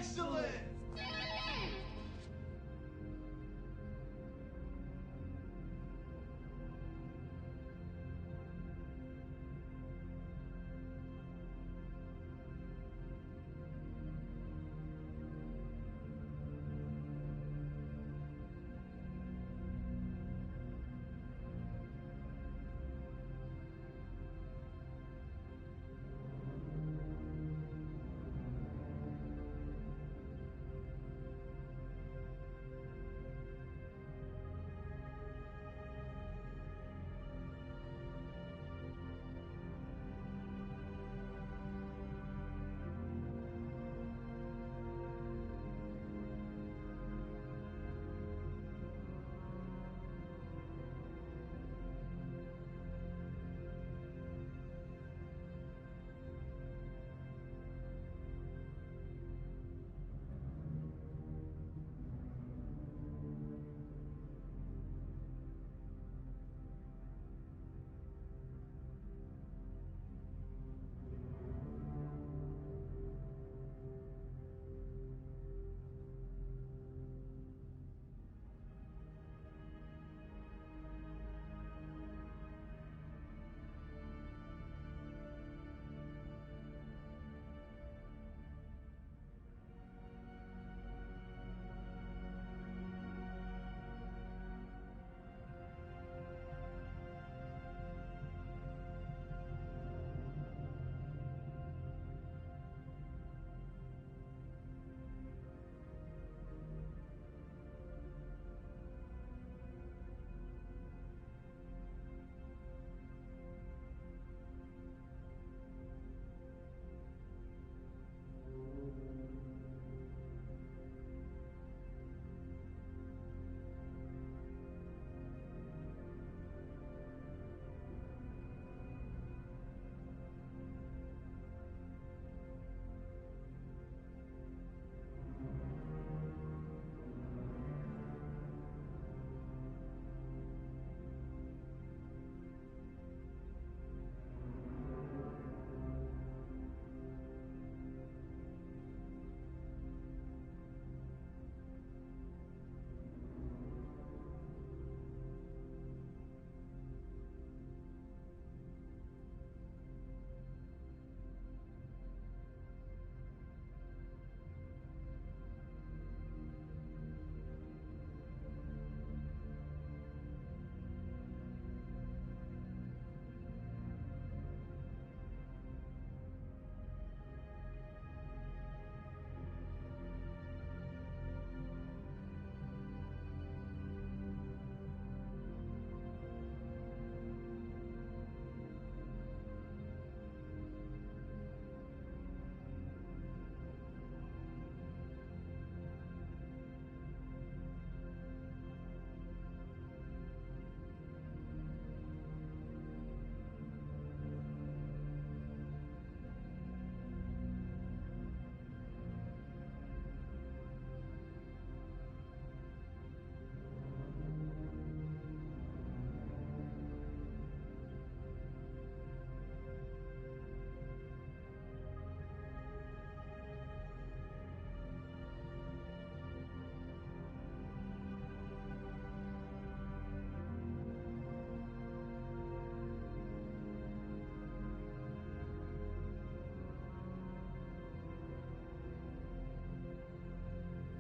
Excellent!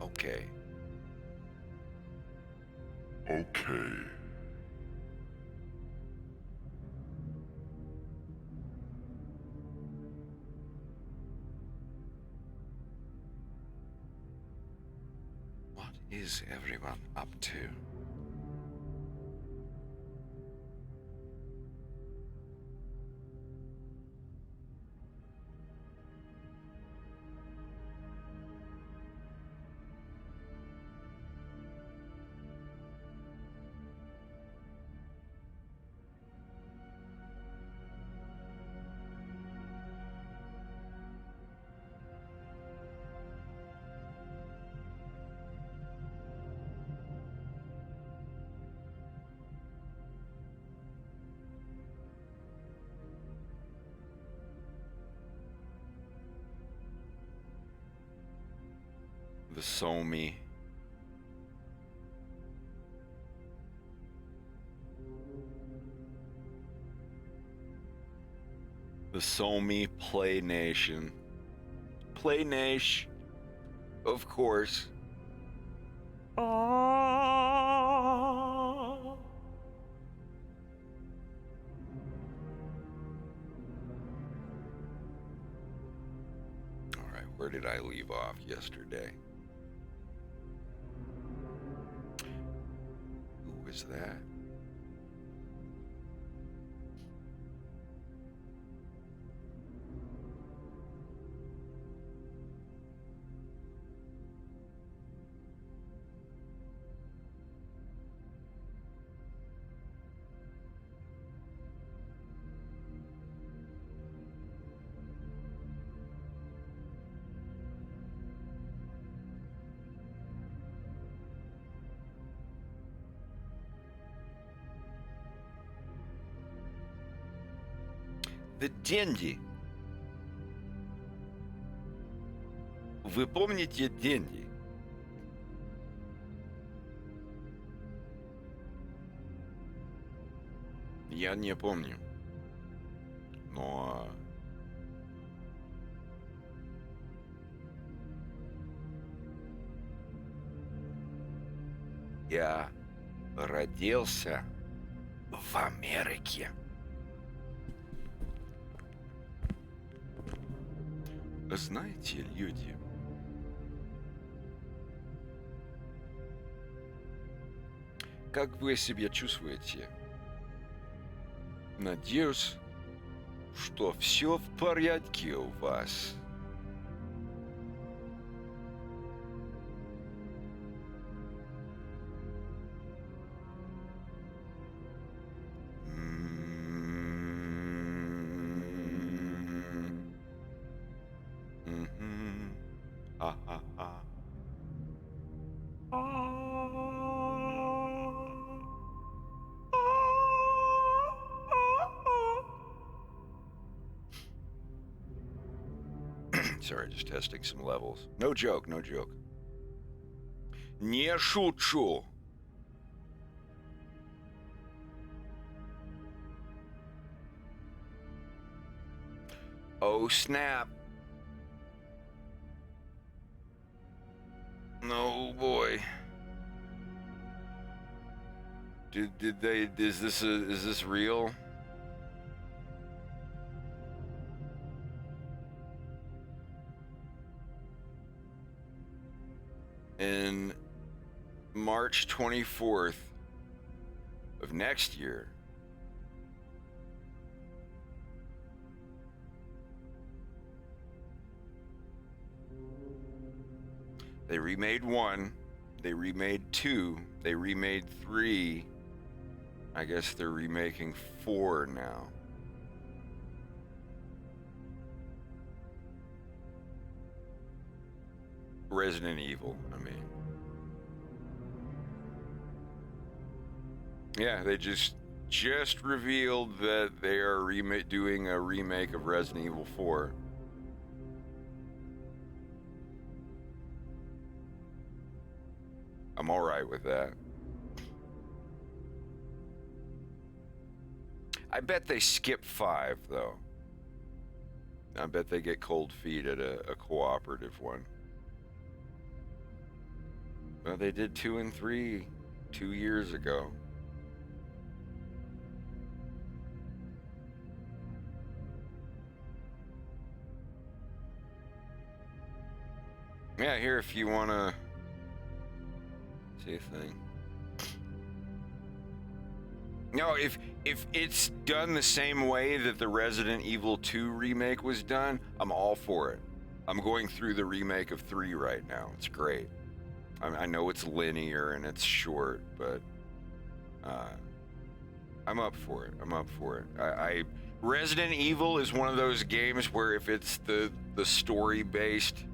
Okay. Okay. What is everyone up to? The Somi. The Somi Play Nation. Play Nation. Of course. Oh. All right, where did I leave off yesterday? Who was that? The деньги. Вы помните деньги? Я не помню. Но... Я родился в Америке. Знаете, люди, как вы себя чувствуете? Надеюсь, что все в порядке у вас. Sorry, just testing some levels. No joke, no joke. Не шучу. Oh snap. No boy. Did they, is this real? In March 24th of next year, they remade 1, they remade 2, they remade 3. I guess they're remaking 4 now. Resident Evil, I mean. Yeah, they just revealed that they are doing a remake of Resident Evil 4. I'm alright with that. I bet they skip 5, though. I bet they get cold feet at a cooperative one. Well, they did 2 and 3 2 years ago. Yeah, here if you want to see a thing. No, if it's done the same way that the Resident Evil 2 remake was done, I'm all for it. I'm going through the remake of 3 right now. It's great. I know it's linear and it's short, but I'm up for it. I'm up for it. Resident Evil is one of those games where if it's the story-based,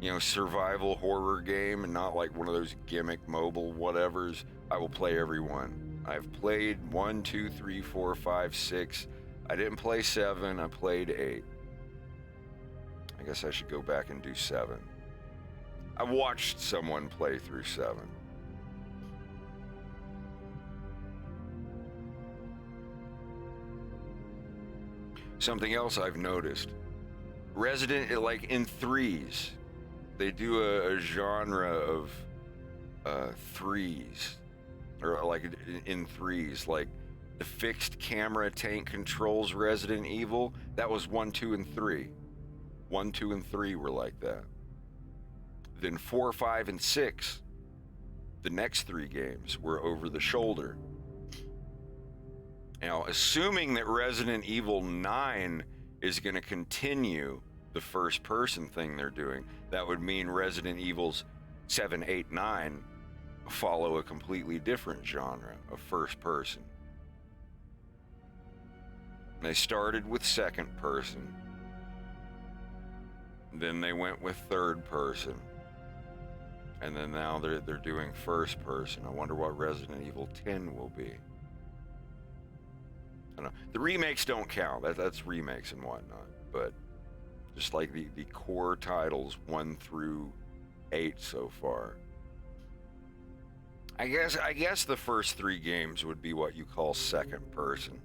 you know, survival horror game and not like one of those gimmick mobile whatevers, I will play every one. I've played 1, 2, 3, 4, 5, 6. I didn't play 7. I played 8. I guess I should go back and do 7. I watched someone play through 7. Something else I've noticed. Resident, like in threes, they do a genre of threes, or like in threes, like the fixed camera tank controls Resident Evil. That was 1, 2, and 3. 1, 2, and 3 were like that. Then 4, 5, and 6, the next 3 games were over the shoulder. Now, assuming that Resident Evil 9 is going to continue the first person thing they're doing, that would mean Resident Evils 7, 8, 9 follow a completely different genre of first person. They started with second person, then they went with third person, and then now they're doing first person. I wonder what Resident Evil 10 will be. I don't know. The remakes don't count. That's remakes and whatnot, but just like the core titles 1 through 8 so far. I guess the first 3 games would be what you call second person,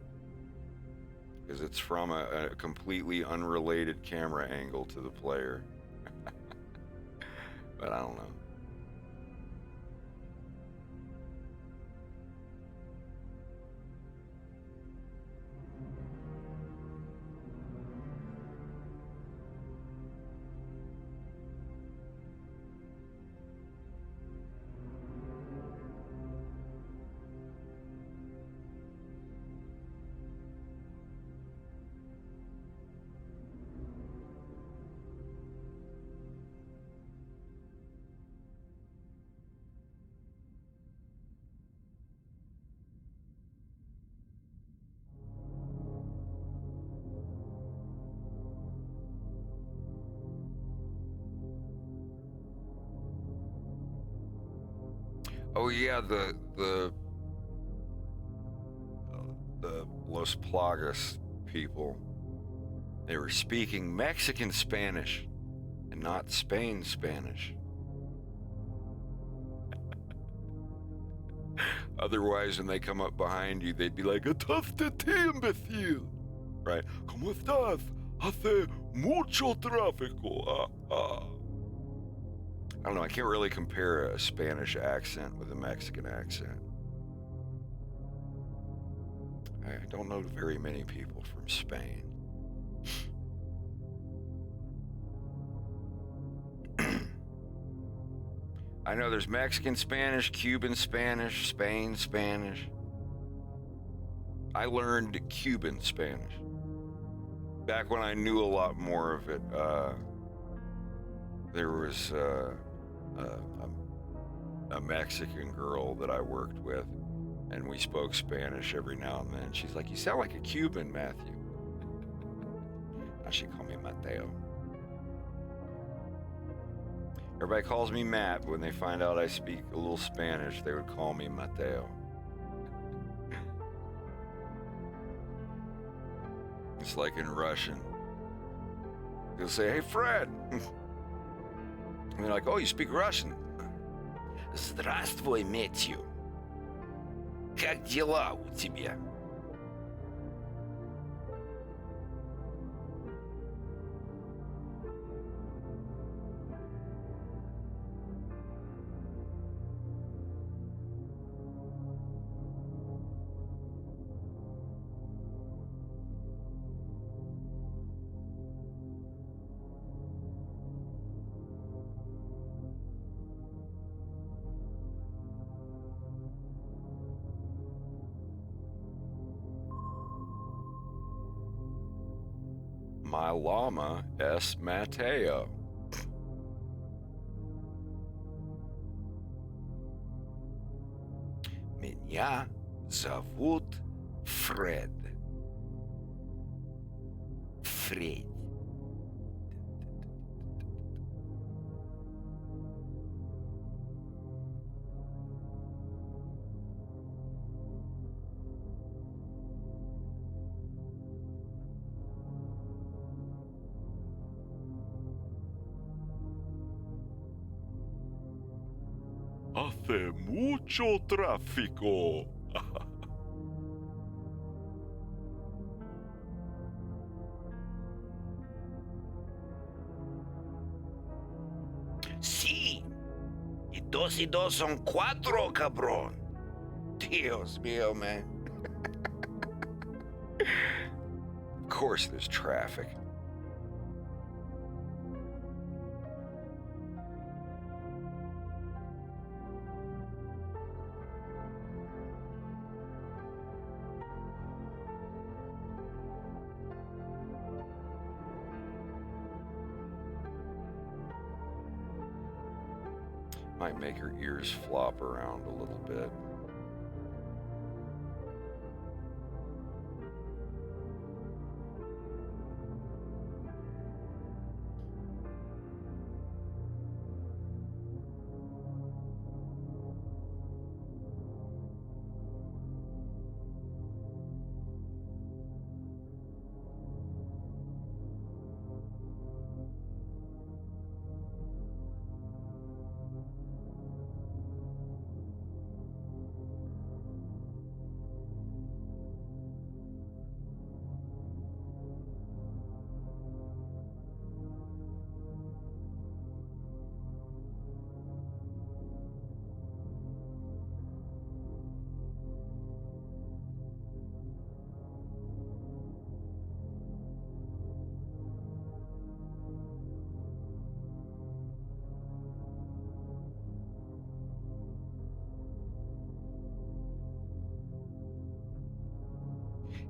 because it's from a completely unrelated camera angle to the player. But I don't know. Oh yeah, the Los Plagas people, they were speaking Mexican Spanish and not Spain Spanish. Otherwise, when they come up behind you, they'd be like, "Tough de ti, imbécile!" Right? ¿Cómo estás? Hace mucho tráfico. I don't know, I can't really compare a Spanish accent with a Mexican accent. I don't know very many people from Spain. I know there's Mexican Spanish, Cuban Spanish, Spain Spanish. I learned Cuban Spanish back when I knew a lot more of it. There was a Mexican girl that I worked with, and we spoke Spanish every now and then. She's like, "You sound like a Cuban, Matthew." Now she called me Mateo. Everybody calls me Matt, but when they find out I speak a little Spanish, they would call me Mateo. It's like in Russian. They'll say, "Hey, Fred." And they're like, "Oh, you speak Russian?" "Здравствуй, Мэтью. Как дела у тебя?" My llama es Mateo. Меня зовут Фред. Фред. Hace mucho tráfico. Sí. Y dos son cuatro, cabrón. Dios mío, man. Of course there's traffic. Might make her ears flop around a little bit.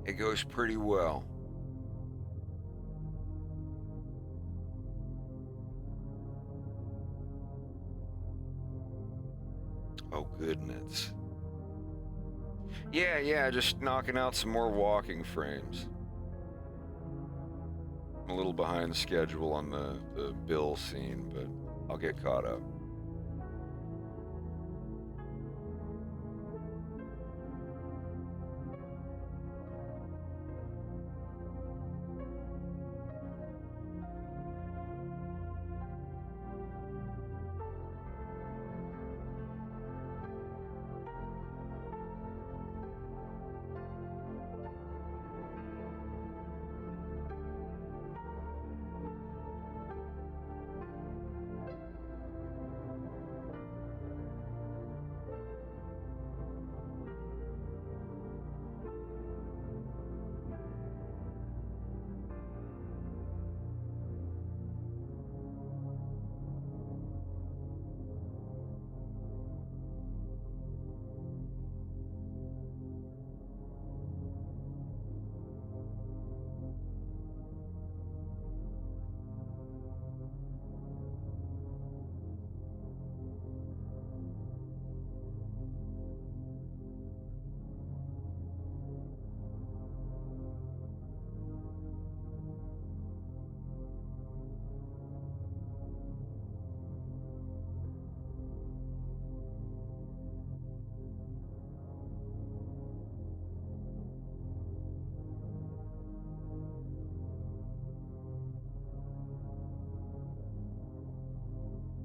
It goes pretty well. Oh, goodness. Yeah, just knocking out some more walking frames. I'm a little behind schedule on the Bill scene, but I'll get caught up.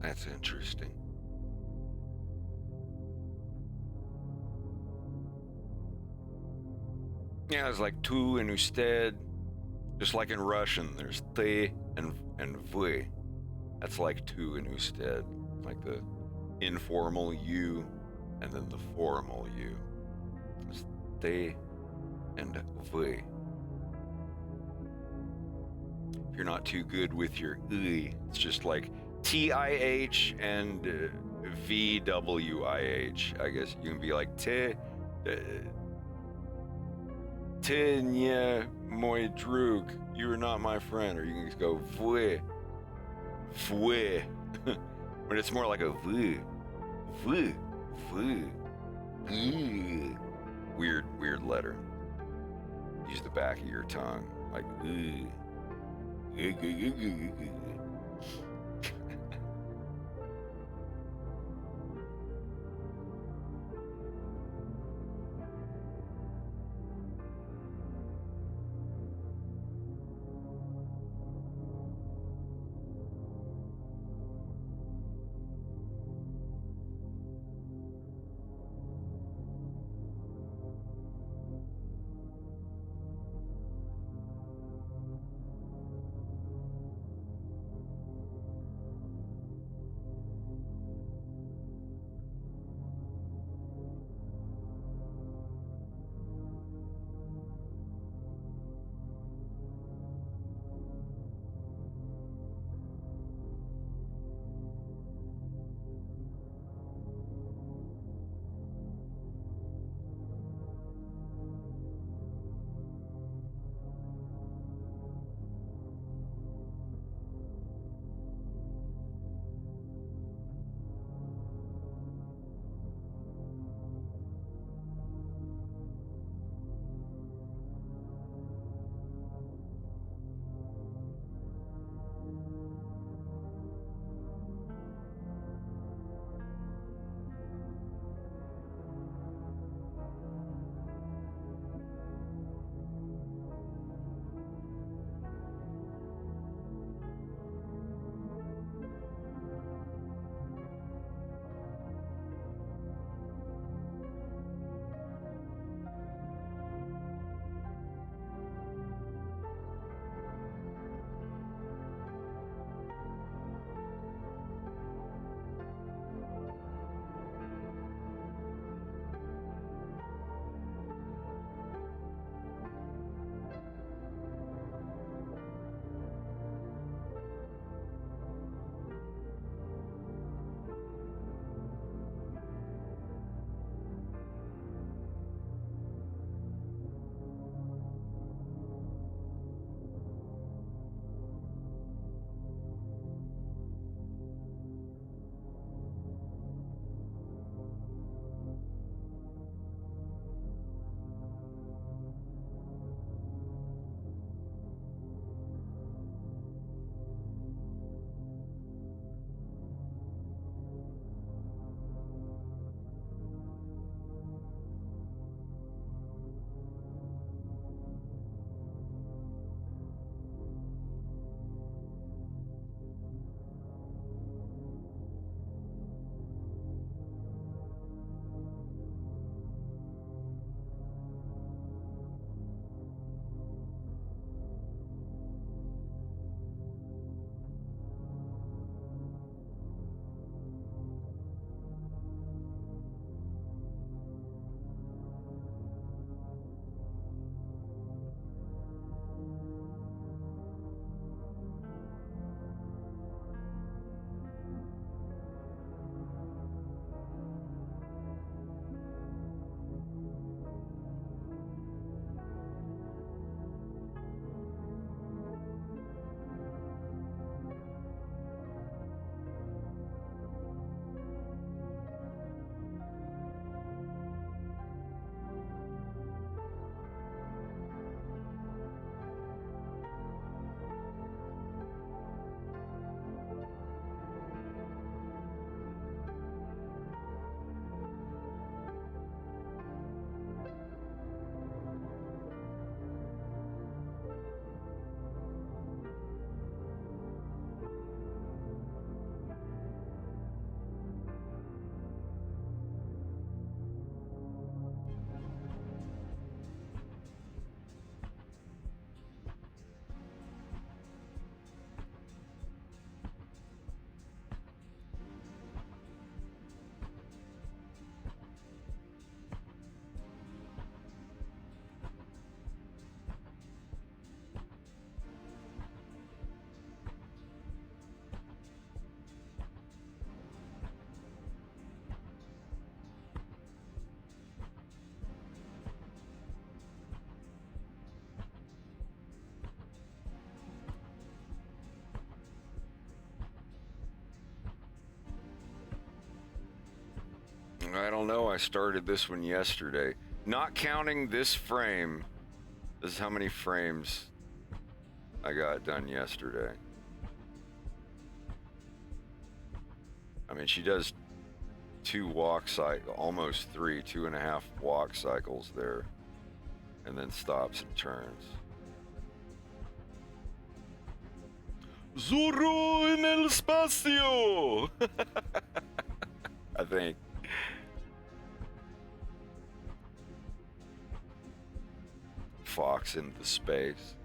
That's interesting. Yeah, it's like tu and usted. Just like in Russian, there's te and vy. That's like tu and usted. Like the informal you and then the formal you. It's te and vy. If you're not too good with your it's just like TIH and VWIH. I guess you can be like te nie mój drug, you are not my friend, or you can just go vwy, but it's more like a vwy, weird letter. Use the back of your tongue, like I don't know. I started this one yesterday. Not counting this frame. This is how many frames I got done yesterday. I mean, she does 2 walk cycle, almost 3, 2.5 walk cycles there, and then stops and turns. Zorro en el espacio! I think. Fox into space.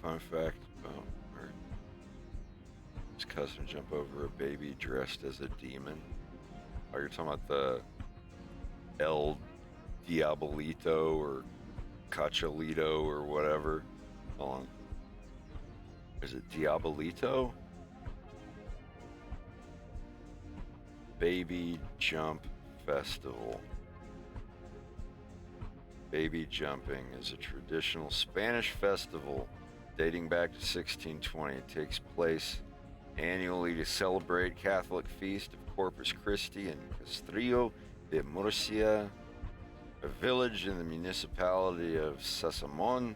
Fun fact. Oh, or his cousin jump over a baby dressed as a demon. Oh, you're talking about the El Diabolito or Cacholito or whatever. Hold on. Is it Diabolito? Baby Jump Festival. Baby jumping is a traditional Spanish festival dating back to 1620. It takes place annually to celebrate Catholic feast of Corpus Christi in Castrillo de Murcia, a village in the municipality of Sasamon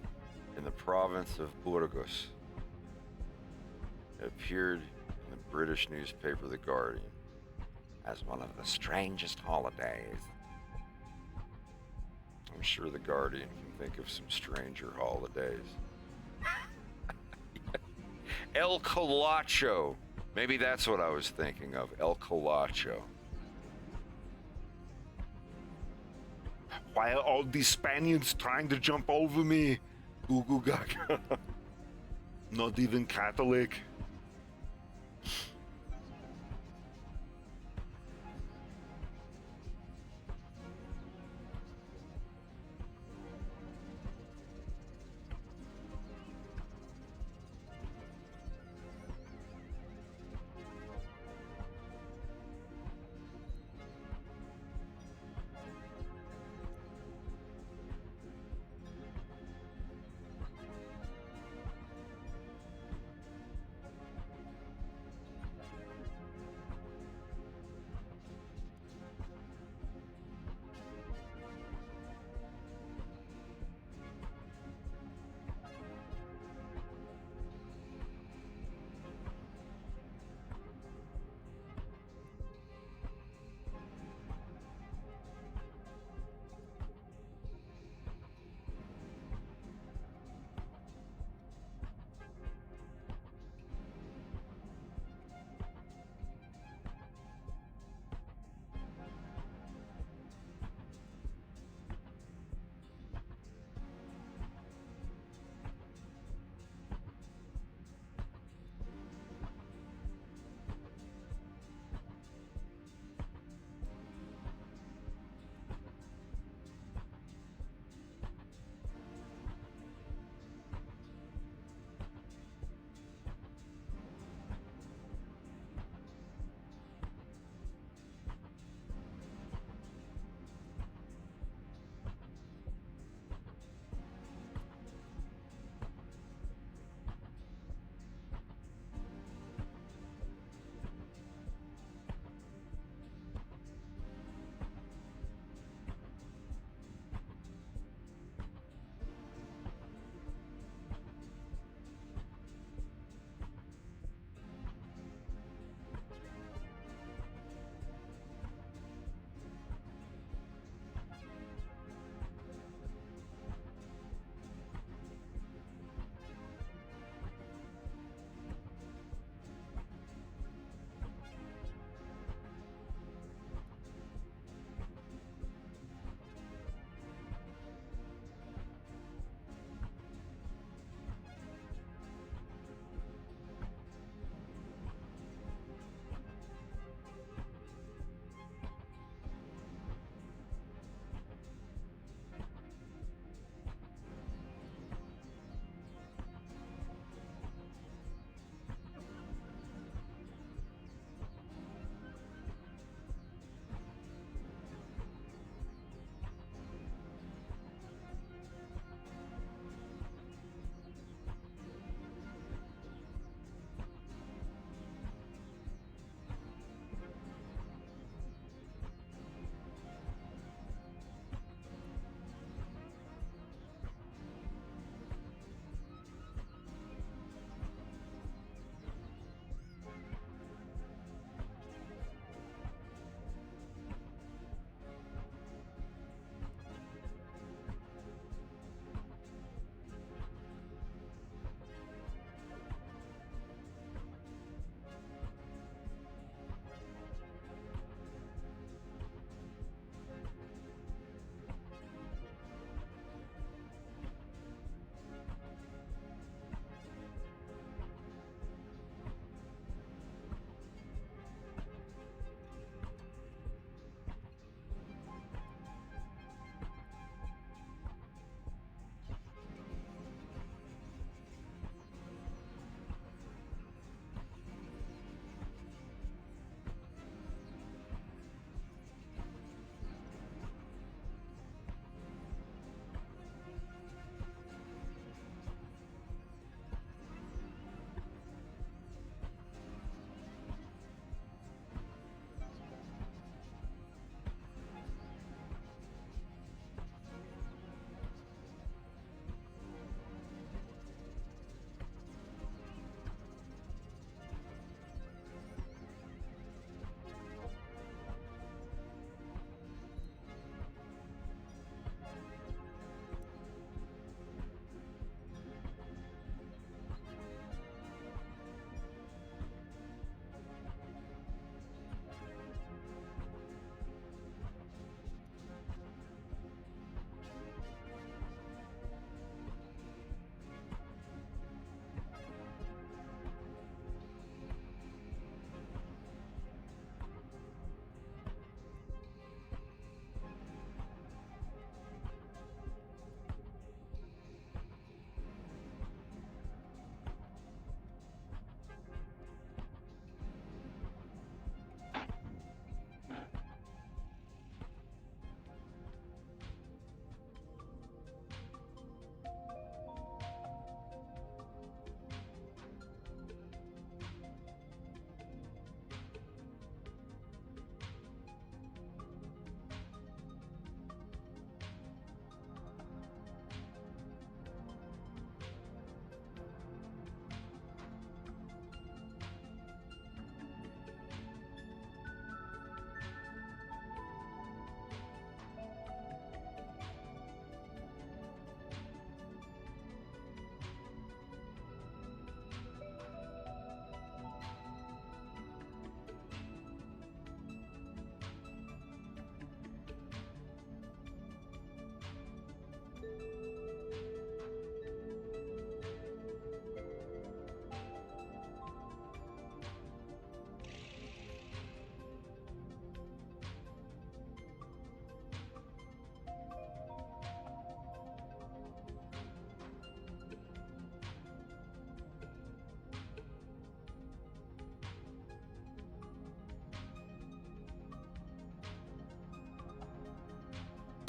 in the province of Burgos. It appeared in the British newspaper The Guardian as one of the strangest holidays. I'm sure The Guardian can think of some stranger holidays. El Colacho. Maybe that's what I was thinking of. El Colacho. Why are all these Spaniards trying to jump over me? Goo goo gaga. Not even Catholic.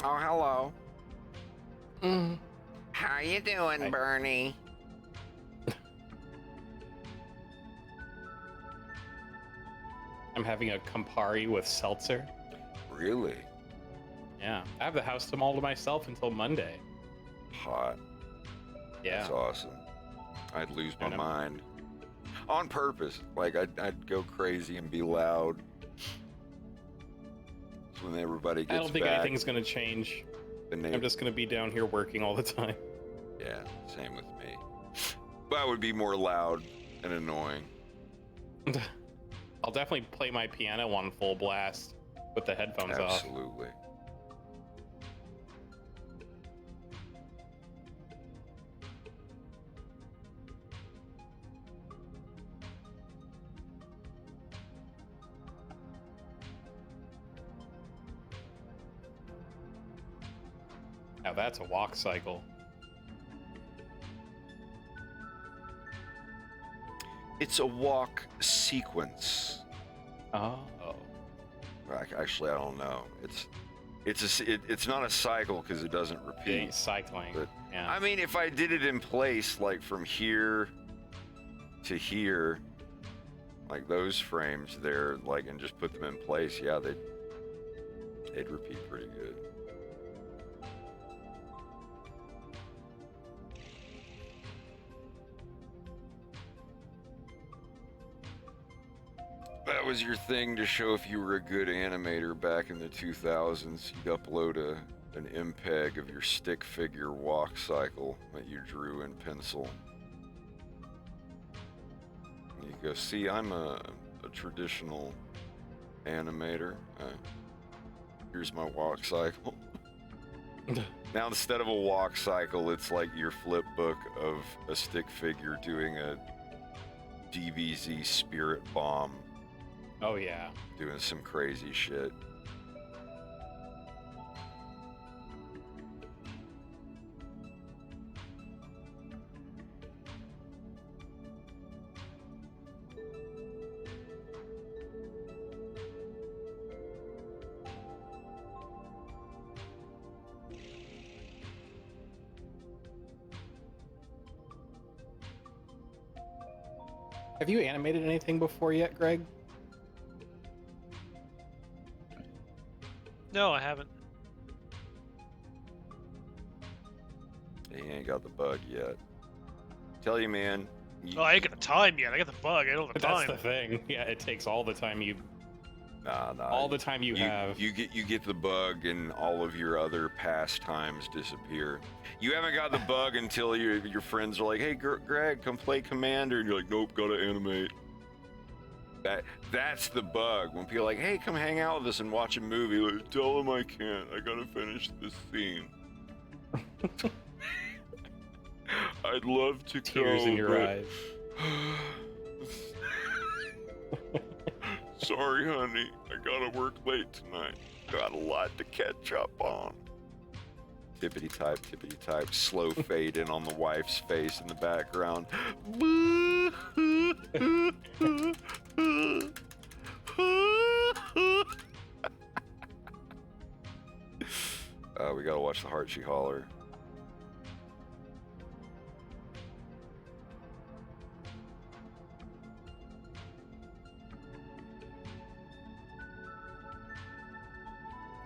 Oh, hello. Mm. How you doing, Hi. Bernie? I'm having a Campari with seltzer. Really? Yeah, I have the house all to myself until Monday. Hot. Yeah. That's awesome. I'd lose my And mind. On purpose. Like, I'd go crazy and be loud. So when everybody gets I don't think back, anything's gonna change. then I'm just gonna be down here working all the time. Yeah, same with me. But I would be more loud and annoying. I'll definitely play my piano on full blast with the headphones off. Absolutely. Now that's a walk cycle. It's a walk sequence. Oh. Actually, I don't know. It's not a cycle because it doesn't It repeat. ain't cycling. But Yeah. I mean, if I did it in place, like from here to here, like those frames there, like, and just put them in place, yeah, they'd repeat pretty good. That was your thing to show if you were a good animator back in the 2000s. You'd upload an MPEG of your stick figure walk cycle that you drew in pencil. And you go, see, I'm a traditional animator. Here's my walk cycle. Now, instead of a walk cycle, it's like your flip book of a stick figure doing a DBZ spirit bomb. Oh yeah. Doing some crazy shit. Have you animated anything before yet, Greg? No, I haven't. He ain't got the bug yet. Tell you, man. Oh, I ain't got the time yet. I got the bug. I don't have the That's time. the thing. Yeah, it takes all the time you Nah. all the time you have. You get the bug, and all of your other pastimes disappear. You haven't got the bug until your friends are like, "Hey, Greg, come play Commander," and you're like, "Nope, gotta animate." That's the bug. When people are like, "Hey, come hang out with us and watch a movie," like, tell them I can't. I gotta finish this scene. I'd love to Tears go, in your but... eyes. Sorry, honey. I gotta work late tonight. Got a lot to catch up on. Tippity type, slow fade in on the wife's face in the background. We gotta watch the Heart She Holler.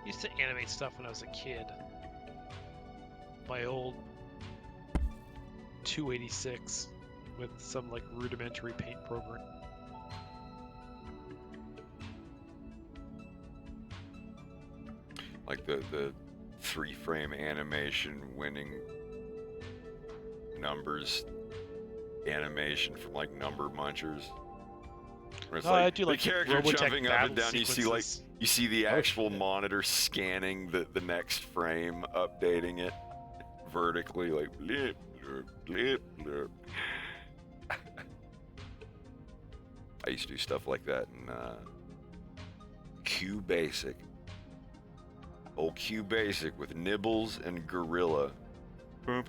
I used to animate stuff when I was a kid. My old 286 with some like rudimentary paint program. Like the 3-frame animation winning numbers animation from like Number Munchers. Where it's No, I do the like the character Robotech jumping up and battle down. sequences. You see the actual shit. monitor scanning the next frame, updating it vertically, like blip blip blip blip. I used to do stuff like that in Q Basic. Old Q Basic with Nibbles and Gorilla. Oh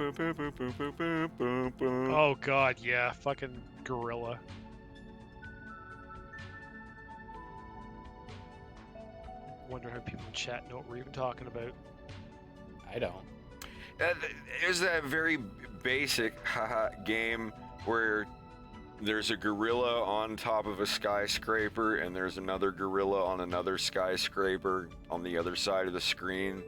god, yeah, fucking gorilla. Wonder how people in chat know what we're even talking about. I don't. Is that very basic game where there's a gorilla on top of a skyscraper and there's another gorilla on another skyscraper on the other side of the screen,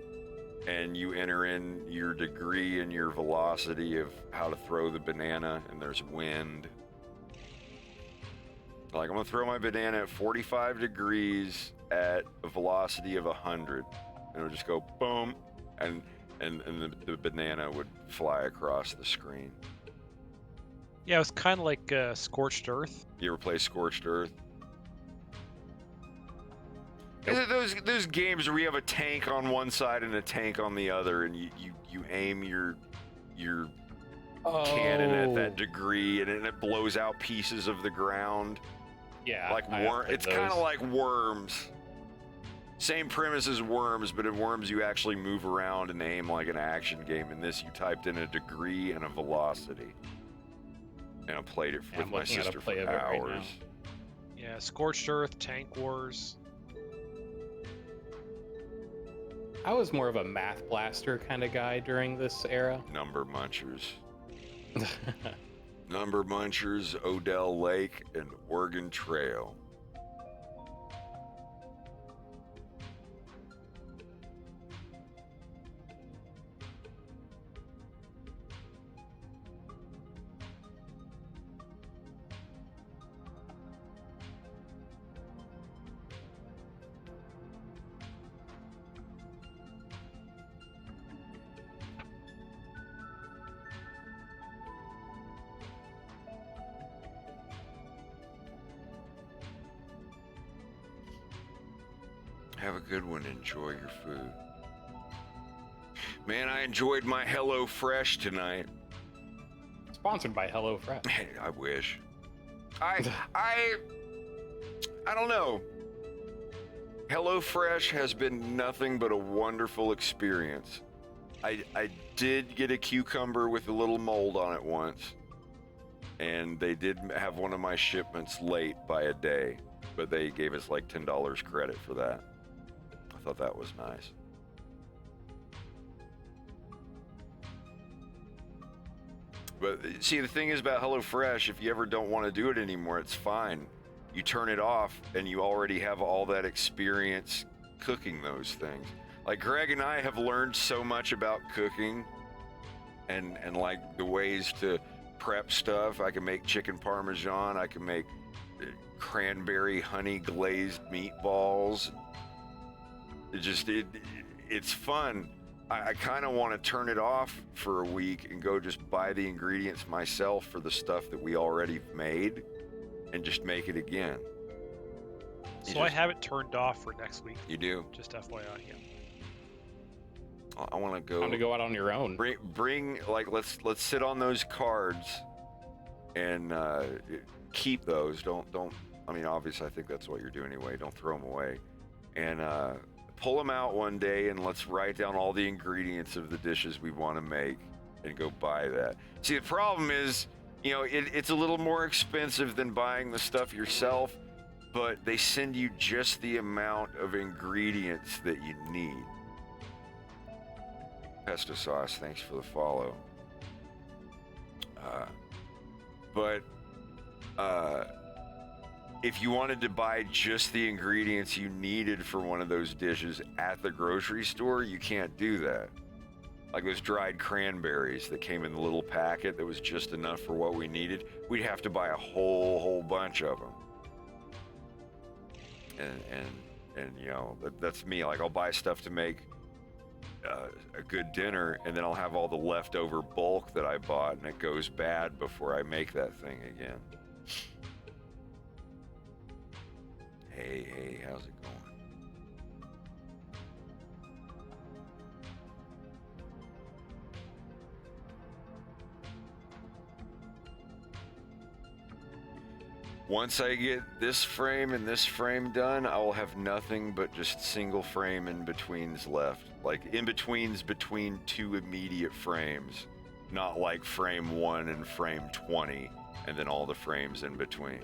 and you enter in your degree and your velocity of how to throw the banana, and there's wind. Like, I'm gonna throw my banana at 45 degrees at a velocity of 100, and it'll just go boom, and the banana would fly across the screen. Yeah, it was kind of like Scorched Earth. You ever play Scorched Earth? Is it those games where you have a tank on one side and a tank on the other, and you aim your cannon at that degree, and it blows out pieces of the ground? Yeah. Like it's kind of like Worms. Same premise as Worms, but in Worms you actually move around and aim like an action game. In this, you typed in a degree and a velocity. And I played it with my sister for hours. Yeah, Scorched Earth, Tank Wars. I was more of a Math Blaster kind of guy during this era. Number Munchers. Number Munchers, Odell Lake, and Oregon Trail. Have a good one. Enjoy your food. Man, I enjoyed my HelloFresh tonight. Sponsored by HelloFresh. Hey, I wish. I don't know. HelloFresh has been nothing but a wonderful experience. I did get a cucumber with a little mold on it once, and they did have one of my shipments late by a day, but they gave us like $10 credit for that. I thought that was nice. But see, the thing is about HelloFresh, if you ever don't want to do it anymore, it's fine. You turn it off and you already have all that experience cooking those things. Like Greg and I have learned so much about cooking and like the ways to prep stuff. I can make chicken parmesan. I can make cranberry honey glazed meatballs. It's fun. I kind of want to turn it off for a week and go just buy the ingredients myself for the stuff that we already made and just make it again. So I have it turned off for next week. You do? Just FYI, yeah. I want to go. Time to go out on your own. Bring like let's sit on those cards and keep those. Don't. I mean, obviously, I think that's what you're doing anyway. Don't throw them away, and pull them out one day and let's write down all the ingredients of the dishes we want to make and go buy that. See, the problem is, you know, it's a little more expensive than buying the stuff yourself, but they send you just the amount of ingredients that you need. Pesto Sauce, thanks for the follow. If you wanted to buy just the ingredients you needed for one of those dishes at the grocery store, you can't do that. Like those dried cranberries that came in the little packet that was just enough for what we needed, we'd have to buy a whole bunch of them. And you know, that's me. Like, I'll buy stuff to make a good dinner, and then I'll have all the leftover bulk that I bought, and it goes bad before I make that thing again. Hey, how's it going? Once I get this frame and this frame done, I will have nothing but just single frame in-betweens left. Like in-betweens between two immediate frames. Not like frame 1 and frame 20, and then all the frames in between.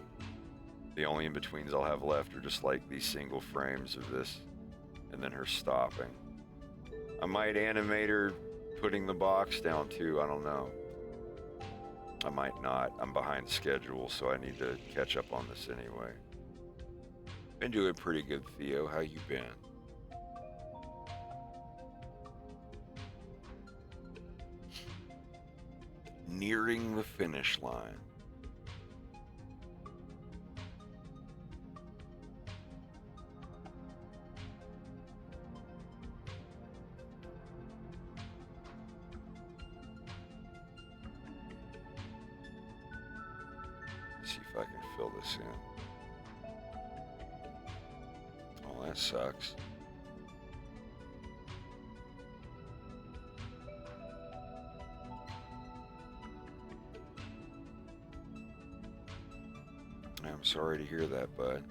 The only in-betweens I'll have left are just like these single frames of this, and then her stopping. I might animate her putting the box down too. I don't know. I might not. I'm behind schedule, so I need to catch up on this anyway. Been doing pretty good, Theo. How you been? Nearing the finish line. See if I can fill this in. Oh, that sucks. I'm sorry to hear that, bud.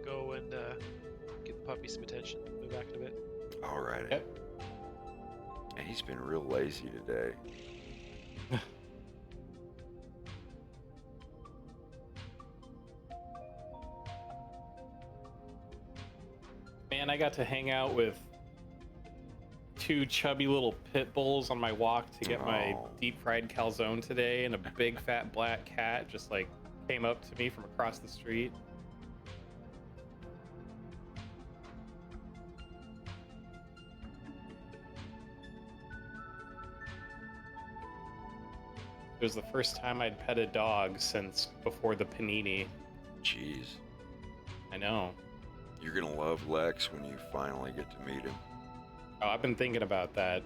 Go and get the puppy some attention. Move back in a bit. All right. Yep. And he's been real lazy today. Man, I got to hang out with two chubby little pit bulls on my walk to get my Oh. deep fried calzone today, and a big fat black cat just like came up to me from across the street. It was the first time I'd pet a dog since before the panini. Jeez. I know. You're gonna love Lex when you finally get to meet him. Oh, I've been thinking about that.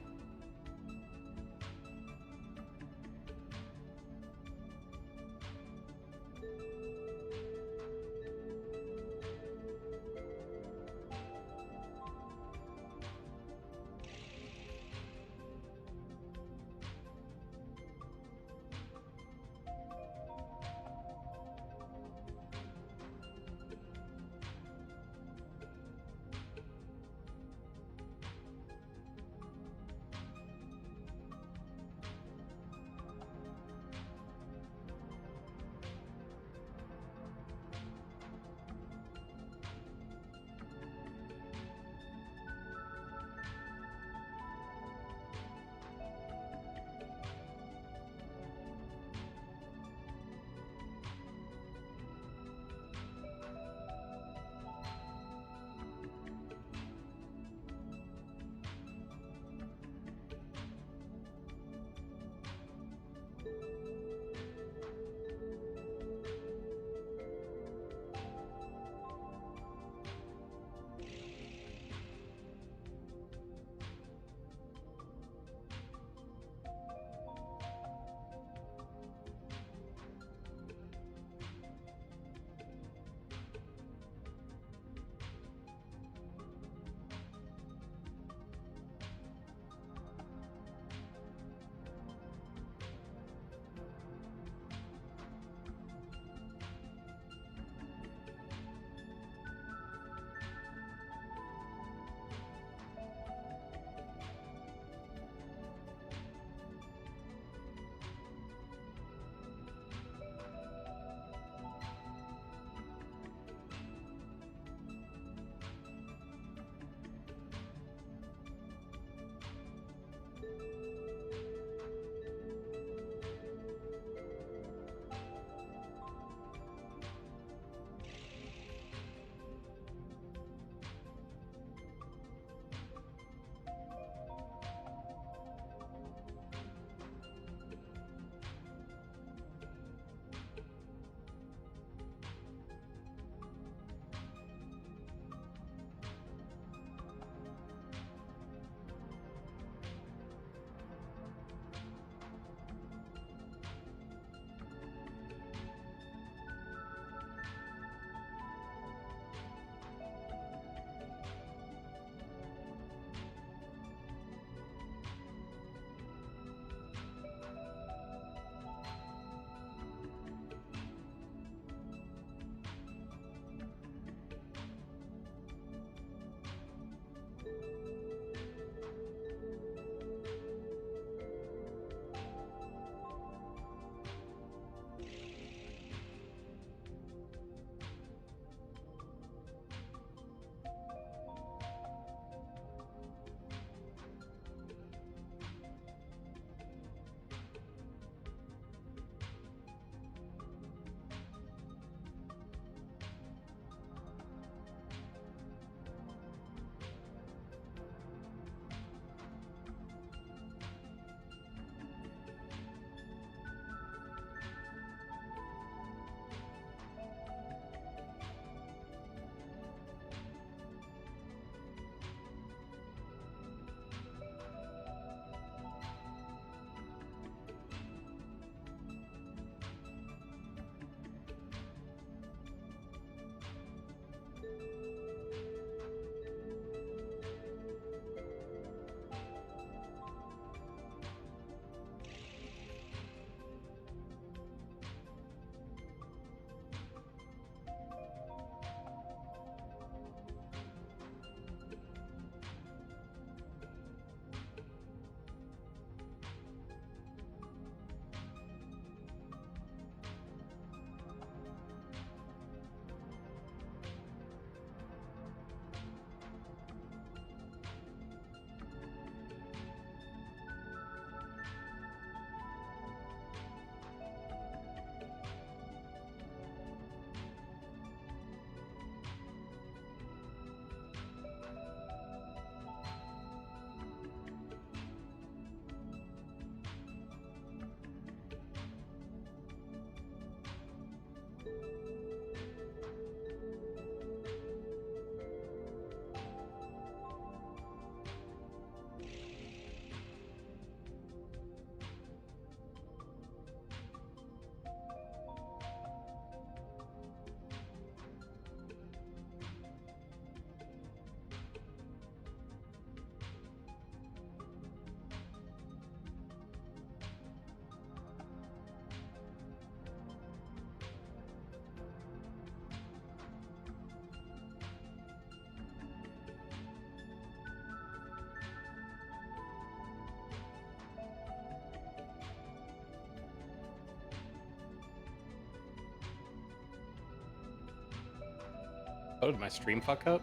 Oh, did my stream fuck up?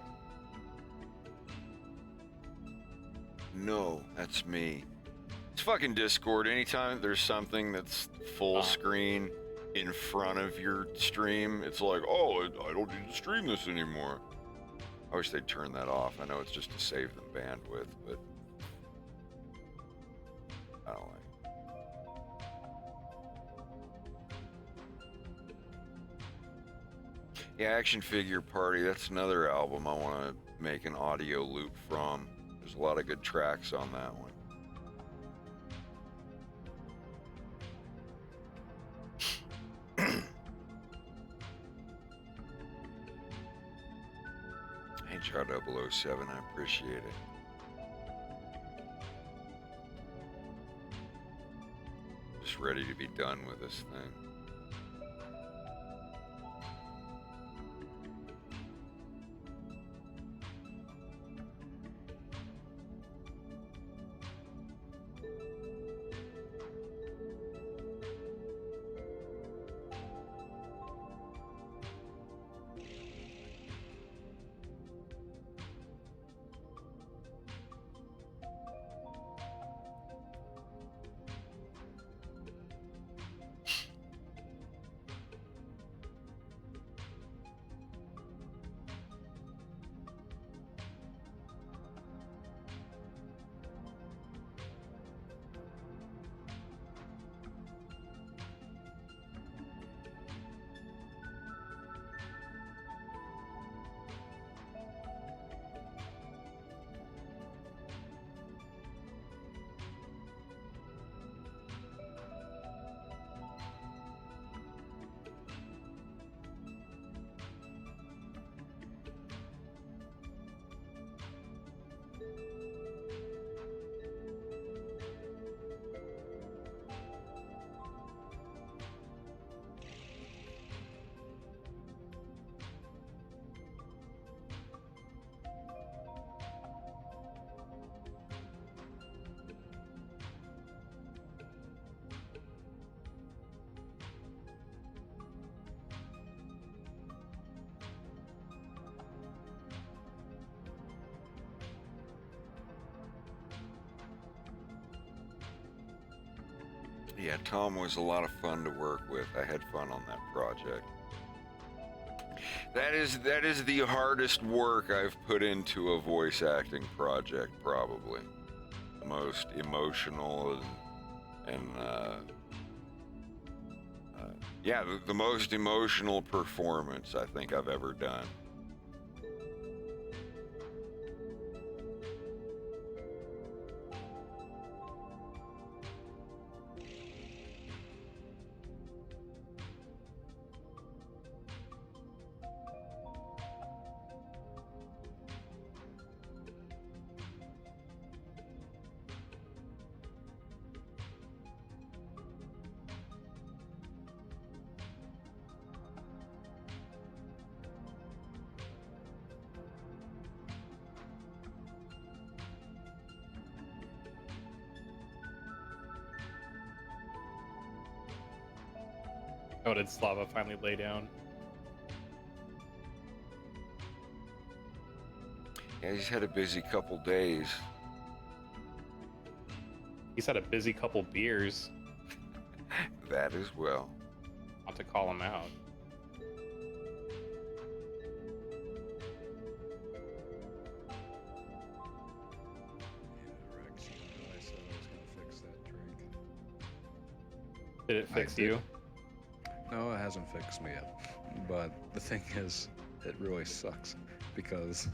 No, that's me. It's fucking Discord. Anytime there's something that's full screen in front of your stream, it's like, oh, I don't need to stream this anymore. I wish they'd turn that off. I know it's just to save them bandwidth, but I don't like it. Yeah, Action Figure Party, that's another album I want to make an audio loop from. There's a lot of good tracks on that one. HR 007, I appreciate it. Just ready to be done with this thing. Yeah, Tom was a lot of fun to work with. I had fun on that project. That is the hardest work I've put into a voice acting project, probably. The most emotional and yeah, the most emotional performance I think I've ever done. Oh, did Slava finally lay down? Yeah, he's had a busy couple days. He's had a busy couple beers. That as well. Not to call him out. Rex, you know, I said I was gonna fix that drink. Did it fix did. you? No, it hasn't fixed me yet. But the thing is, it really sucks because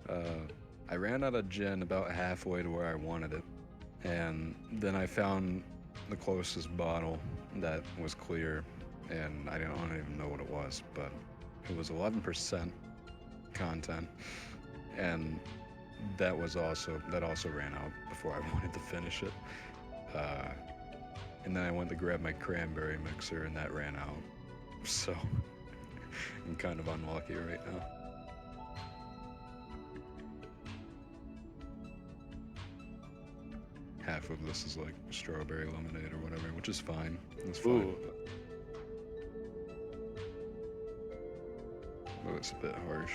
I ran out of gin about halfway to where I wanted it, and then I found the closest bottle that was clear, and I don't even know what it was, but it was 11% content, and that also ran out before I wanted to finish it. And then I went to grab my cranberry mixer, and that ran out. So I'm kind of unlucky right now. Half of this is like strawberry lemonade or whatever, which is fine. It's fine. Ooh. Oh, it's a bit harsh.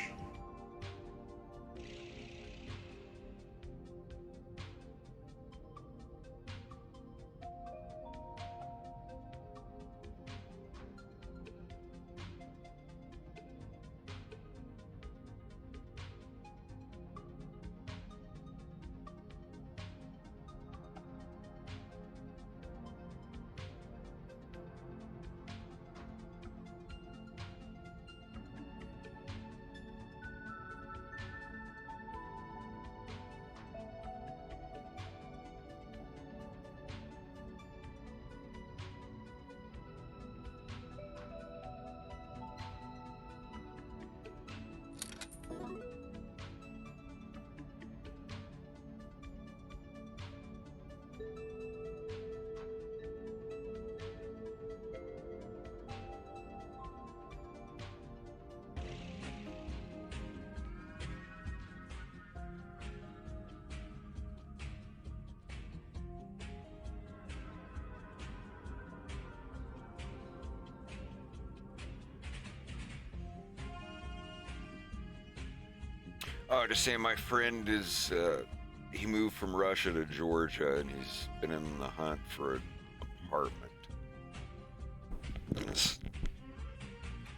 Oh, to say my friend is, he moved from Russia to Georgia, and he's been in the hunt for an apartment. And it's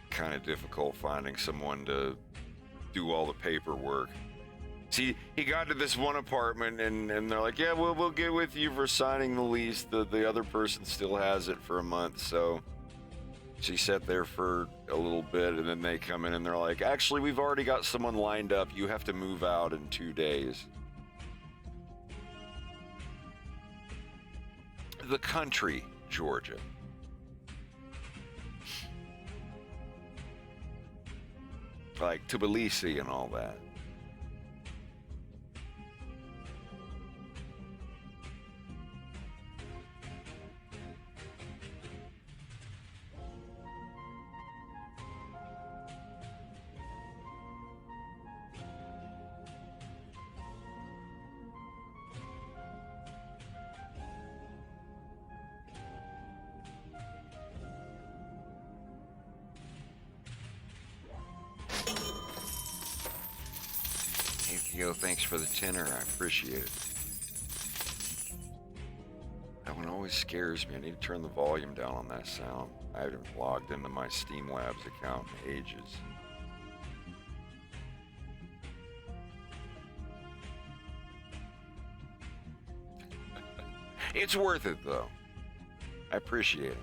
kind of difficult finding someone to do all the paperwork. See, he got to this one apartment, and they're like, yeah, we'll get with you for signing the lease. The other person still has it for a month, so she sat there for a little bit, and then they come in and they're like, actually, we've already got someone lined up. You have to move out in 2 days. The country, Georgia. Like Tbilisi and all that. Yo, thanks for the tenner. I appreciate it. That one always scares me. I need to turn the volume down on that sound. I haven't logged into my Steam Labs account in ages. It's worth it, though. I appreciate it.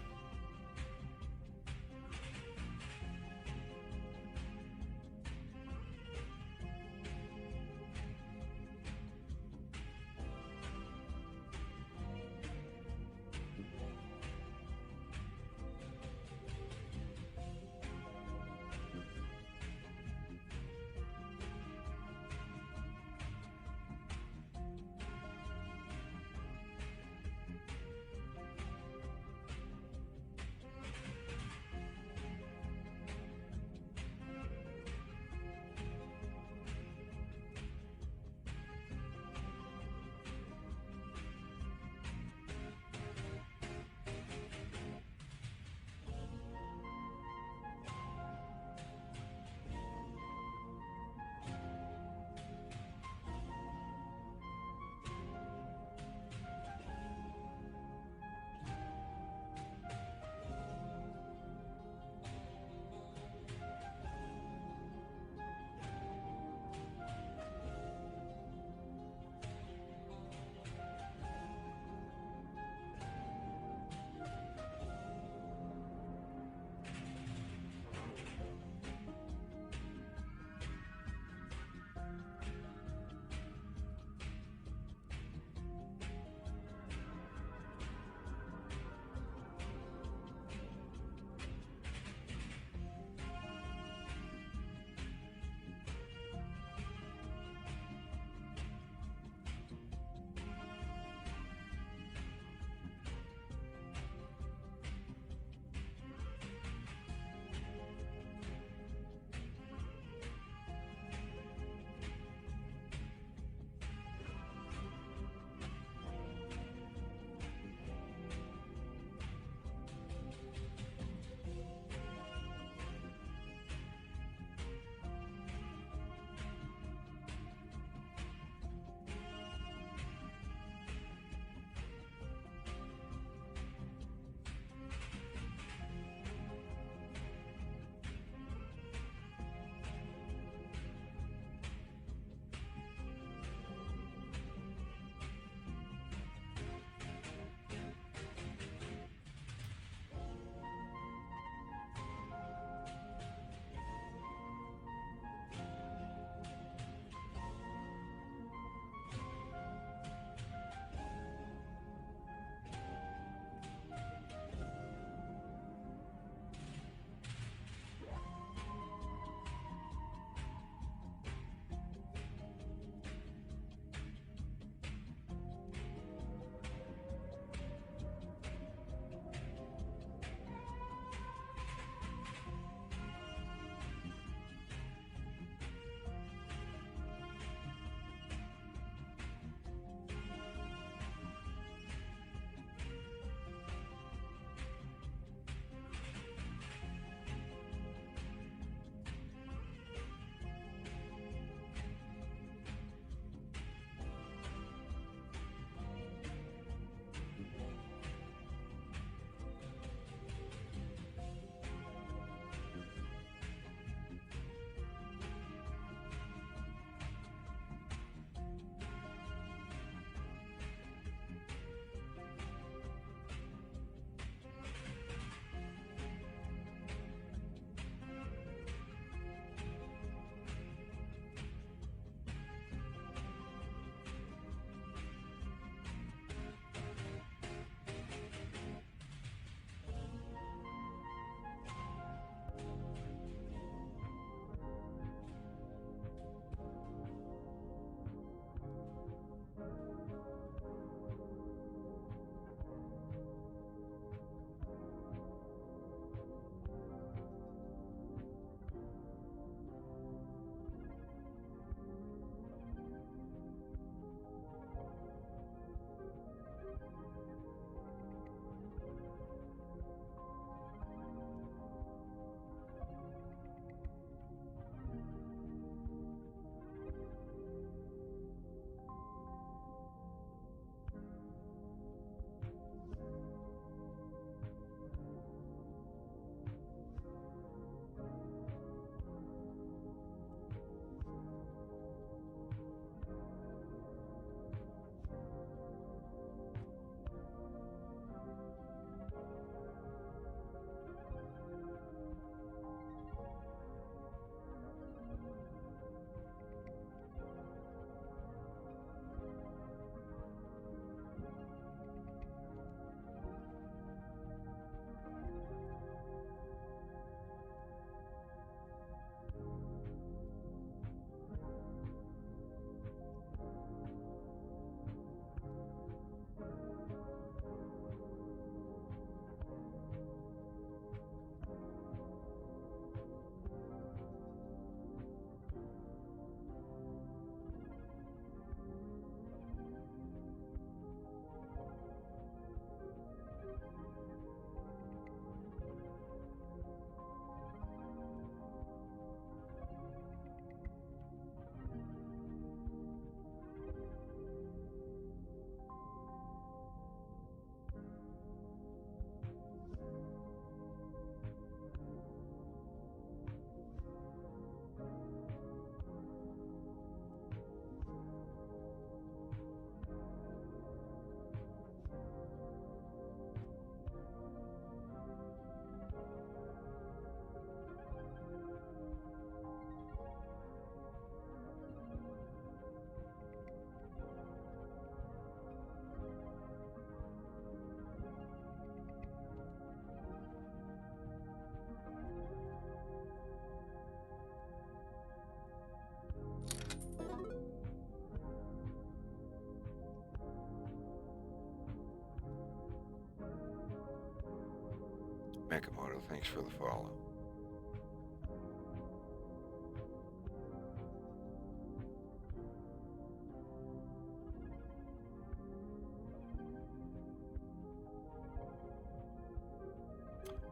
Nakamoto, thanks for the follow.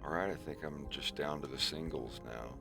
All right, I think I'm just down to the singles now.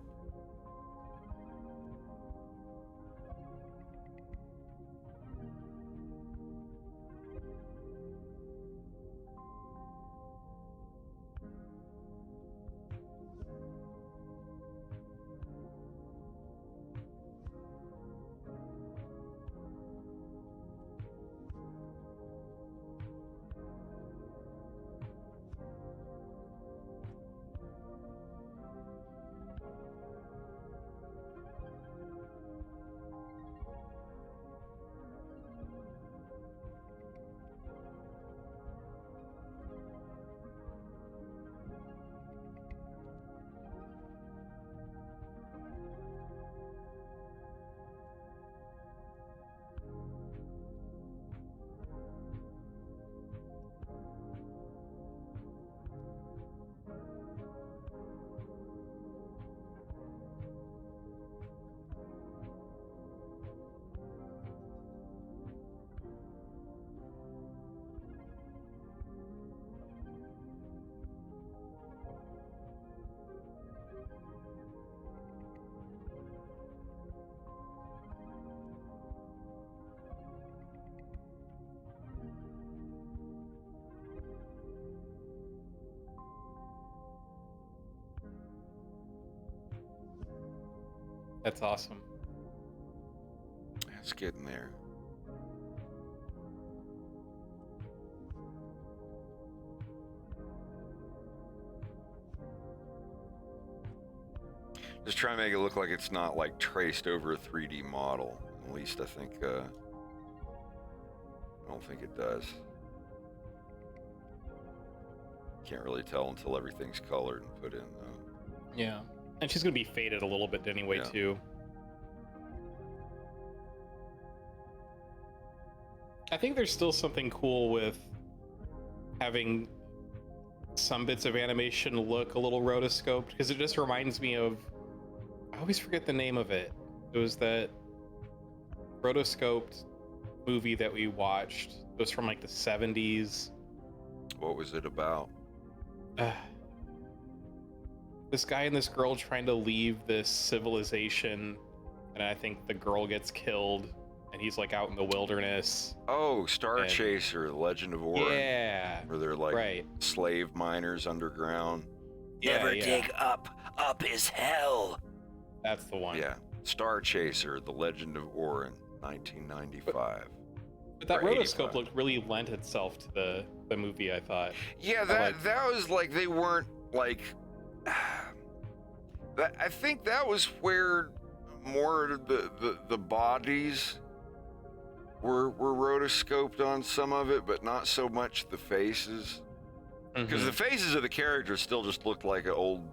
That's awesome. It's getting there. Just try to make it look like it's not like traced over a 3D model. At least I think, I don't think it does. Can't really tell until everything's colored and put in though. Yeah. And she's going to be faded a little bit anyway, Yeah. too. I think there's still something cool with having some bits of animation look a little rotoscoped, because it just reminds me of, I always forget the name of it. It was that rotoscoped movie that we watched. It was from like the 70s. What was it about? This guy and this girl trying to leave this civilization, and I think the girl gets killed, and he's like out in the wilderness. Oh, Star And- Chaser, The Legend of Orin. Yeah, Where they're like right. slave miners underground. Yeah, yeah. up. Up is hell. That's the one. Yeah. Star Chaser, The Legend of Orin, 1995. But that Or rotoscope 85. look really lent itself to the movie, I thought. Yeah, that was like, they weren't like, I think that was where more of the bodies were rotoscoped on some of it, but not so much the faces. Because the faces of the characters still just looked like an old,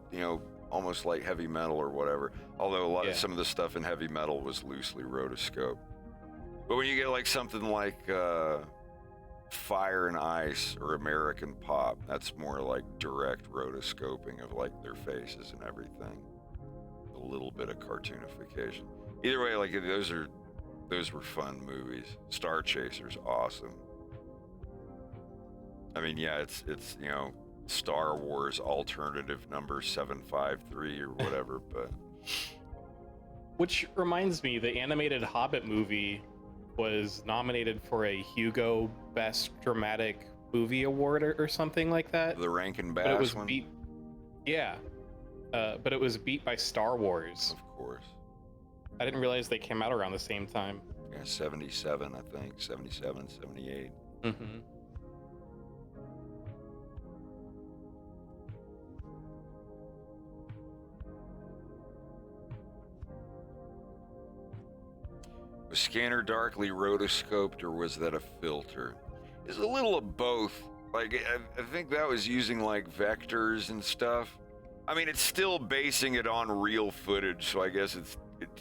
almost like Heavy Metal or whatever. Although some of the stuff in Heavy Metal was loosely rotoscoped. But when you get like something like Fire and Ice or American Pop, that's more like direct rotoscoping of like their faces and everything. A little bit of cartoonification. Either way, like those were fun movies. Star Chaser's awesome. I mean, yeah, it's Star Wars alternative number 753 or whatever, but Which reminds me, the animated Hobbit movie was nominated for a Hugo Best Dramatic Movie Award or something like that. the Rankin But it was Bass one, beat. Yeah. But it was beat by Star Wars. of course. I didn't realize they came out around the same time. Yeah, 77, I think, 77, 78. Mm-hmm. Was Scanner darkly rotoscoped or was that a filter? It's a little of both. Like, I think that was using like vectors and stuff. I mean, it's still basing it on real footage, so I guess it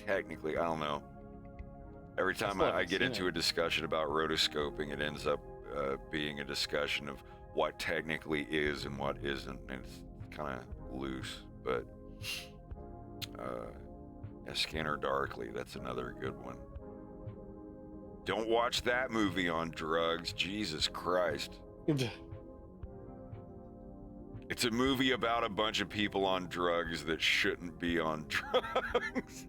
technically, I don't know. Every time still I haven't get seen into it. a discussion about rotoscoping, it ends up being a discussion of what technically is and what isn't. And it's kind of loose. But Scanner Darkly, that's another good one. Don't watch that movie on drugs. Jesus Christ. It's a movie about a bunch of people on drugs that shouldn't be on drugs.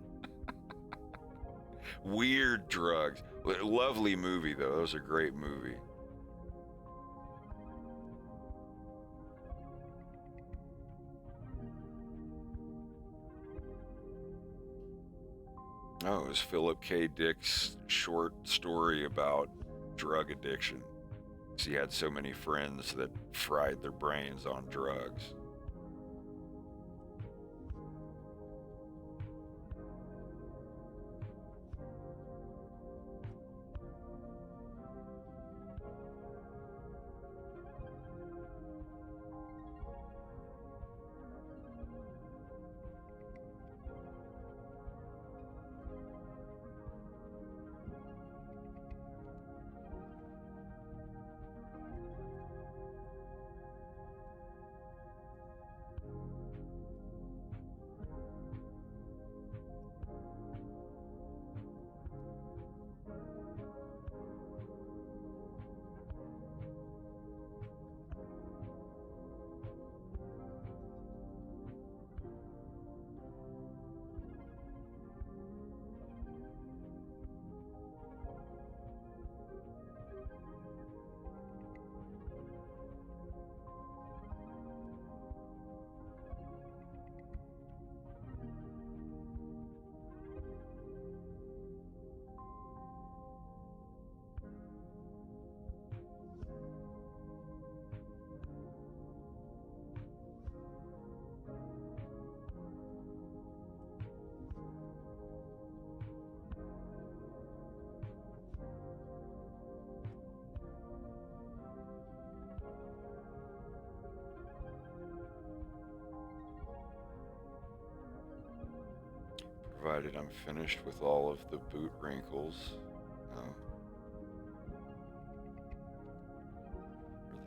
Weird drugs. Lovely movie, though. That was a great movie. Oh, it was Philip K. Dick's short story about drug addiction. He had so many friends that fried their brains on drugs. Provided I'm finished with all of the boot wrinkles.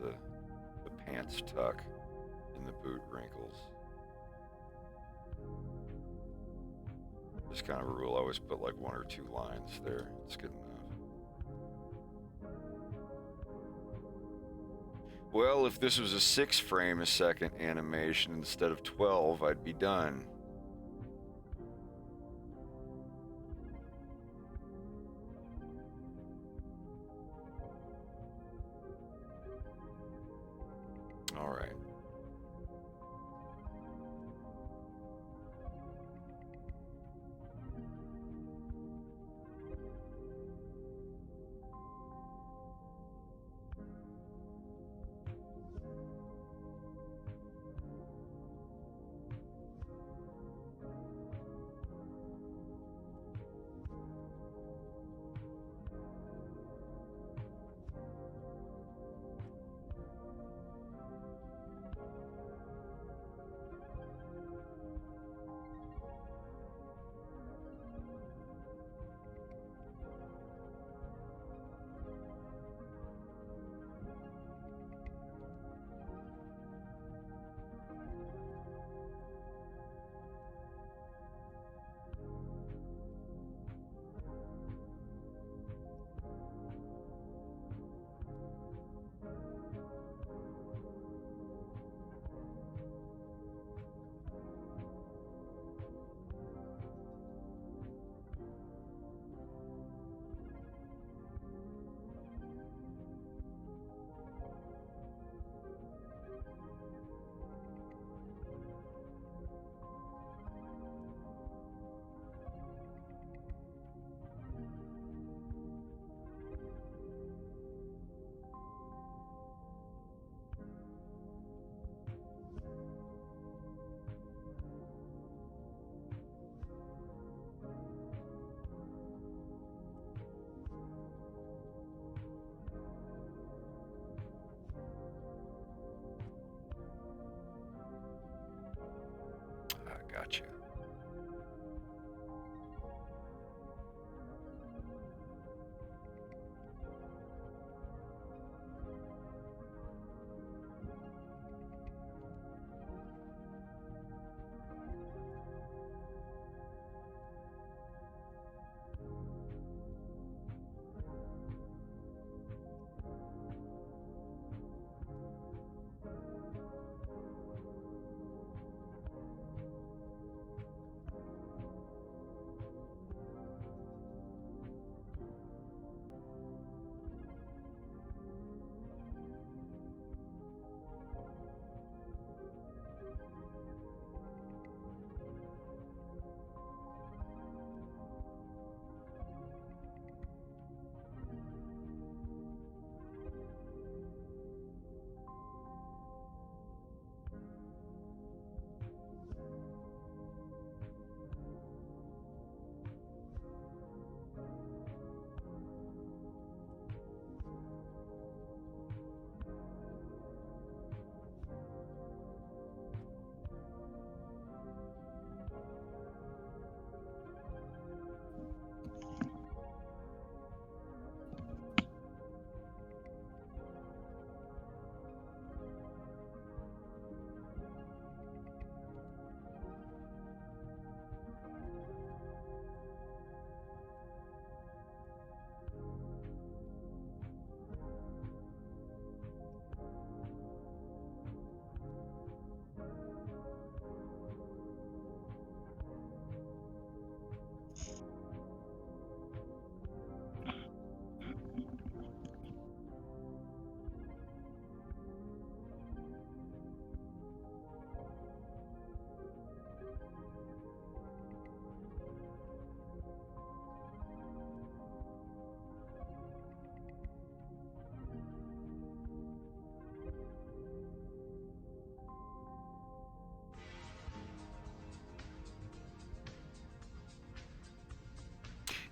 Or the pants tuck in the boot wrinkles. Just kind of a rule, I always put like 1 or 2 lines there. It's good enough. Well, if this was a 6 frame a second animation instead of 12, I'd be done. All right.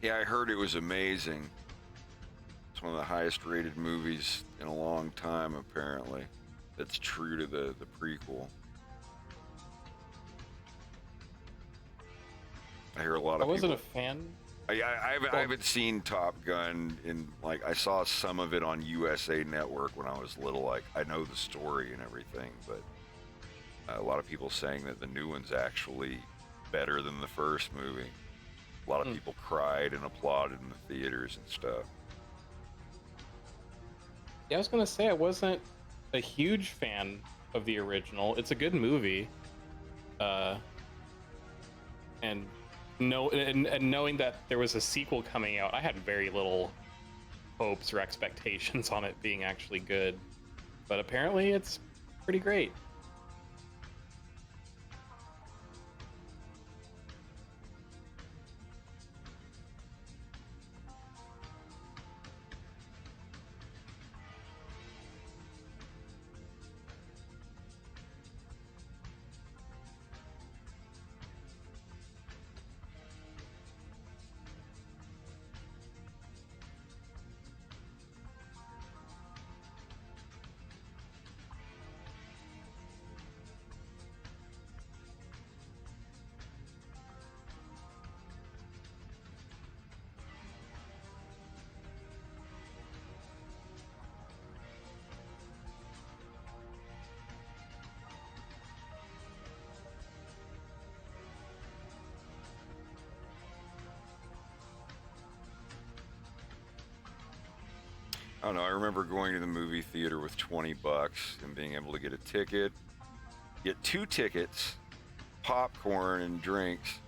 Yeah, I heard it was amazing. It's one of the highest rated movies in a long time, apparently. That's true to the prequel. I hear a lot I of wasn't people. a fan. I haven't seen Top Gun in, like, I saw some of it on USA Network when I was little. Like, I know the story and everything, but a lot of people saying that the new one's actually better than the first movie. A lot of people cried and applauded in the theaters and stuff. Yeah, I was gonna say I wasn't a huge fan of the original. It's a good movie, and knowing that there was a sequel coming out, I had very little hopes or expectations on it being actually good. But apparently, it's pretty great. I don't know. I remember going to the movie theater with $20 and being able to get a ticket, get 2 tickets, popcorn and drinks,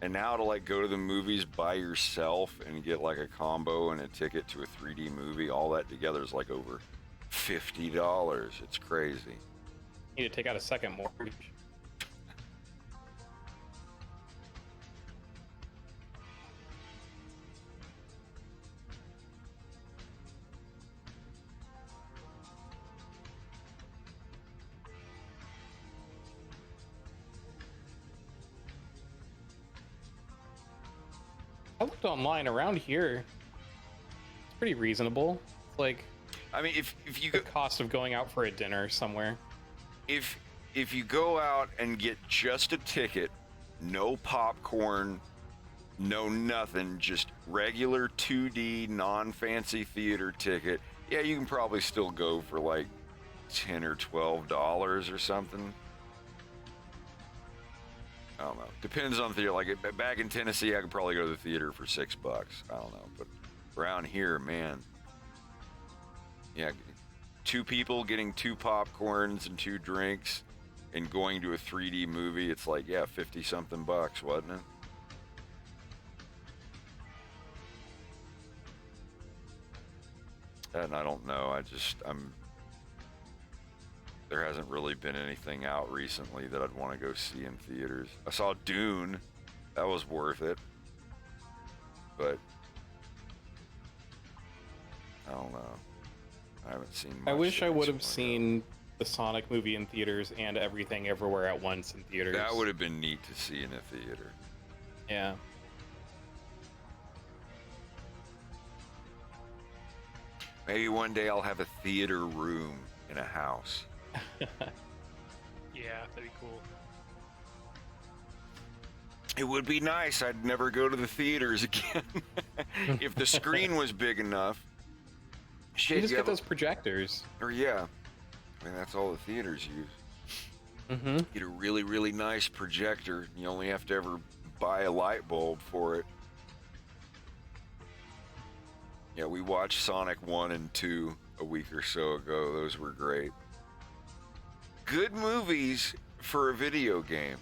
and now to like go to the movies by yourself and get like a combo and a ticket to a 3D movie, all that together is like over $50. It's crazy. Need to take out a second mortgage. I looked online around here. It's pretty reasonable. It's like I mean, if you the go, cost of going out for a dinner somewhere. if you go out and get just a ticket, no popcorn, no nothing, just regular 2D non-fancy theater ticket, yeah, you can probably still go for like $10 or $12 or something. I don't know. Depends on theater. Like back in Tennessee, I could probably go to the theater for $6. I don't know, but around here, man, yeah, 2 people getting 2 popcorns and 2 drinks and going to a 3D movie, it's like, yeah, 50 something bucks, wasn't it? And I don't know. There hasn't really been anything out recently that I'd want to go see in theaters. I saw Dune. That was worth it. But I don't know. I haven't seen much I wish I would have since seen the Sonic movie in theaters and Everything Everywhere at Once in theaters. that would have been neat to see in a theater. Yeah. Maybe one day I'll have a theater room in a house. Yeah, that'd be cool. It would be nice. I'd never go to the theaters again. If the screen was big enough. Shit, You just you get have those projectors. or yeah. I mean, that's all the theaters use. Mm-hmm. Get a really, really nice projector. You only have to ever buy a light bulb for it. Yeah, we watched Sonic 1 and 2 a week or so ago. Those were great. Good movies for a video game.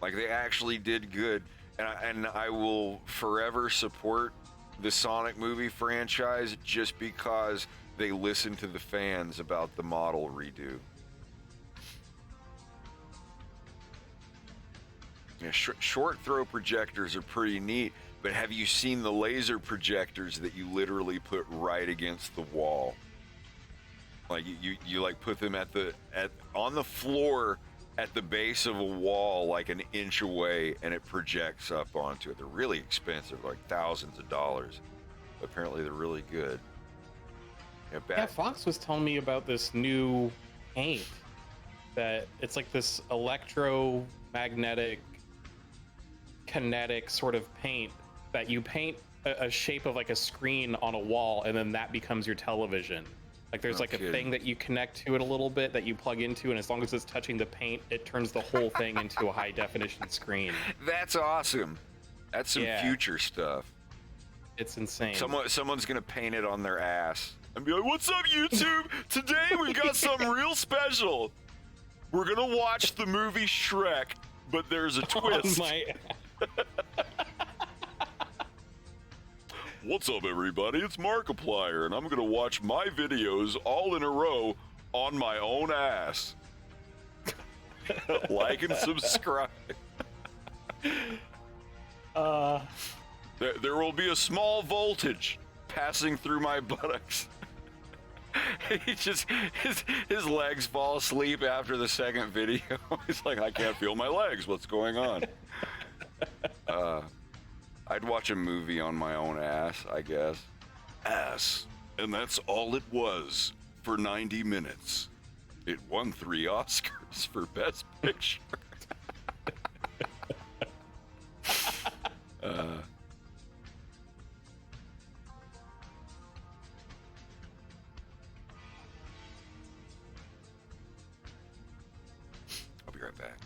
Like, they actually did good. And I will forever support the Sonic movie franchise just because they listen to the fans about the model redo. Yeah, short throw projectors are pretty neat, but have you seen the laser projectors that you literally put right against the wall? Like you like put them on the floor at the base of a wall like an inch away, and it projects up onto it. They're really expensive, like thousands of dollars. Apparently they're really good. Yeah, Fox was telling me about this new paint that it's like this electromagnetic kinetic sort of paint that you paint a shape of like a screen on a wall, and then that becomes your television. Like there's like a thing that you connect to it a little bit that you plug into, and as long as it's touching the paint, it turns the whole thing into a high definition screen. That's awesome. That's some future stuff. It's insane. Someone's gonna paint it on their ass and be like, "What's up, YouTube? Today we've got something real special. We're gonna watch the movie Shrek, but there's a twist." What's up, everybody? It's Markiplier, and I'm gonna watch my videos all in a row on my own ass. Like and subscribe. There will be a small voltage passing through my buttocks. His legs fall asleep after the second video. He's like, I can't feel my legs. What's going on? I'd watch a movie on my own ass, I guess. Ass. And that's all it was for 90 minutes. It won 3 Oscars for Best Picture. I'll be right back.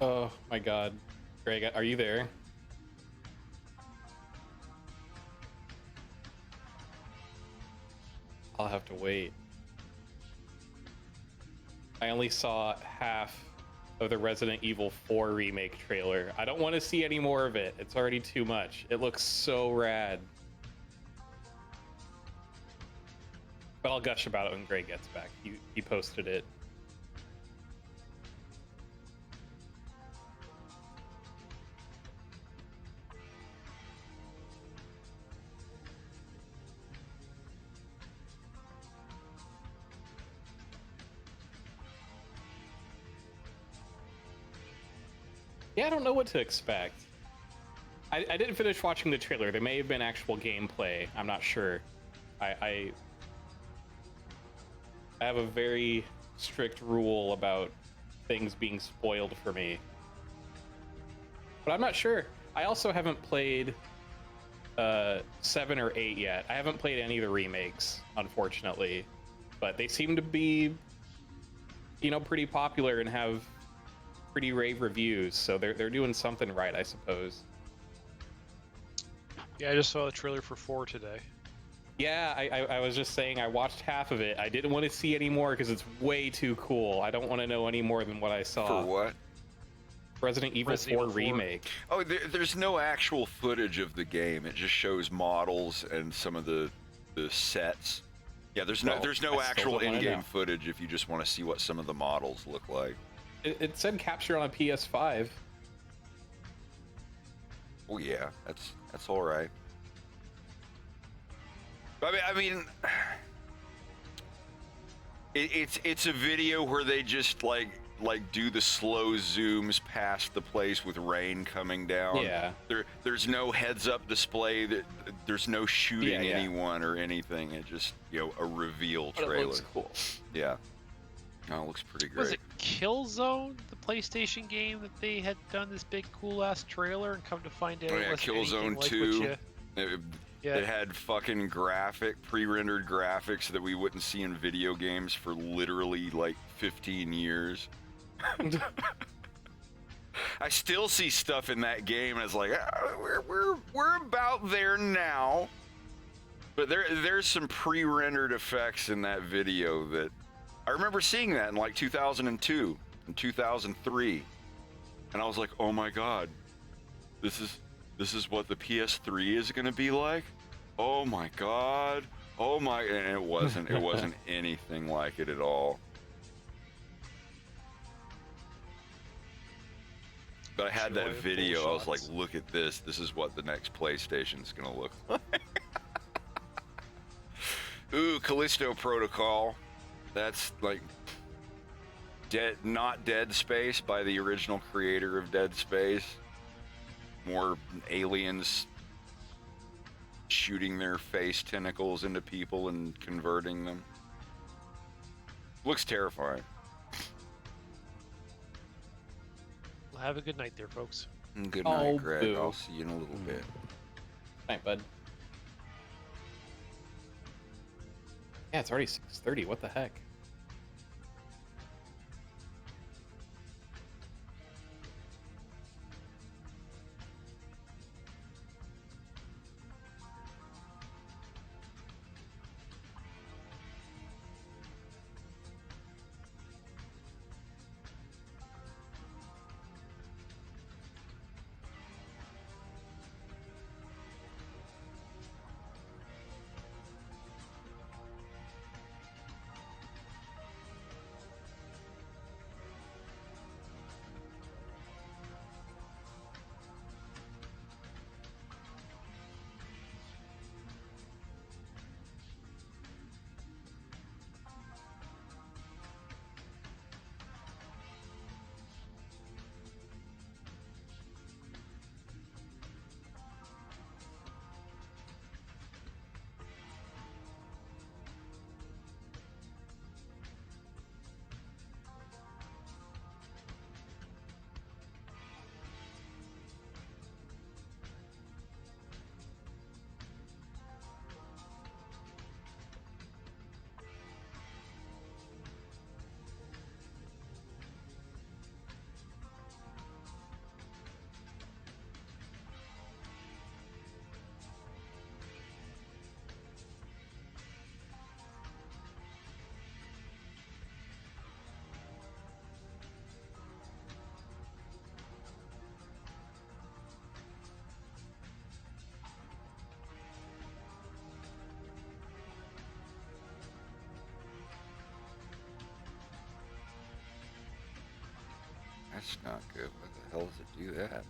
Oh my god. Greg, are you there? I'll have to wait. I only saw half of the Resident Evil 4 remake trailer. I don't want to see any more of it. It's already too much. It looks so rad. But I'll gush about it when Greg gets back. He posted it. Yeah, I don't know what to expect. I didn't finish watching the trailer. There may have been actual gameplay. I'm not sure. I have a very strict rule about things being spoiled for me. But I'm not sure. I also haven't played 7 or 8 yet. I haven't played any of the remakes, unfortunately. But they seem to be, you know, pretty popular and have pretty rave reviews, so they're doing something right, I suppose. Yeah, I just saw the trailer for 4 today. Yeah, I was just saying I watched half of it. I didn't want to see any more because it's way too cool. I don't want to know any more than what I saw. For what? Resident Evil 4 remake. Oh, there's no actual footage of the game. It just shows models and some of the sets. Yeah, there's no actual in-game footage if you just want to see what some of the models look like. It said capture on a PS5. Oh yeah, that's all right. I mean, it's a video where they just like do the slow zooms past the place with rain coming down. Yeah. There's no heads-up display. There's no shooting anyone or anything. It just, you know, a reveal trailer. But it looks cool. Yeah. No, it looks pretty great. Was it Killzone, the PlayStation game that they had done this big cool ass trailer, and come to find out? Oh yeah, Killzone 2. It had fucking pre-rendered graphics that we wouldn't see in video games for literally like 15 years. I still see stuff in that game, and it's like we're about there now. But there's some pre-rendered effects in that video that I remember seeing that in like 2002 and 2003, and I was like, oh my god, this is what the PS3 is going to be like. Oh my god. Oh my, and it wasn't anything like it at all. But I had that video. I was like, look at this. This is what the next PlayStation's going to look like. Ooh, Callisto Protocol. That's like not Dead Space by the original creator of Dead Space. More aliens shooting their face tentacles into people and converting them. Looks terrifying. Well, have a good night there, folks. Good night, Greg. Boo. I'll see you in a little bit. Night, bud. Yeah, it's already 6:30. What the heck? That's not good. What the hell does it do that?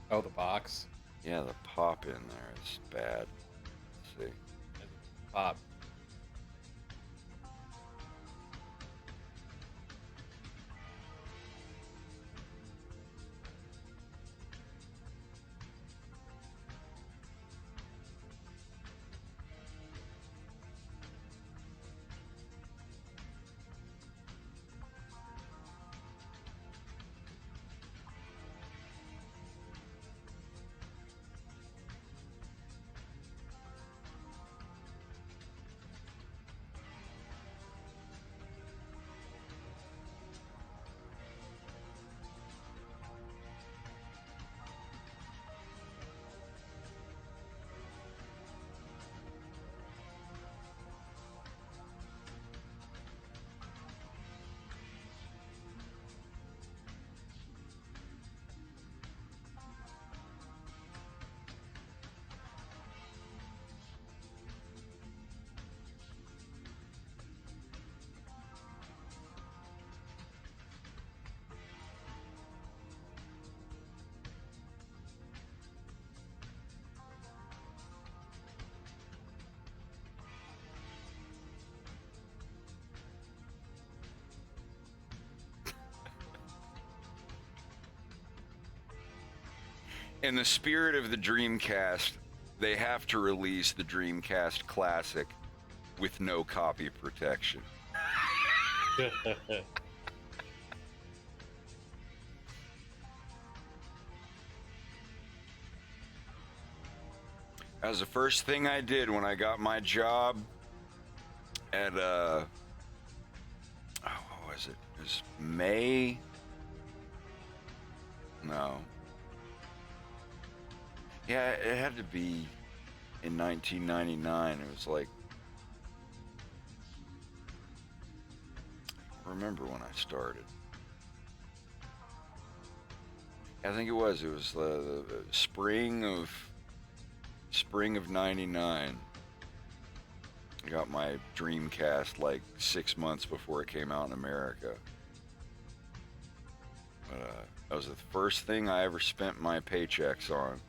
Oh, the box. Yeah, the pop in there is bad. Let's see. Pop. In the spirit of the Dreamcast, they have to release the Dreamcast Classic with no copy protection. That was the first thing I did when I got my job at, what was it? It was May? No. Yeah, it had to be in 1999. It was like, I remember when I started. I think it was the spring of 99. I got my Dreamcast like 6 months before it came out in America. But that was the first thing I ever spent my paychecks on.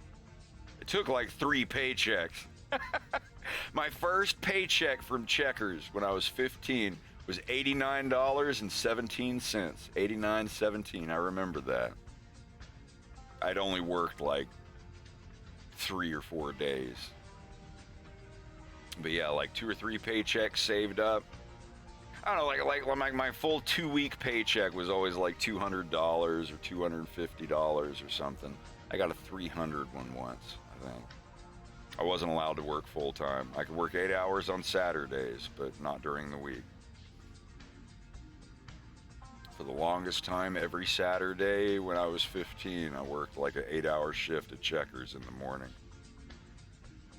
It took like 3 paychecks. My first paycheck from Checkers when I was 15 was $89.17. $89.17. I remember that. I'd only worked like 3 or 4 days. But yeah, like 2 or 3 paychecks saved up. I don't know, like my full 2-week paycheck was always like $200 or $250 or something. I got a $300 one once, I think. I wasn't allowed to work full time. I could work 8 hours on Saturdays, but not during the week. For the longest time, every Saturday when I was 15, I worked like an 8-hour shift at Checkers in the morning.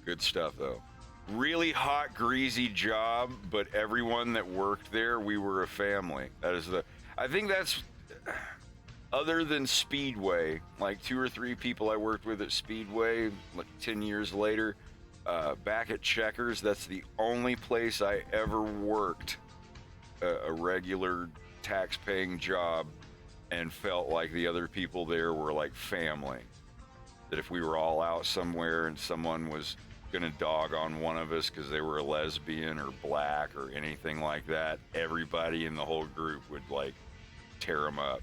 Good stuff, though. Really hot, greasy job, but everyone that worked there, we were a family. I think that's, other than Speedway, like 2 or 3 people I worked with at Speedway, like 10 years later, back at Checkers, that's the only place I ever worked a regular tax-paying job and felt like the other people there were like family. That if we were all out somewhere and someone was gonna dog on one of us because they were a lesbian or black or anything like that, everybody in the whole group would like tear them up.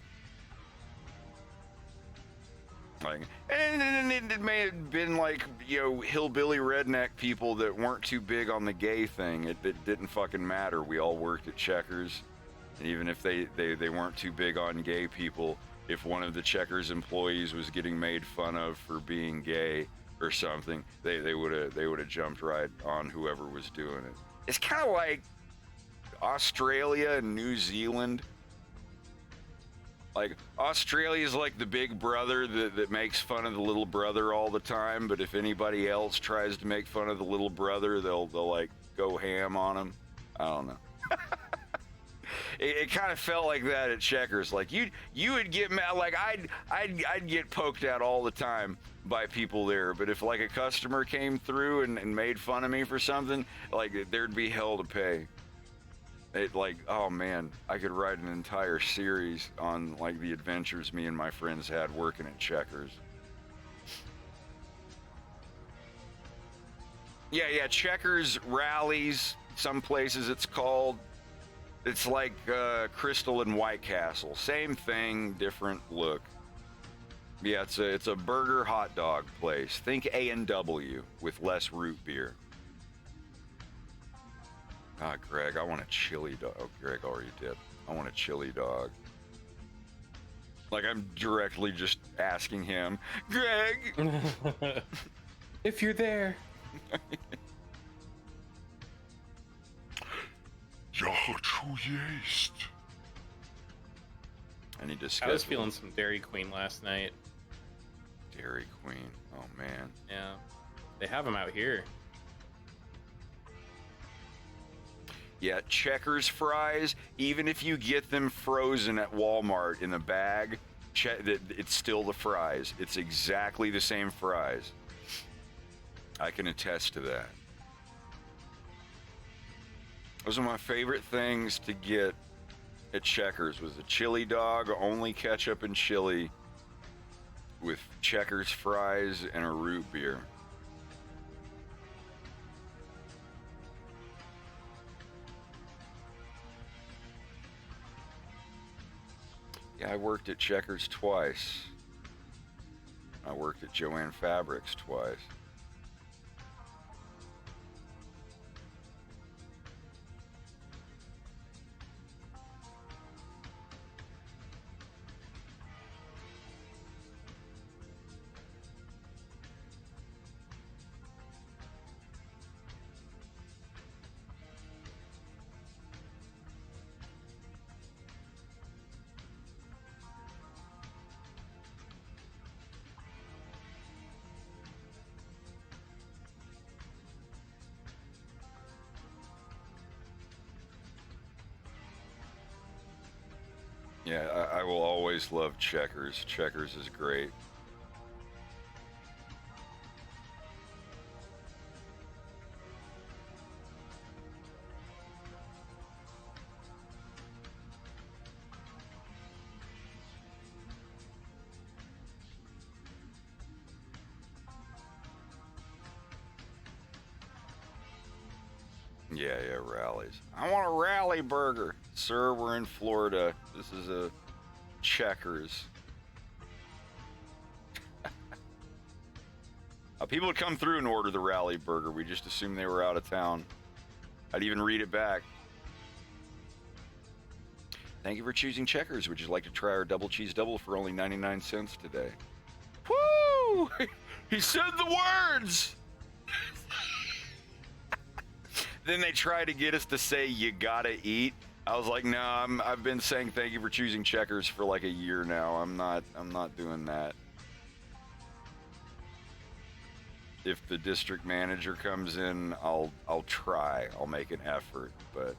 Like, and it may have been like, you know, hillbilly redneck people that weren't too big on the gay thing. It didn't fucking matter. We all worked at Checkers. And even if they weren't too big on gay people, if one of the Checkers employees was getting made fun of for being gay or something, they would have jumped right on whoever was doing it. It's kind of like Australia and New Zealand. Like, Australia's like the big brother that makes fun of the little brother all the time, but if anybody else tries to make fun of the little brother, they'll like go ham on him. I don't know. It kind of felt like that at Checkers. Like you would get mad. Like I'd get poked at all the time by people there. But if like a customer came through and made fun of me for something, like there'd be hell to pay. It like, oh man, I could write an entire series on like the adventures me and my friends had working at Checkers. Yeah, Checkers rallies, some places it's called. It's like Crystal and White Castle. Same thing, different look. Yeah, it's a burger hot dog place. Think A&W with less root beer. Ah, Greg, I want a chili dog. Oh, Greg already did. I want a chili dog. Like I'm directly just asking him, Greg. If you're there. Ja хочу есть. I need to I schedule. was feeling some Dairy Queen last night. Dairy Queen. Oh man. Yeah, they have them out here. Yeah, Checkers fries. Even if you get them frozen at Walmart in a bag, it's still the fries. It's exactly the same fries. I can attest to that. Those are my favorite things to get at Checkers. Was a chili dog, only ketchup and chili, with Checkers fries and a root beer. Yeah, I worked at Checkers twice. I worked at Joanne Fabrics twice. Yeah, I will always love Checkers. Checkers is great. Yeah, rallies. I want a rally burger. Sir, we're in Florida. This is a Checkers. People would come through and order the rally burger. We just assumed they were out of town. I'd even read it back. Thank you for choosing Checkers. Would you like to try our double cheese double for only 99 cents today? Woo! He said the words! Then they try to get us to say you gotta eat. I was like, no, I've been saying thank you for choosing Checkers for like a year now. I'm not doing that. If the district manager comes in, I'll try. I'll make an effort, but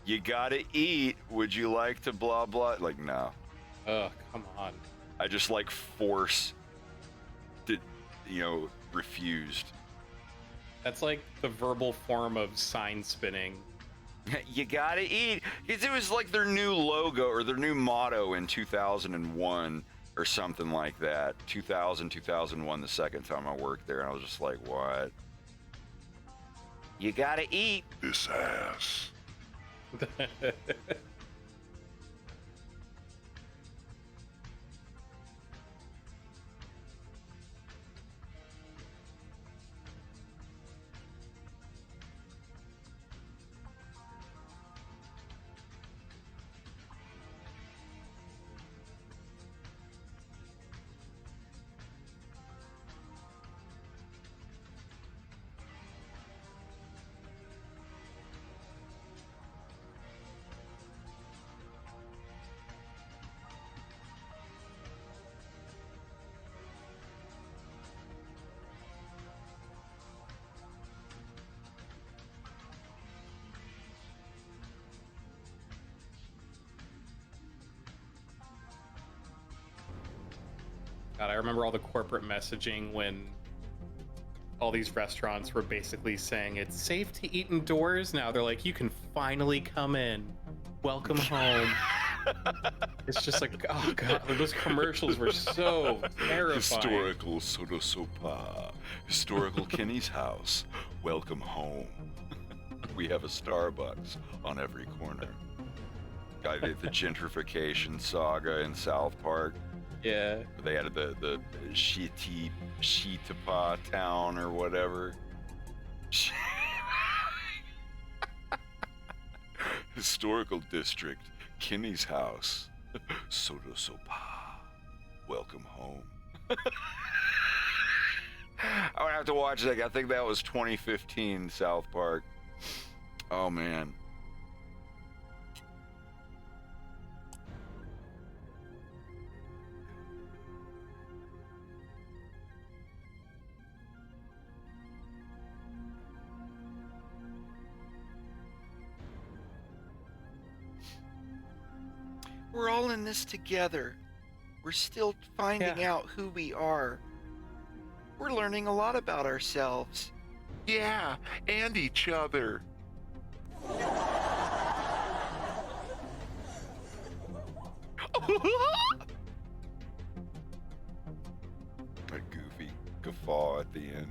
you gotta eat. Would you like to blah blah? Like, no. Oh, come on. I just like force to, refused. That's like the verbal form of sign spinning. You gotta eat. It was like their new logo or their new motto in 2001 or something like that. 2001, the second time I worked there, and I was just like, what? You gotta eat. This ass. God, I remember all the corporate messaging when all these restaurants were basically saying it's safe to eat indoors. Now they're like, you can finally come in. Welcome home. It's just like, oh god, those commercials were so terrifying. Historical Soda Sopa. Historical Kenny's house. Welcome home. We have a Starbucks on every corner. I did the gentrification saga in South Park. Yeah. They had the Shitapa town or whatever. Historical district, Kenny's house, Soda Sopa. Welcome home. I would have to watch that. I think that was 2015 South Park. Oh man. We're all in this together. We're still finding out who we are. We're learning a lot about ourselves. Yeah, and each other. A goofy guffaw at the end.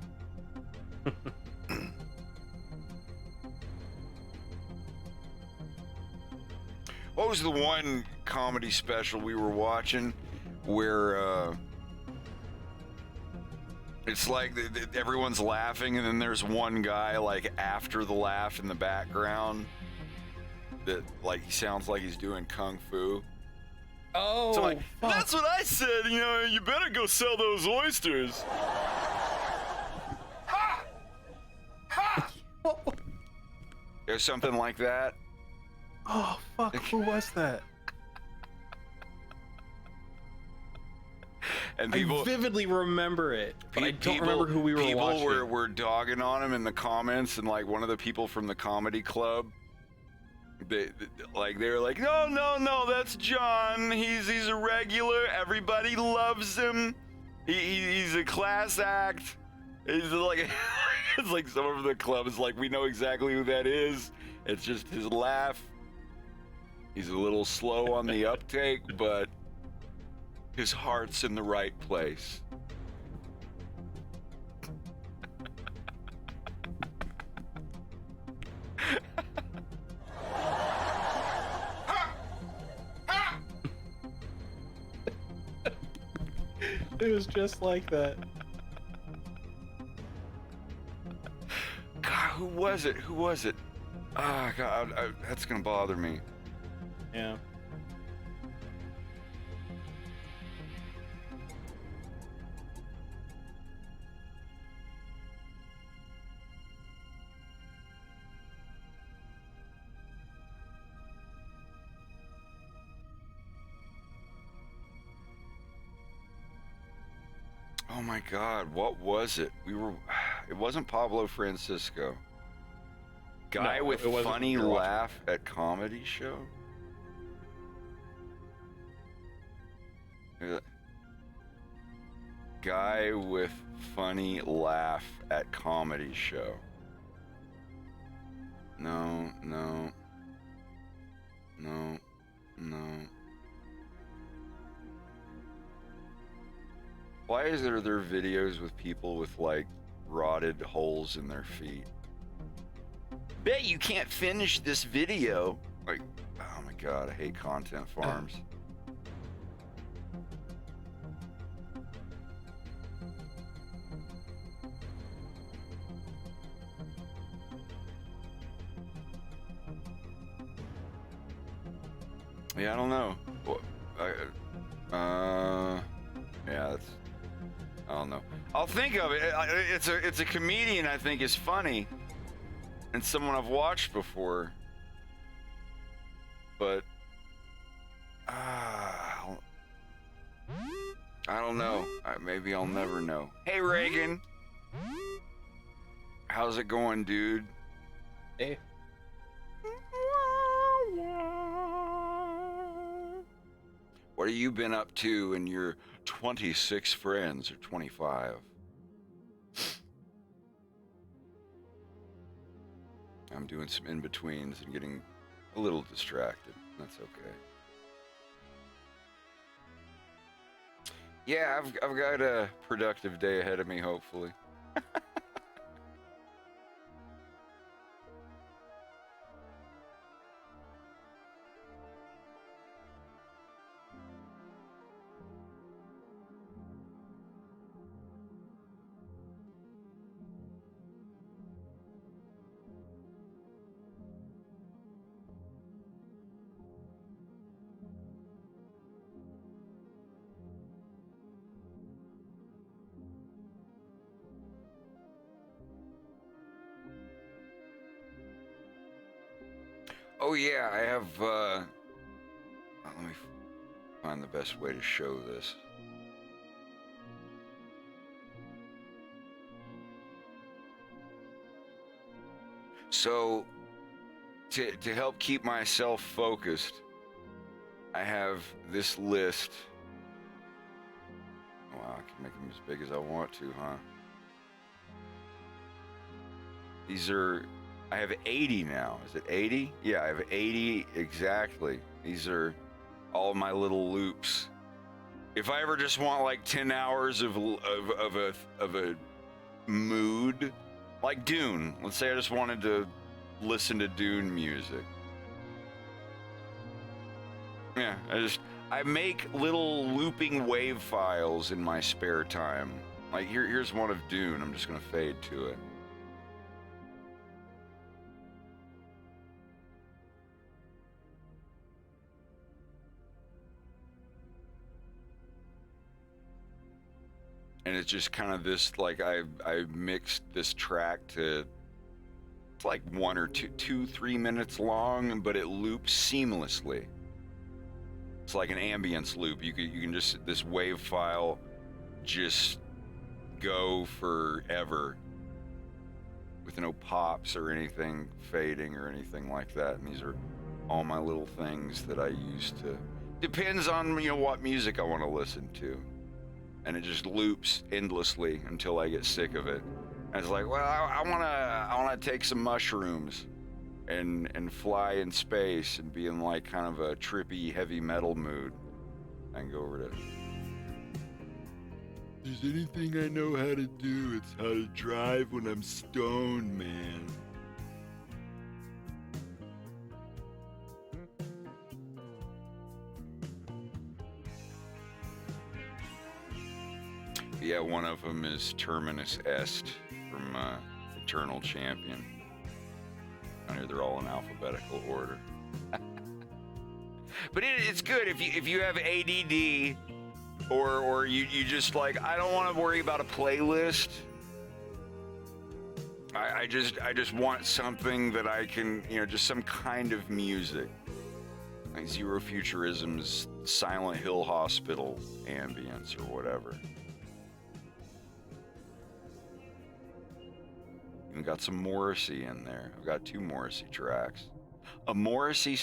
What was the one comedy special we were watching where it's like everyone's laughing and then there's one guy like after the laugh in the background that like he sounds like he's doing kung fu? Oh, So like, fuck. that's what I said, you know, you better go sell those oysters. Ha! Ha! Or something like that. Oh, fuck. Who was that? And I vividly remember it, but I don't remember who we were watching. People were dogging on him in the comments, and like one of the people from the comedy club, they were like, no, that's John. He's a regular. Everybody loves him. He's a class act. He's like, it's like someone from the club is like, we know exactly who that is. It's just his laugh. He's a little slow on the uptake, but his heart's in the right place. It was just like that. God, who was it? Ah, God, that's gonna bother me. Yeah. Oh my God, what was it? It wasn't Pablo Francisco. Guy No, with it wasn't. funny You're watching. laugh at comedy show? Guy with funny laugh at comedy show. No. Why is there videos with people with like rotted holes in their feet? Bet you can't finish this video. Like, oh my God, I hate content farms. Yeah, I don't know. Yeah, that's. I don't know. I'll think of it. It's a comedian I think is funny, and someone I've watched before. But I don't know. Maybe I'll never know. Hey Reagan, how's it going, dude? Hey. What have you been up to in your 26 friends or 25? I'm doing some in-betweens and getting a little distracted. That's okay. Yeah, I've got a productive day ahead of me, hopefully. Oh yeah, I have, let me find the best way to show this. So, to help keep myself focused, I have this list. Wow, I can make them as big as I want to, huh? These are, I have 80 now. Is it 80? Yeah, I have 80 exactly. These are all my little loops. If I ever just want like 10 hours of a mood, like Dune. Let's say I just wanted to listen to Dune music. Yeah, I make little looping wave files in my spare time. Like here's one of Dune. I'm just gonna fade to it. And it's just kind of this, like I mixed this track to, it's like 1 or 3 minutes long, but it loops seamlessly. It's like an ambience loop. You can just, this wave file just go forever with no pops or anything fading or anything like that. And these are all my little things that I use to, depends on, you know, what music I want to listen to. And it just loops endlessly until I get sick of it. And it's like, well, I wanna take some mushrooms and fly in space and be in like kind of a trippy heavy metal mood. And go over to, if there's anything I know how to do, it's how to drive when I'm stoned, man. Yeah, one of them is Terminus Est from Eternal Champion. I know they're all in alphabetical order. But it's good if you have ADD or you just like, I don't want to worry about a playlist. I just want something that I can, you know, just some kind of music. Like Zero Futurism's Silent Hill Hospital ambience or whatever. Even got some Morrissey in there. I've got 2 Morrissey tracks. A Morrissey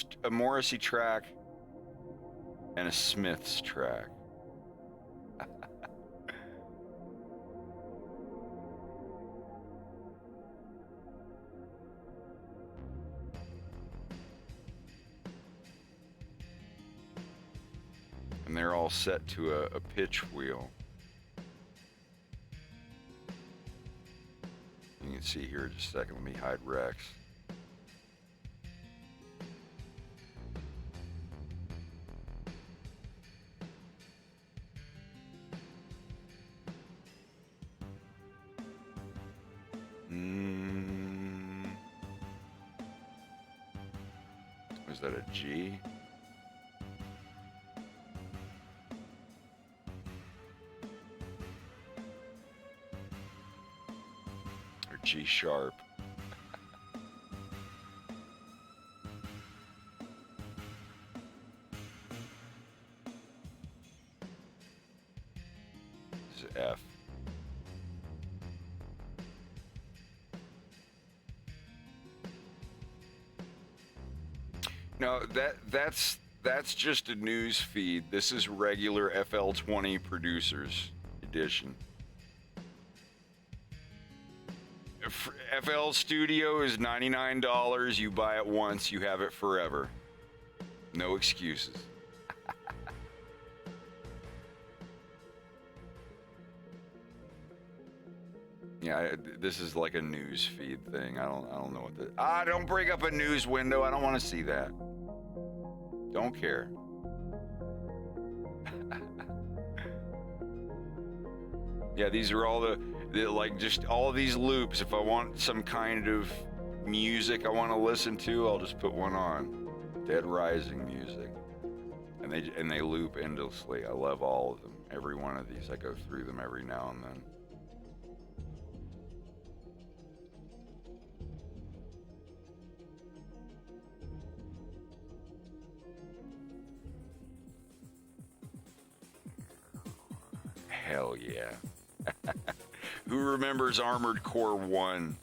track and a Smiths track. And they're all set to a pitch wheel. You can see here in just a second. Let me hide Rex. Was that a G? G sharp. This is F. No, that's just a news feed. This is regular FL20 Producers Edition. FL Studio is $99. You buy it once, you have it forever. No excuses. Yeah, this is like a news feed thing. I don't know what the. Don't bring up a news window. I don't want to see that. Don't care. Yeah, these are all the like just all of these loops. If I want some kind of music I want to listen to, I'll just put one on. Dead Rising music. And they loop endlessly. I love all of them. Every one of these. I go through them every now and then. Hell yeah. Who remembers Armored Core 1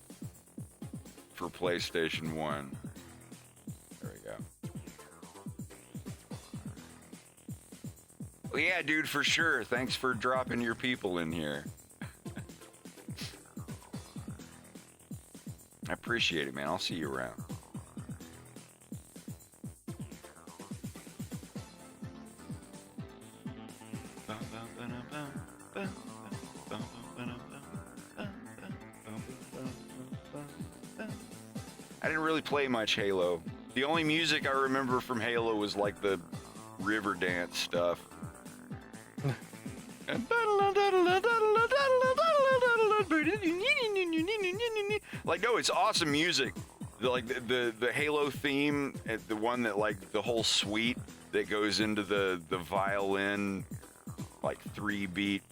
for PlayStation 1? There we go. Well, yeah, dude, for sure. Thanks for dropping your people in here. I appreciate it, man. I'll see you around. I didn't really play much Halo. The only music I remember from Halo was like the river dance stuff. Like, no, it's awesome music. The Halo theme, the one that like the whole suite that goes into the violin, like 3-beat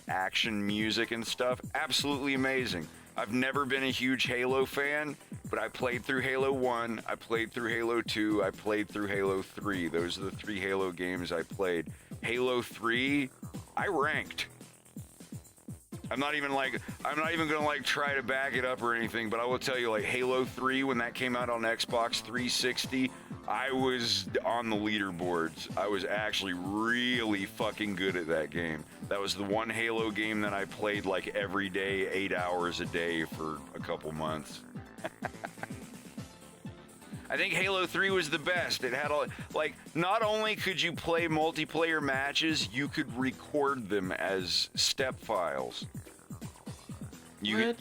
action music and stuff. Absolutely amazing. I've never been a huge Halo fan, but I played through Halo 1, I played through Halo 2, I played through Halo 3. Those are the 3 Halo games I played. Halo 3, I ranked. I'm not even gonna like try to back it up or anything, but I will tell you, like Halo 3, when that came out on Xbox 360, I was on the leaderboards. I was actually really fucking good at that game. That was the one Halo game that I played like every day, 8 hours a day for a couple months. I think Halo 3 was the best. It had like not only could you play multiplayer matches, you could record them as step files. You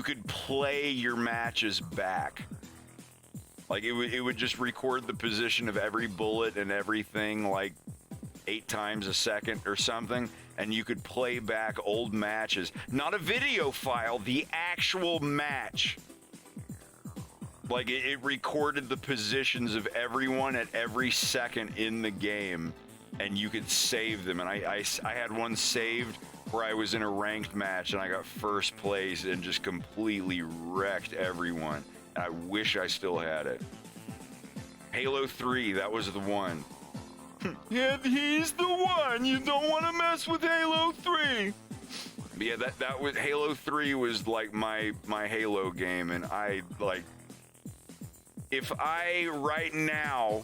could play your matches back. Like it would just record the position of every bullet and everything like 8 times a second or something, and you could play back old matches. Not a video file, the actual match. Like it recorded the positions of everyone at every second in the game, and you could save them. And I had one saved where I was in a ranked match and I got first place and just completely wrecked everyone. I wish I still had it. Halo 3, that was the one. Yeah, he's the one. You don't want to mess with Halo 3. But yeah, that was Halo 3 was like my Halo game, and I like. If I right now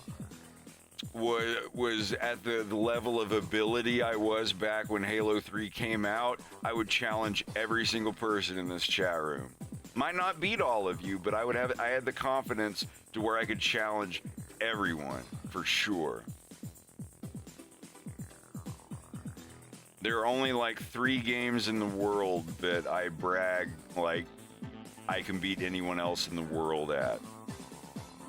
was at the level of ability I was back when Halo 3 came out, I would challenge every single person in this chat room. Might not beat all of you, but I had the confidence to where I could challenge everyone for sure. There are only like 3 games in the world that I brag like I can beat anyone else in the world at.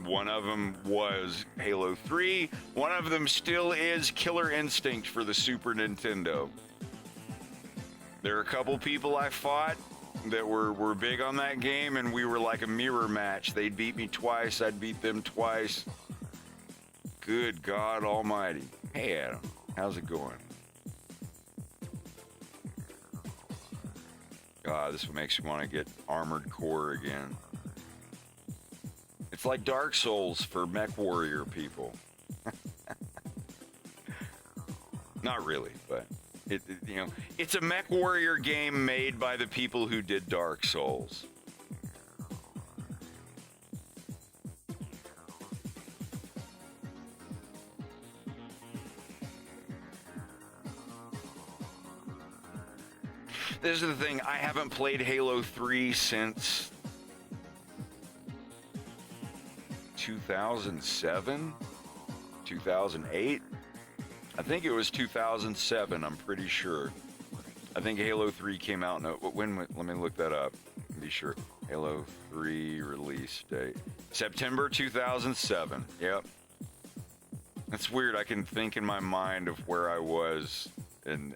One of them was Halo 3. One of them still is Killer Instinct for the Super Nintendo. There are a couple people I fought that were big on that game, and we were like a mirror match. They'd beat me twice, I'd beat them twice. Good God Almighty. Hey Adam, how's it going? God, this makes me want to get Armored Core again. It's like Dark Souls for Mech Warrior people. Not really, but it's a Mech Warrior game made by the people who did Dark Souls. This is the thing, I haven't played Halo 3 since 2007, 2008. I think it was 2007. I'm pretty sure. I think Halo 3 came out. No, when? Let me look that up. Be sure. Halo 3 release date, September 2007. Yep. That's weird. I can think in my mind of where I was and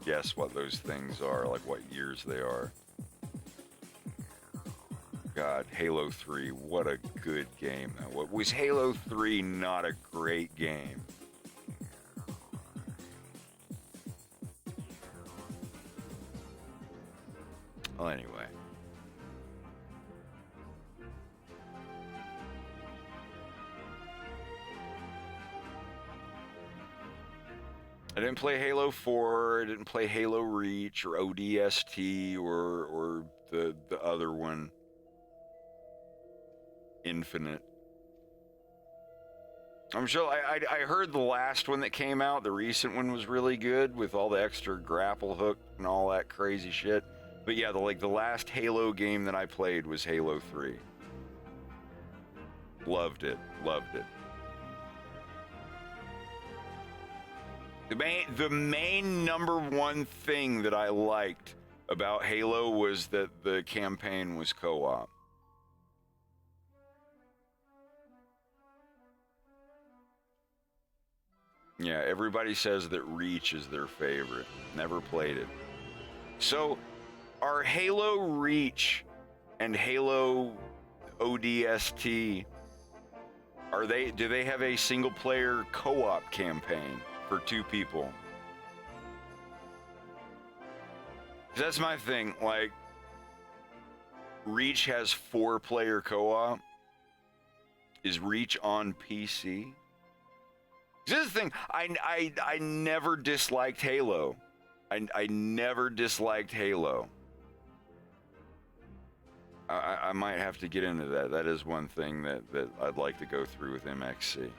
guess what those things are, like what years they are. God, Halo 3, what a good game. What was Halo 3 not a great game? Well, anyway. I didn't play Halo 4, I didn't play Halo Reach or ODST or the other one, Infinite. I'm sure I heard the last one that came out, the recent one, was really good with all the extra grapple hook and all that crazy shit. But yeah, the last Halo game that I played was Halo 3. Loved it. The main number one thing that I liked about Halo was that the campaign was co-op. Yeah, everybody says that Reach is their favorite. Never played it. So, are Halo Reach and Halo ODST, do they have a single player co-op campaign for 2 people? 'Cause that's my thing, like, Reach has 4-player co-op. Is Reach on PC? This is the thing, I never disliked Halo. I never disliked Halo. I might have to get into that. That is one thing that I'd like to go through with MXC.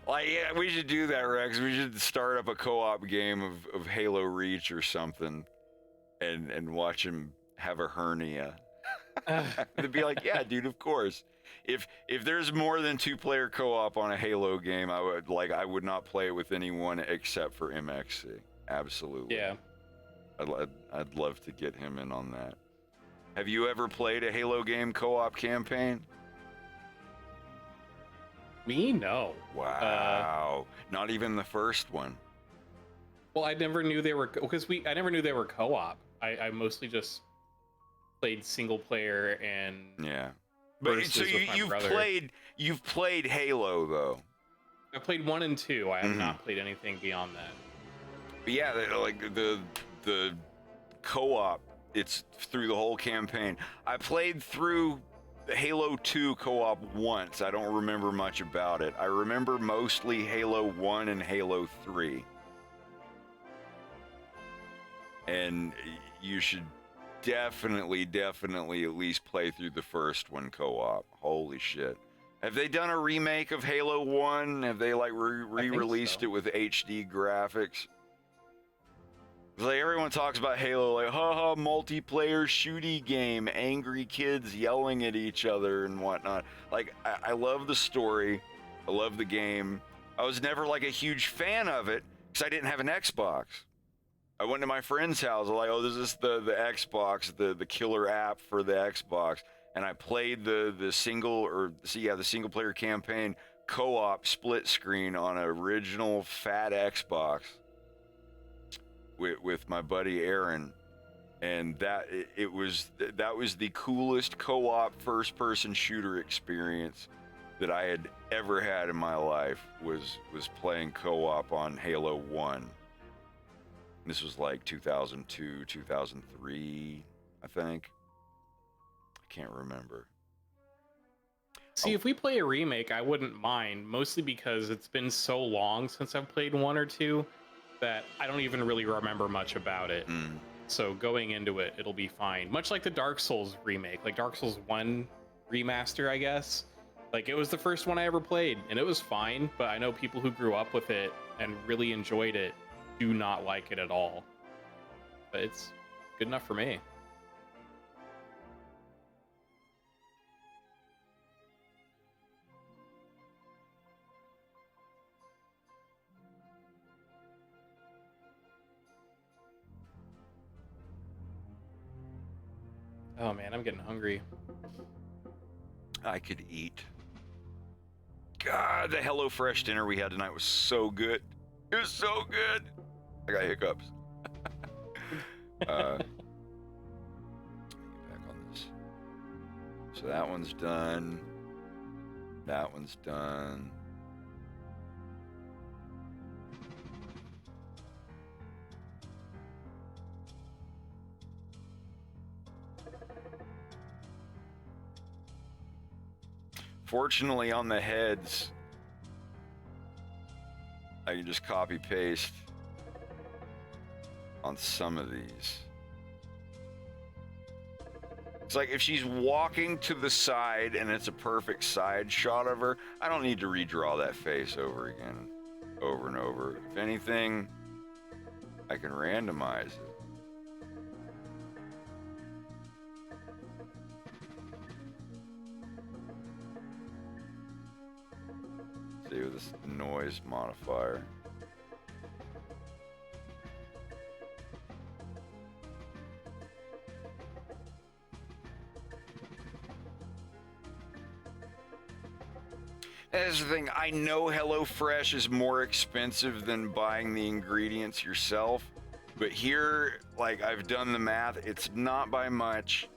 Like, yeah, we should do that, Rex. We should start up a co-op game of Halo Reach or something and watch him have a hernia. They'd be like, yeah, dude, of course. If there's more than 2-player co-op on a Halo game, I would not play it with anyone except for MXC. Absolutely. Yeah. I'd love to get him in on that. Have you ever played a Halo game co-op campaign? Me? No. Wow. Not even the first one. Well, I never knew they were, because I never knew they were co-op. I mostly just played single player and yeah. But so you've played Halo though. I played 1 and 2. I have not played anything beyond that. But yeah, like the co-op, it's through the whole campaign. I played through Halo 2 co-op once. I don't remember much about it. I remember mostly Halo 1 and Halo 3. And you should definitely at least play through the first one co-op. Holy shit. Have they done a remake of Halo 1? Have they like re-released it with HD graphics? Like, everyone talks about Halo like, haha, multiplayer shooty game, angry kids yelling at each other and whatnot. Like, I love the story. I love the game. I was never like a huge fan of it because I didn't have an Xbox. I went to my friend's house, like, oh, this is the Xbox, the killer app for the Xbox. And I played the single player campaign co-op split screen on an original fat Xbox with my buddy Aaron. And that was the coolest co-op first person shooter experience that I had ever had in my life was playing co-op on Halo 1. This was like 2002, 2003, I think. I can't remember. See, if we play a remake, I wouldn't mind, mostly because it's been so long since I've played 1 or 2 that I don't even really remember much about it. So going into it, it'll be fine. Much like the Dark Souls remake, like Dark Souls 1 remaster, I guess. Like, it was the first one I ever played, and it was fine, but I know people who grew up with it and really enjoyed it do not like it at all. But it's good enough for me. Oh man, I'm getting hungry. I could eat. God, the HelloFresh dinner we had tonight was so good. It was so good. I got hiccups. Let me get back on this. So that one's done. That one's done. Fortunately, on the heads, I can just copy paste on some of these. It's like if she's walking to the side and it's a perfect side shot of her, I don't need to redraw that face over again, over and over. If anything, I can randomize it. See with this noise modifier. That's the thing, I know HelloFresh is more expensive than buying the ingredients yourself, but here, like, I've done the math, it's not by much,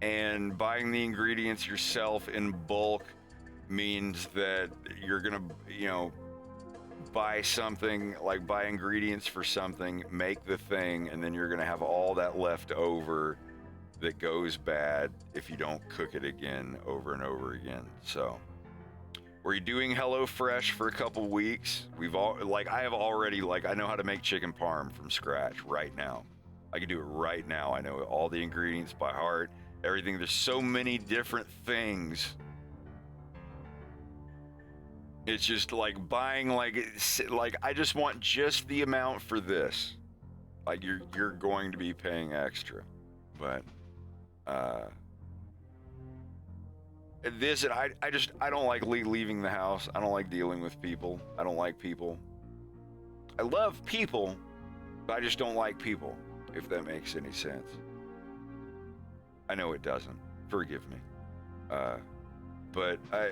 and buying the ingredients yourself in bulk means that you're gonna, you know, buy something, like buy ingredients for something, make the thing, and then you're gonna have all that left over that goes bad if you don't cook it again over and over again. So we're doing HelloFresh for a couple weeks. I have already, like, I know how to make chicken parm from scratch right now. I can do it right now. I know all the ingredients by heart, everything. There's so many different things. It's just like buying, like I just want just the amount for this. Like you're going to be paying extra, but this, I don't like leaving the house. I don't like dealing with people. I don't like people. I love people, but I just don't like people, if that makes any sense. I know it doesn't. Forgive me. But I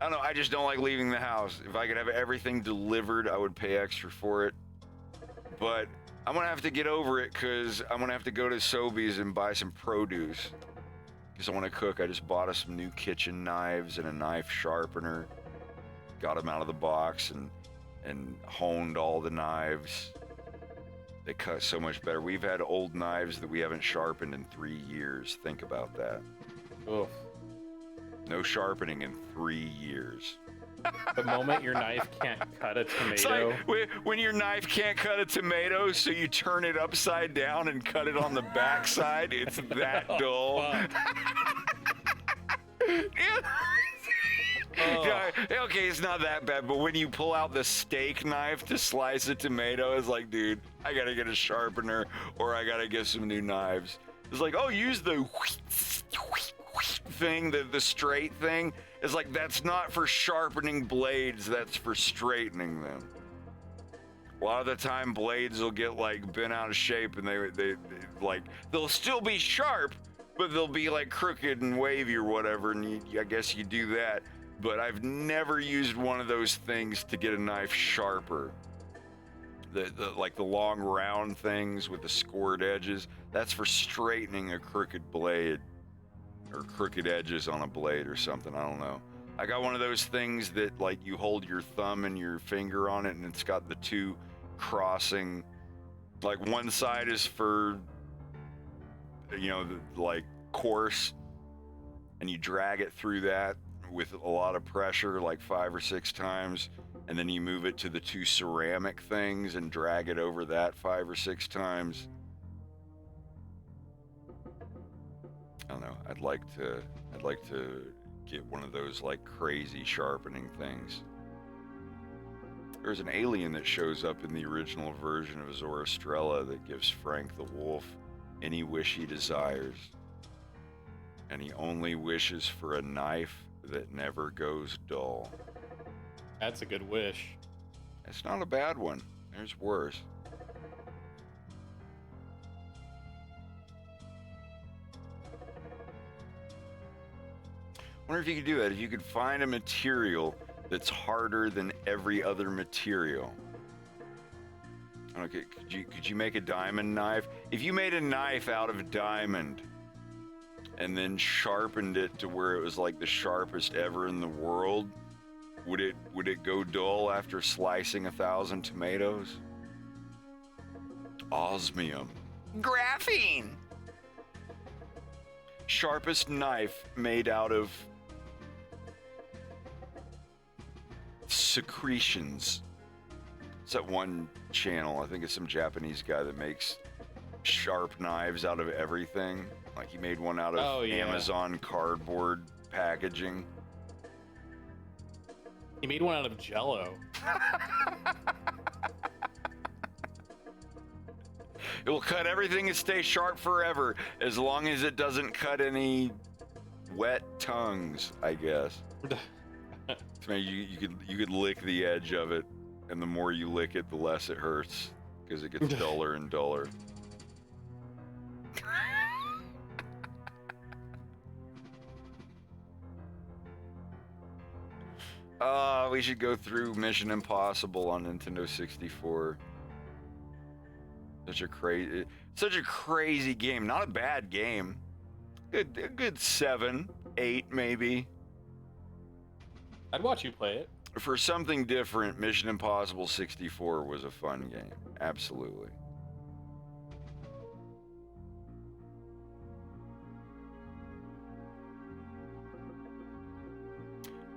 don't know. I just don't like leaving the house. If I could have everything delivered, I would pay extra for it. But I'm going to have to get over it because I'm going to have to go to Sobeys and buy some produce. Because I want to cook. I just bought us some new kitchen knives and a knife sharpener. Got them out of the box and honed all the knives. They cut so much better. We've had old knives that we haven't sharpened in 3 years. Think about that. Oof. No sharpening in 3 years. The moment your knife can't cut a It's tomato. like when your knife can't cut a tomato, so you turn it upside down and cut it on the back side. It's that dull. Yeah, okay, it's not that bad, but when you pull out the steak knife to slice a tomato, it's like, dude, I gotta get a sharpener or I gotta get some new knives. It's like, oh, use the thing, the straight thing. It's like, that's not for sharpening blades, that's for straightening them. A lot of the time blades will get like bent out of shape and they like, they'll still be sharp, but they'll be like crooked and wavy or whatever, and I guess you do that. But I've never used one of those things to get a knife sharper. Like the long round things with the scored edges, that's for straightening a crooked blade or crooked edges on a blade or something. I don't know. I got one of those things that like you hold your thumb and your finger on it and it's got the two crossing, like one side is for, you know, like coarse, and you drag it through that with a lot of pressure, like 5 or 6 times, and then you move it to the two ceramic things and drag it over that 5 or 6 times. I don't know. I'd like to get one of those like crazy sharpening things. There's an alien that shows up in the original version of Zoroastrella that gives Frank the Wolf any wish he desires, and he only wishes for a knife that never goes dull. That's a good wish. It's not a bad one. There's worse. wonder if you could do that. If you could find a material that's harder than every other material. Okay, could you make a diamond knife? If you made a knife out of diamond and then sharpened it to where it was like the sharpest ever in the world, would it go dull after slicing 1,000 tomatoes? Osmium. Graphene. Sharpest knife made out of secretions. It's that one channel, I think it's some Japanese guy that makes sharp knives out of everything. Like he made one out of Amazon cardboard packaging. He made one out of Jello. It will cut everything and stay sharp forever, as long as it doesn't cut any wet tongues, I guess. So you could lick the edge of it, and the more you lick it, the less it hurts, because it gets duller and duller. We should go through Mission Impossible on Nintendo 64. Such a crazy game. Not a bad game. A good 7, 8 maybe. I'd watch you play it. For something different, Mission Impossible 64 was a fun game. Absolutely.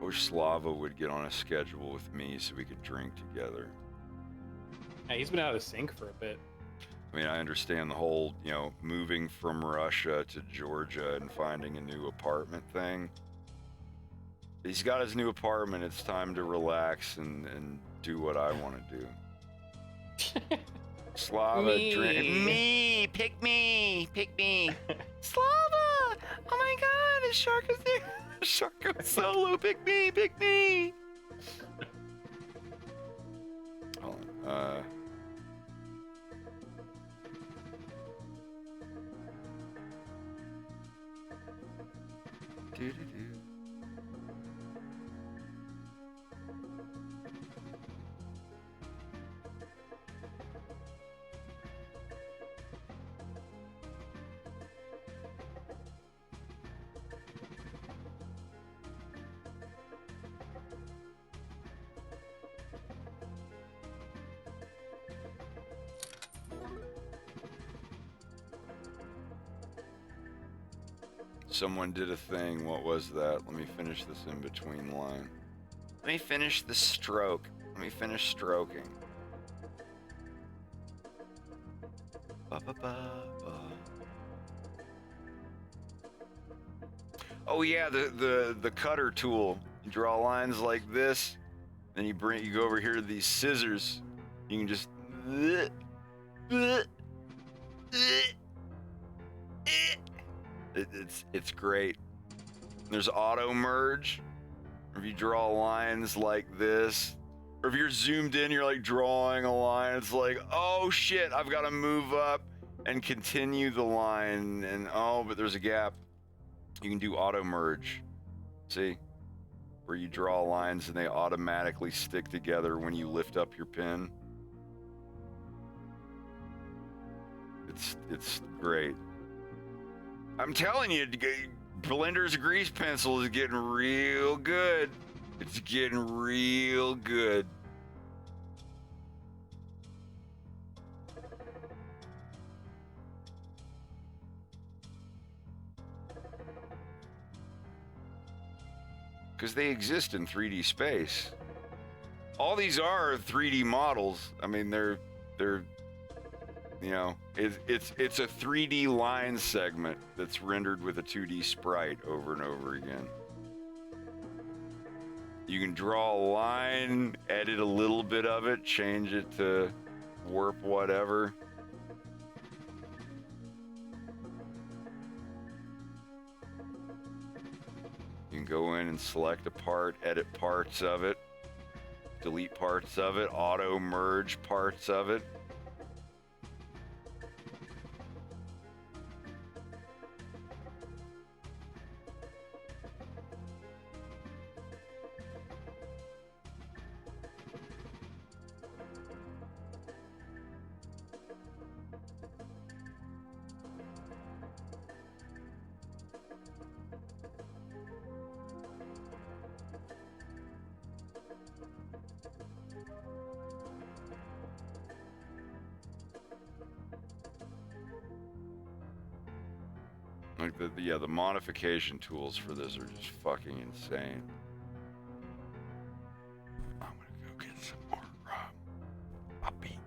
I wish Slava would get on a schedule with me so we could drink together. Yeah, he's been out of sync for a bit. I mean, I understand the whole, moving from Russia to Georgia and finding a new apartment thing. He's got his new apartment. It's time to relax and do what I want to do. Slava, drink. Me, pick me. Slava! Oh my God, the shark is there. The shark goes solo. Pick me. Hold on. Someone did a thing. What was that? Let me finish this in between line. Let me finish the stroke. Let me finish stroking. Oh yeah, the cutter tool. You draw lines like this, then you go over here to these scissors. You can just it's great. There's auto merge. If you draw lines like this, or if you're zoomed in, you're like drawing a line. It's like, oh shit, I've got to move up and continue the line. And oh, but there's a gap. You can do auto merge. See? Where you draw lines and they automatically stick together when you lift up your pen. It's great. I'm telling you, Blender's grease pencil is getting real good. It's getting real good. Because they exist in 3D space. All these are 3D models. I mean, they're it's a 3D line segment that's rendered with a 2D sprite over and over again. You can draw a line, edit a little bit of it, change it to warp whatever. You can go in and select a part, edit parts of it, delete parts of it, auto merge parts of it. Like the modification tools for this are just fucking insane. I'm gonna go get some more RB.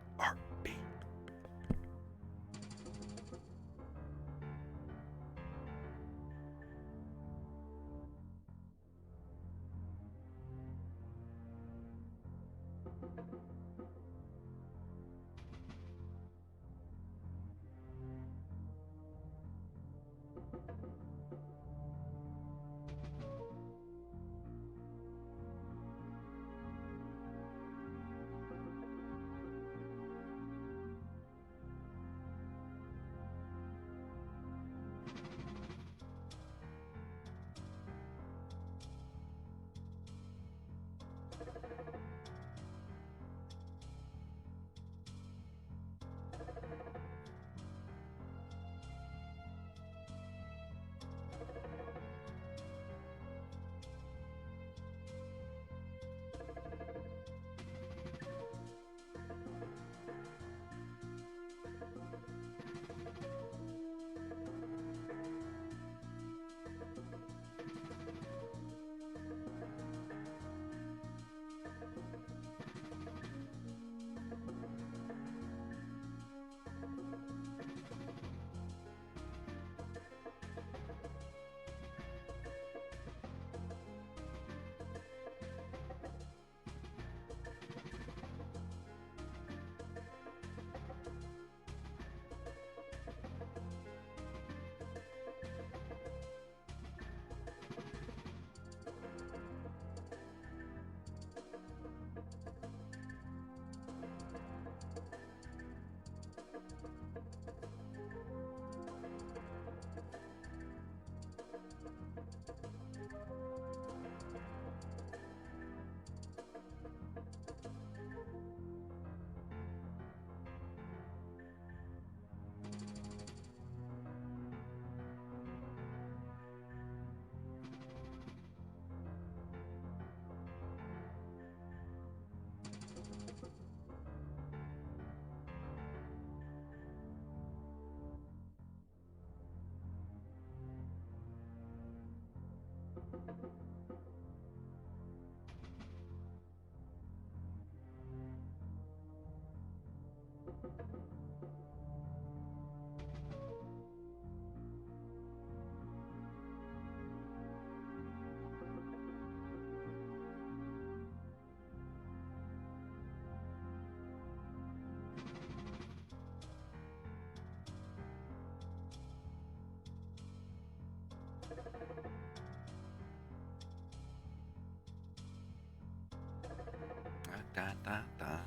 Da, da, da.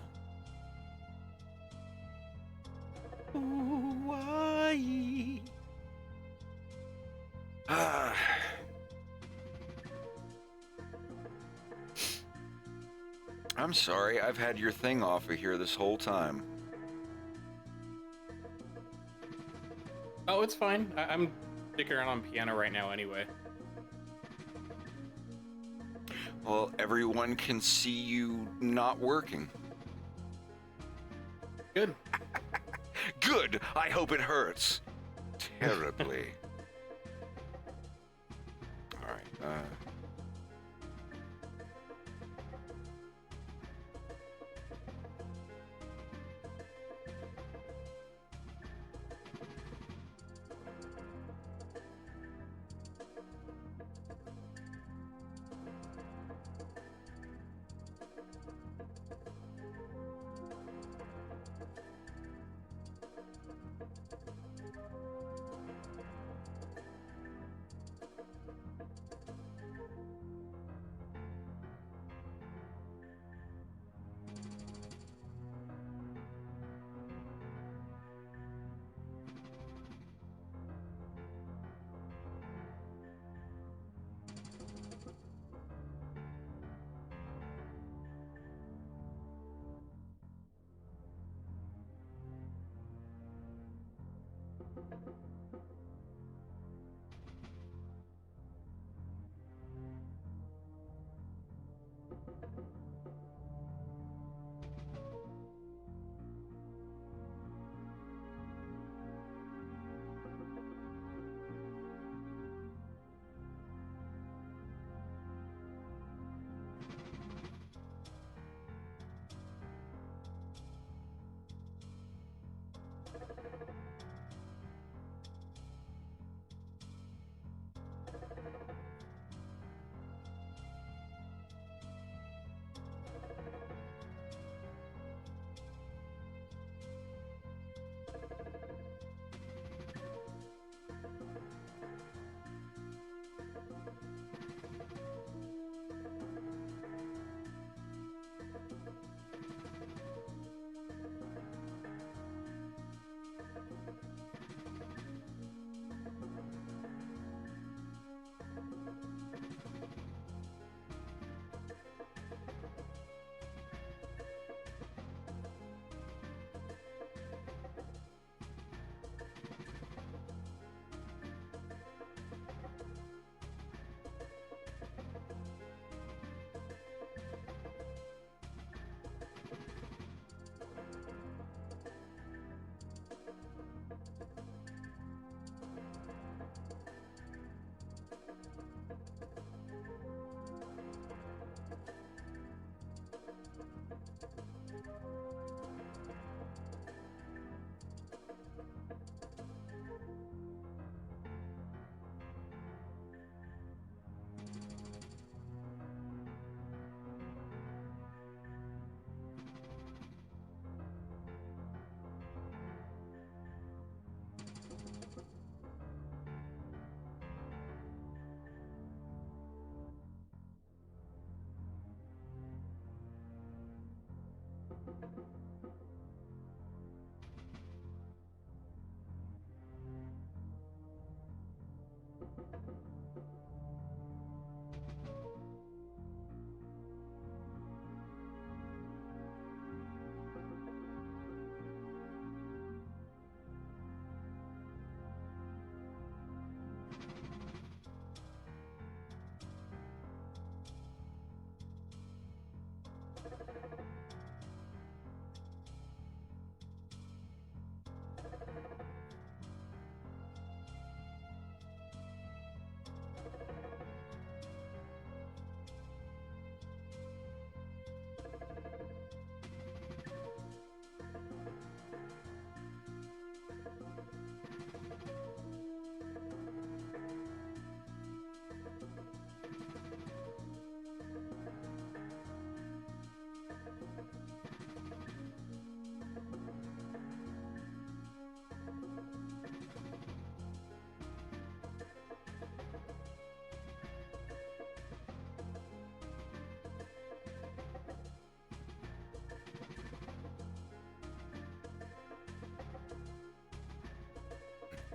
Hawaii. I'm sorry, I've had your thing off of here this whole time. Oh, it's fine. I'm sticking around on piano right now anyway. Well, everyone can see you not working. Good. Good! I hope it hurts. Terribly. Alright,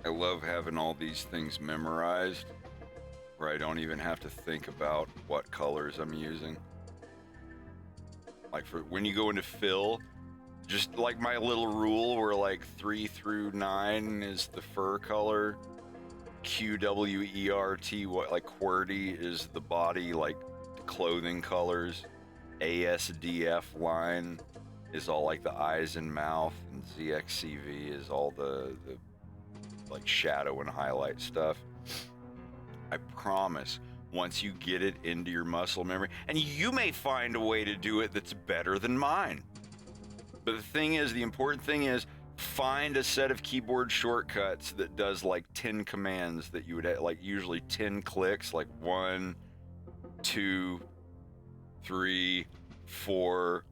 I love having all these things memorized, where I don't even have to think about what colors I'm using. Like for when you go into fill, just like my little rule where like 3 through 9 is the fur color, QWERT, what like QWERTY is the body, like clothing colors, ASDF line is all like the eyes and mouth, and ZXCV is all the like shadow and highlight stuff. I promise, once you get it into your muscle memory, and you may find a way to do it that's better than mine. But the thing is, the important thing is, find a set of keyboard shortcuts that does like 10 commands that you would have, like usually 10 clicks, like 1, 2, 3, 4,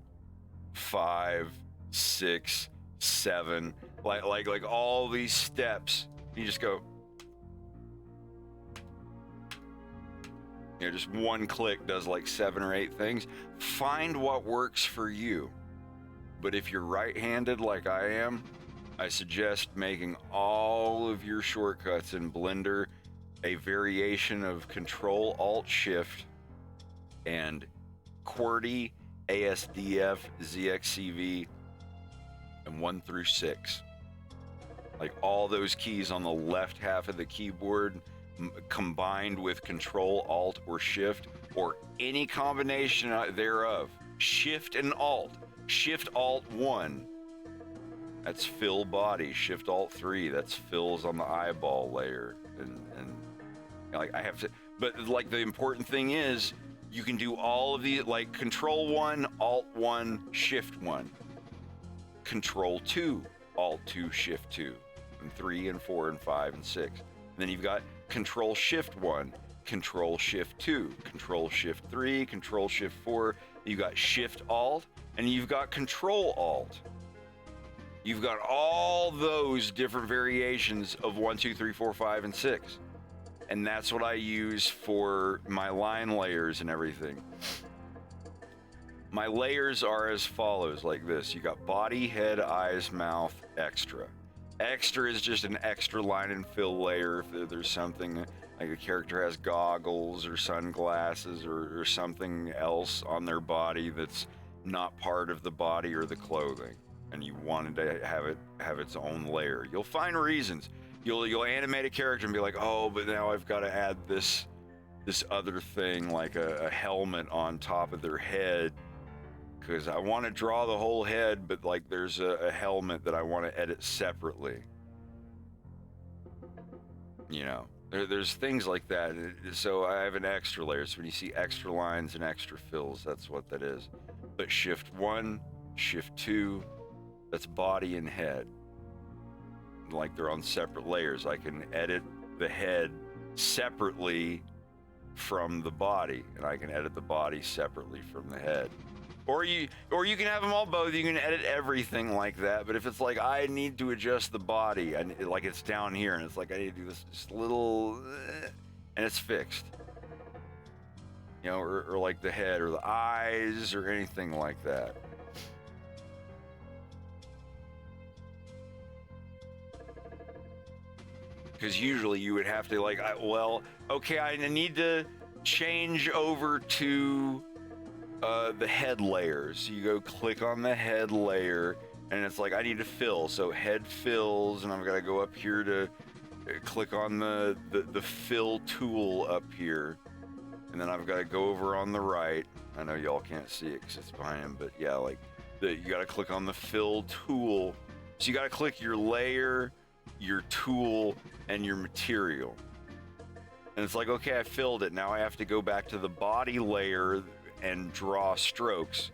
5, 6, 7, like all these steps. You just go, you know, just one click does like 7 or 8 things. Find what works for you. But if you're right-handed like I am, I suggest making all of your shortcuts in Blender a variation of Control Alt Shift and QWERTY, ASDF, ZXCV, and 1 through 6. Like all those keys on the left half of the keyboard combined with Control Alt or Shift or any combination thereof. Shift and Alt. Shift Alt 1, that's fill body. Shift Alt 3, that's fills on the eyeball layer. And like I have to, but like the important thing is you can do all of these, like Control 1, Alt 1, Shift 1, Control 2, Alt 2, Shift 2, and 3 and 4 and 5 and 6. And then you've got Control Shift 1, Control Shift 2, Control Shift 3, Control Shift 4. You've got Shift Alt, and you've got Control Alt. You've got all those different variations of 1, 2, 3, 4, 5, and 6. And that's what I use for my line layers and everything. My layers are as follows, like this. You got body, head, eyes, mouth, extra. Extra is just an extra line and fill layer if there's something like a character has goggles or sunglasses or something else on their body that's not part of the body or the clothing, and you wanted to have its own layer. You'll find reasons. You'll animate a character and be like, oh, but now I've got to add this other thing like a helmet on top of their head because I want to draw the whole head, but like there's a helmet that I want to edit separately. You know, there's things like that. So I have an extra layer. So when you see extra lines and extra fills, that's what that is. But Shift 1, Shift 2, that's body and head. Like they're on separate layers. I can edit the head separately from the body, and I can edit the body separately from the head. Or you can have them all both. You can edit everything like that. But if it's like I need to adjust the body, and like it's down here, and it's like I need to do this just little, and it's fixed. You know, or like the head or the eyes or anything like that. because usually you would have to like, okay, I need to change over to the head layers. You go click on the head layer, and it's like I need to fill. So head fills, and I've got to go up here to click on the fill tool up here, and then I've got to go over on the right. I know y'all can't see it because it's behind him, but yeah, like you got to click on the fill tool. So you got to click your layer, your tool, and your material. And it's like, okay, I filled it. Now I have to go back to the body layer and draw strokes.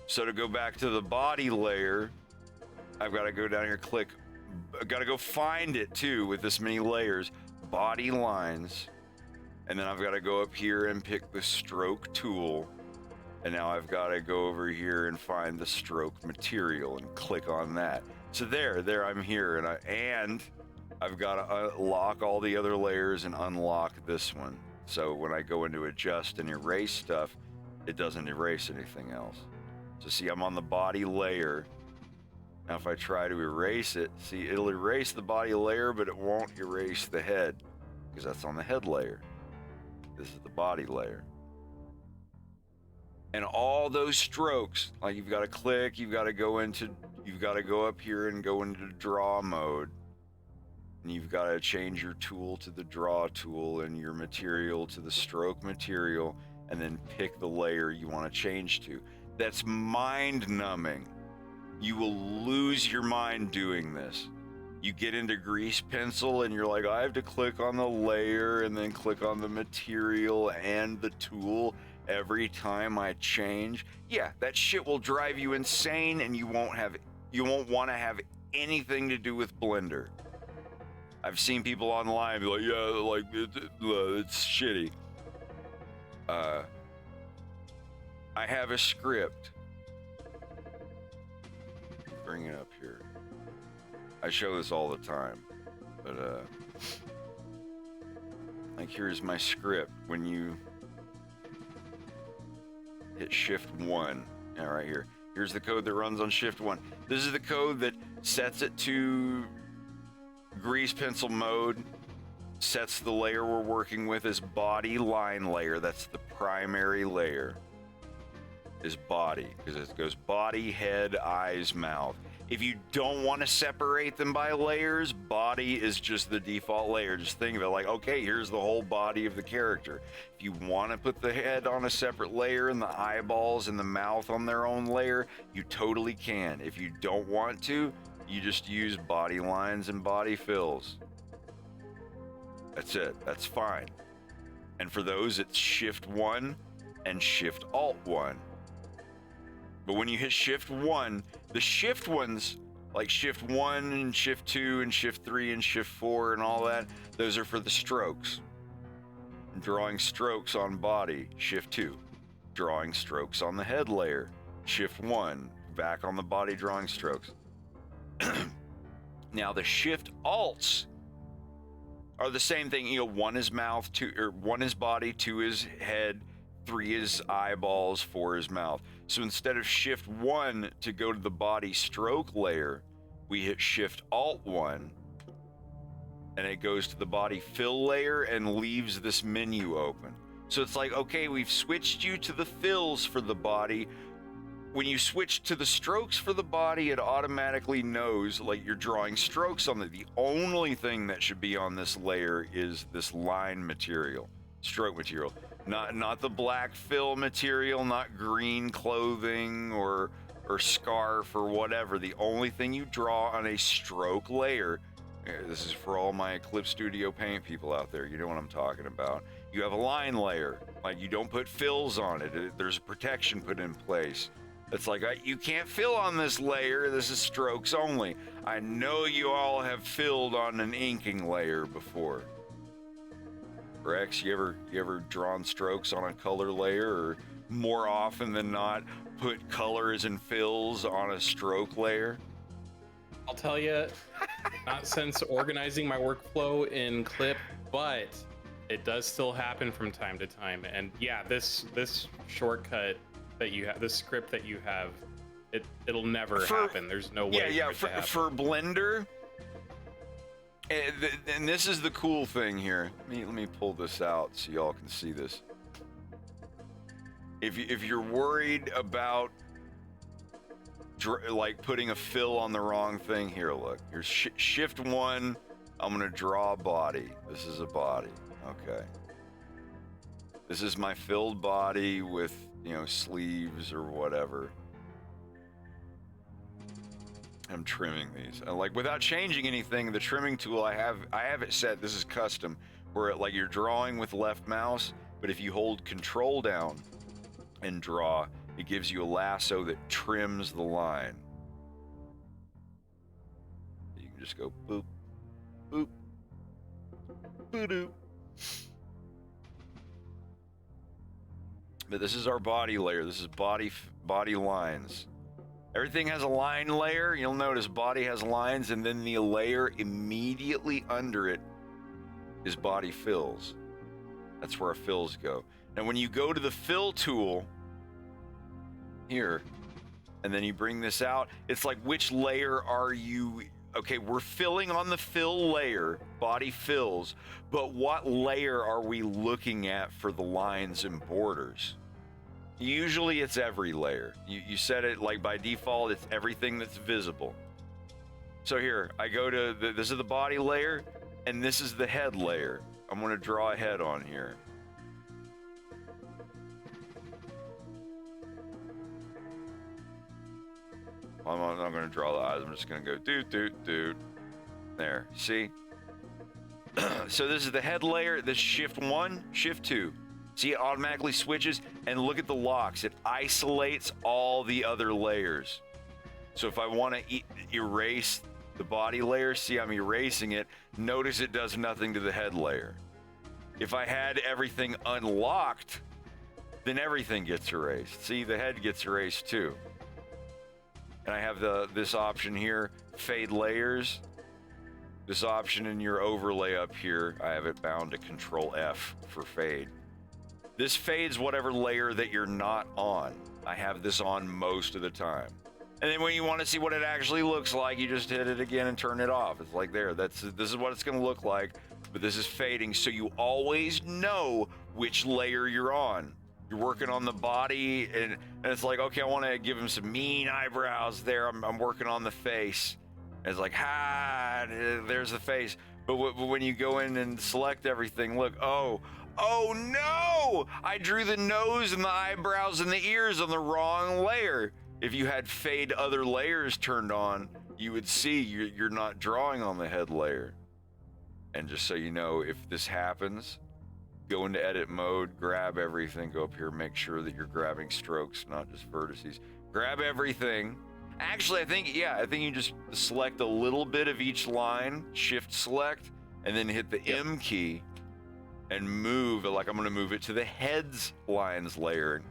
So to go back to the body layer, I've got to go down here, click, I've got to go find it too with this many layers, body lines. And then I've got to go up here and pick the stroke tool. And now I've got to go over here and find the stroke material and click on that. So there I'm here, and I've got to lock all the other layers and unlock this one. So when I go into adjust and erase stuff, it doesn't erase anything else. So see, I'm on the body layer. Now if I try to erase it, see, it'll erase the body layer, but it won't erase the head because that's on the head layer. This is the body layer. And all those strokes, like you've got to click, you've got to go up here and go into draw mode. And you've got to change your tool to the draw tool and your material to the stroke material, and then pick the layer you want to change to. That's mind numbing. You will lose your mind doing this. You get into grease pencil and you're like, I have to click on the layer and then click on the material and the tool every time I change. Yeah, that shit will drive you insane, and you won't want to have anything to do with Blender. I've seen people online be like, yeah, like it's shitty. I have a script. Bring it up here. I show this all the time, but like here's my script. When you hit Shift 1, yeah, right here. Here's the code that runs on Shift 1. This is the code that sets it to grease pencil mode, sets the layer we're working with as body line layer. That's the primary layer, is body, because it goes body, head, eyes, mouth. If you don't want to separate them by layers, body is just the default layer. Just think of it like, okay, here's the whole body of the character. If you want to put the head on a separate layer and the eyeballs and the mouth on their own layer, you totally can. If you don't want to, you just use body lines and body fills. That's it. That's fine. And for those, it's Shift 1 and Shift Alt 1. But when you hit Shift 1, the Shift ones, like Shift 1 and Shift 2 and Shift 3 and Shift 4 and all that, those are for the strokes. Drawing strokes on body, Shift 2. Drawing strokes on the head layer, Shift 1. Back on the body, drawing strokes. Now the Shift Alts are the same thing. You know, 1 is mouth, 2, or 1 is body, 2 is head, 3 is eyeballs, 4 is mouth. So instead of Shift 1 to go to the body stroke layer, we hit Shift Alt 1, and it goes to the body fill layer and leaves this menu open. So it's like, okay, we've switched you to the fills for the body. When you switch to the strokes for the body, it automatically knows, like, you're drawing strokes on it. The only thing that should be on this layer is this line material, stroke material. Not the black fill material, not green clothing or scarf or whatever. The only thing you draw on a stroke layer, this is for all my Clip Studio Paint people out there, you know what I'm talking about. You have a line layer, like you don't put fills on it. There's a protection put in place. It's like, you can't fill on this layer, this is strokes only. I know you all have filled on an inking layer before. Rex, you ever drawn strokes on a color layer, or more often than not put colors and fills on a stroke layer? I'll tell you, not since organizing my workflow in Clip, but it does still happen from time to time. And yeah, this shortcut that you have, this script that you have, it'll never happen. There's no way. For Blender, And this is the cool thing here. Let me pull this out so y'all can see this. If you're worried about like putting a fill on the wrong thing, here, look. Here's shift 1. I'm gonna draw a body. This is a body. Okay. This is my filled body with, you know, sleeves or whatever. I'm trimming these. Like without changing anything, the trimming tool I have it set, this is custom, where like you're drawing with left mouse, but if you hold control down and draw, it gives you a lasso that trims the line. You can just go boop, boop, boo-doo. But this is our body layer. This is body lines. Everything has a line layer. You'll notice body has lines, and then the layer immediately under it is body fills. That's where our fills go. Now, when you go to the fill tool here, and then you bring this out, it's like, which layer are you? Okay, we're filling on the fill layer, body fills, but what layer are we looking at for the lines and borders? Usually it's every layer. You set it like by default, it's everything that's visible. So here, I go to, this is the body layer, and this is the head layer. I'm gonna draw a head on here. I'm not gonna draw the eyes, I'm just gonna go doot, doot, doot. There, see? So this is the head layer, this shift 1, shift 2. See, it automatically switches, and look at the locks. It isolates all the other layers. So if I want to erase the body layer, see, I'm erasing it. Notice it does nothing to the head layer. If I had everything unlocked, then everything gets erased. See, the head gets erased too. And I have this option here, fade layers. This option in your overlay up here, I have it bound to Control F for fade. This fades whatever layer that you're not on. I have this on most of the time. And then when you want to see what it actually looks like, you just hit it again and turn it off. It's like there, this is what it's gonna look like, but this is fading, so you always know which layer you're on. You're working on the body, and it's like, okay, I want to give him some mean eyebrows there. I'm working on the face. And it's like, there's the face. But when you go in and select everything, look, oh no! I drew the nose and the eyebrows and the ears on the wrong layer. If you had fade other layers turned on, you would see you're not drawing on the head layer. And just so you know, if this happens, go into edit mode, grab everything, go up here, make sure that you're grabbing strokes, not just vertices. Grab everything. Actually, I think you just select a little bit of each line, shift select, and then hit the M key and move, like I'm gonna move it to the heads lines layer.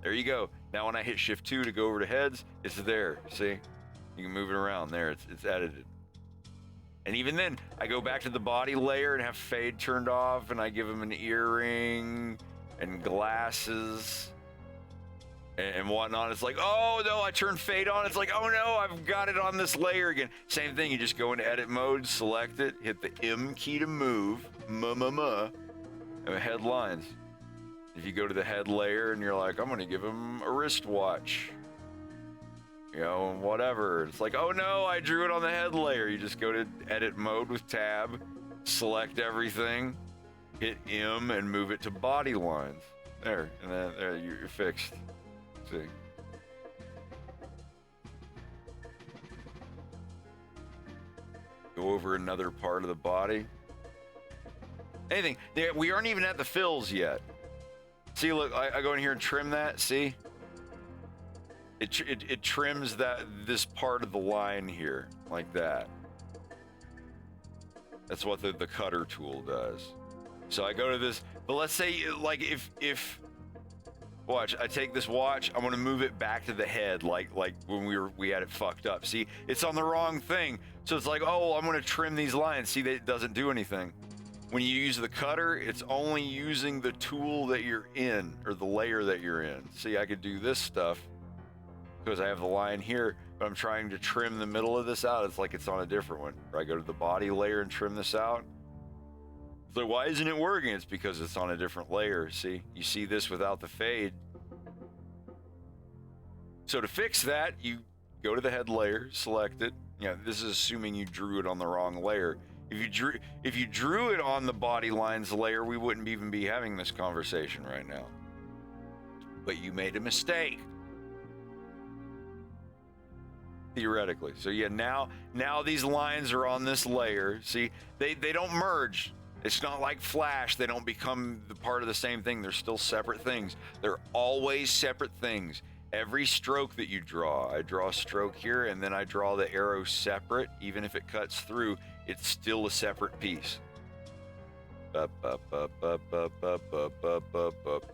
There you go. Now when I hit shift 2 to go over to heads, it's there, see? You can move it around there, it's edited. And even then, I go back to the body layer and have fade turned off, and I give him an earring and glasses and whatnot. It's like, oh no, I turned fade on. It's like, oh no, I've got it on this layer again. Same thing, you just go into edit mode, select it, hit the M key to move, and head lines. If you go to the head layer and you're like, I'm gonna give him a wristwatch, you know, whatever. It's like, oh no, I drew it on the head layer. You just go to edit mode with tab, select everything, hit M and move it to body lines. There, and then there, you're fixed. See? Go over another part of the body. Anything. We aren't even at the fills yet. See, look, I go in here and trim that, see? It trims this part of the line here, like that. That's what the cutter tool does. So I go to this, but let's say, like, if watch, I take this watch, I'm gonna move it back to the head, like when we had it fucked up. See, it's on the wrong thing. So it's like, oh, I'm gonna trim these lines. See, that it doesn't do anything. When you use the cutter, it's only using the tool that you're in, or the layer that you're in. See, I could do this stuff, because I have the line here, but I'm trying to trim the middle of this out. It's like it's on a different one. Or I go to the body layer and trim this out. So why isn't it working? It's because it's on a different layer. See, you see this without the fade. So to fix that, you go to the head layer, select it. Yeah, this is assuming you drew it on the wrong layer. If you drew it on the body lines layer, we wouldn't even be having this conversation right now. But you made a mistake. Theoretically. So yeah, now these lines are on this layer. See, they don't merge. It's not like Flash. They don't become the part of the same thing. They're still separate things. They're always separate things. Every stroke that you draw, I draw a stroke here and then I draw the arrow separate. Even if it cuts through, it's still a separate piece.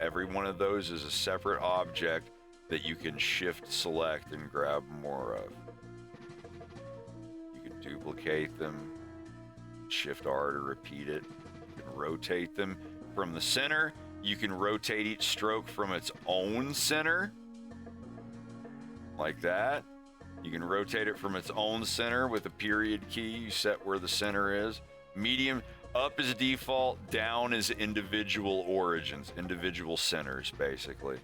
Every one of those is a separate object that you can shift, select, and grab more of. You can duplicate them, shift R to repeat it. You can rotate them from the center. You can rotate each stroke from its own center, like that. You can rotate it from its own center with a period key. You set where the center is. Medium, up is default, down is individual origins, individual centers, basically.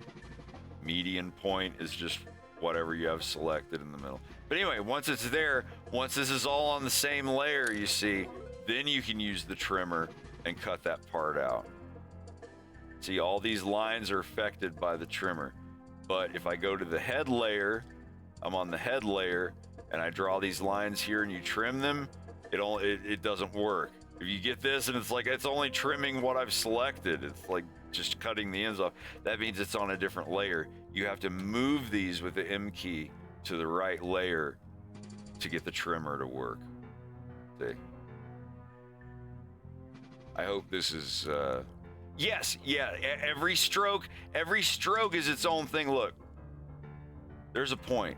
Median point is just whatever you have selected in the middle. But anyway, once it's there, once this is all on the same layer, you see, then you can use the trimmer and cut that part out. See, all these lines are affected by the trimmer. But if I go to the head layer, I'm on the head layer, and I draw these lines here and you trim them, it doesn't work. If you get this and it's like, it's only trimming what I've selected, it's like just cutting the ends off, that means it's on a different layer. You have to move these with the M key to the right layer to get the trimmer to work. See? I hope this is, yes, yeah, every stroke is its own thing. Look, there's a point.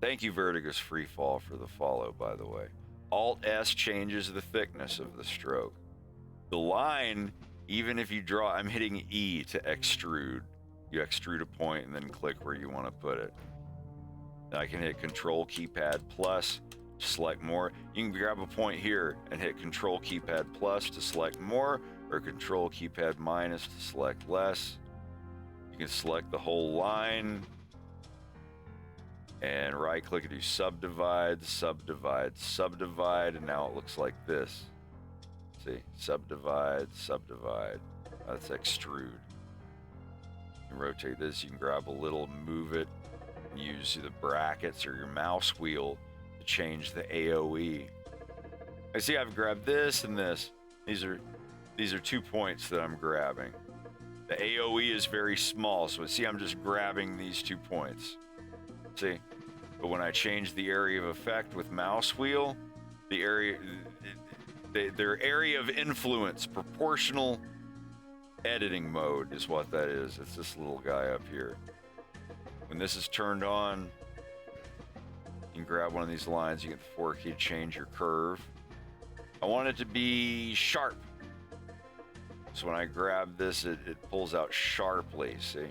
Thank you, Vertigus Freefall, for the follow, by the way. Alt-S changes the thickness of the stroke. The line, even if you draw, I'm hitting E to extrude. You extrude a point and then click where you want to put it. I can hit Control Keypad Plus, select more. You can grab a point here and hit Control Keypad Plus to select more, or Control Keypad Minus to select less. You can select the whole line and right click and do subdivide, subdivide, subdivide, and now it looks like this. See, subdivide, subdivide. That's extrude. You can rotate this, you can grab a little, move it, and use the brackets or your mouse wheel to change the AOE. I see I've grabbed this and this. These are 2 points that I'm grabbing. The AOE is very small, so see I'm just grabbing these 2 points. See? But when I change the area of effect with mouse wheel, the area, their area of influence, proportional editing mode is what that is. It's this little guy up here. When this is turned on, you can grab one of these lines, you get the 4 key to change your curve. I want it to be sharp. So when I grab this, it pulls out sharply, see?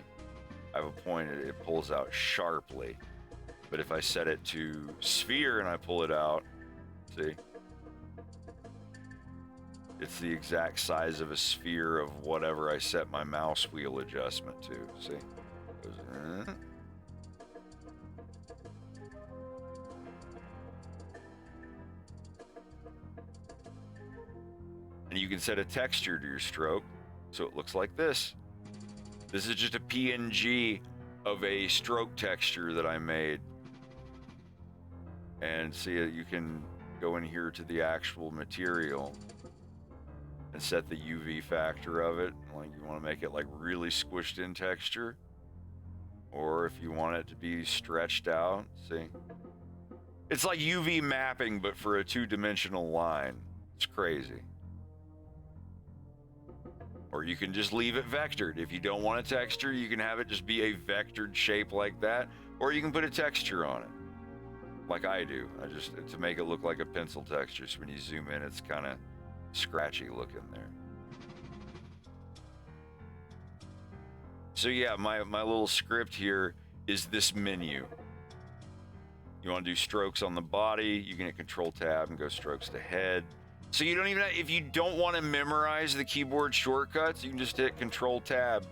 I have a point, it pulls out sharply. But if I set it to sphere and I pull it out, see? It's the exact size of a sphere of whatever I set my mouse wheel adjustment to, see? It goes, and you can set a texture to your stroke, so it looks like this. This is just a PNG of a stroke texture that I made. And see, you can go in here to the actual material and set the UV factor of it. Like you want to make it like really squished in texture, or if you want it to be stretched out, see? It's like UV mapping, but for a 2-dimensional line. It's crazy. Or you can just leave it vectored. If you don't want a texture, you can have it just be a vectored shape like that, or you can put a texture on it, like I do. I just, to make it look like a pencil texture, so when you zoom in, it's kind of scratchy looking there. So yeah, my little script here is this menu. You want to do strokes on the body, you can hit Control Tab and go strokes to head. So you don't even have, if you don't want to memorize the keyboard shortcuts, you can just hit Control Tab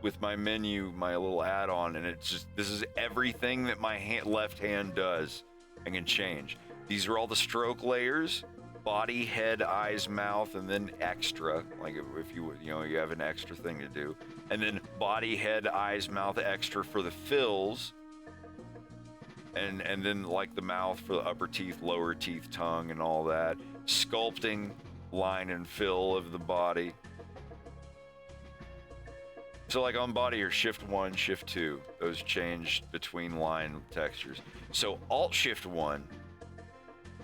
with my menu, my little add-on, and it's just, this is everything that my left hand does and can change. These are all the stroke layers: body, head, eyes, mouth, and then extra, like if you have an extra thing to do, and then body, head, eyes, mouth, extra for the fills, and then like the mouth for the upper teeth, lower teeth, tongue, and all that. Sculpting, line and fill of the body. So like on body here, Shift 1, Shift 2, those changed between line textures. So Alt Shift 1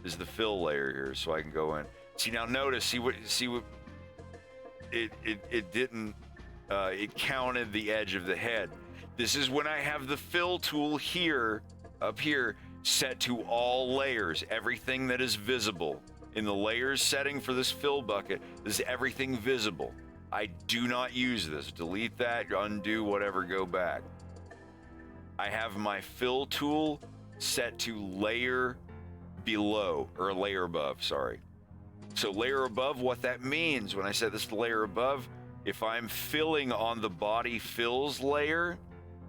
is the fill layer here, so I can go in. See, now notice, see what it didn't, it counted the edge of the head. This is when I have the fill tool here, up here, set to all layers, everything that is visible. In the layers setting for this fill bucket, this is everything visible. I do not use this. Delete that, undo, whatever, go back. I have my fill tool set to layer below, or layer above, sorry. So layer above, what that means when I set this to layer above, if I'm filling on the body fills layer,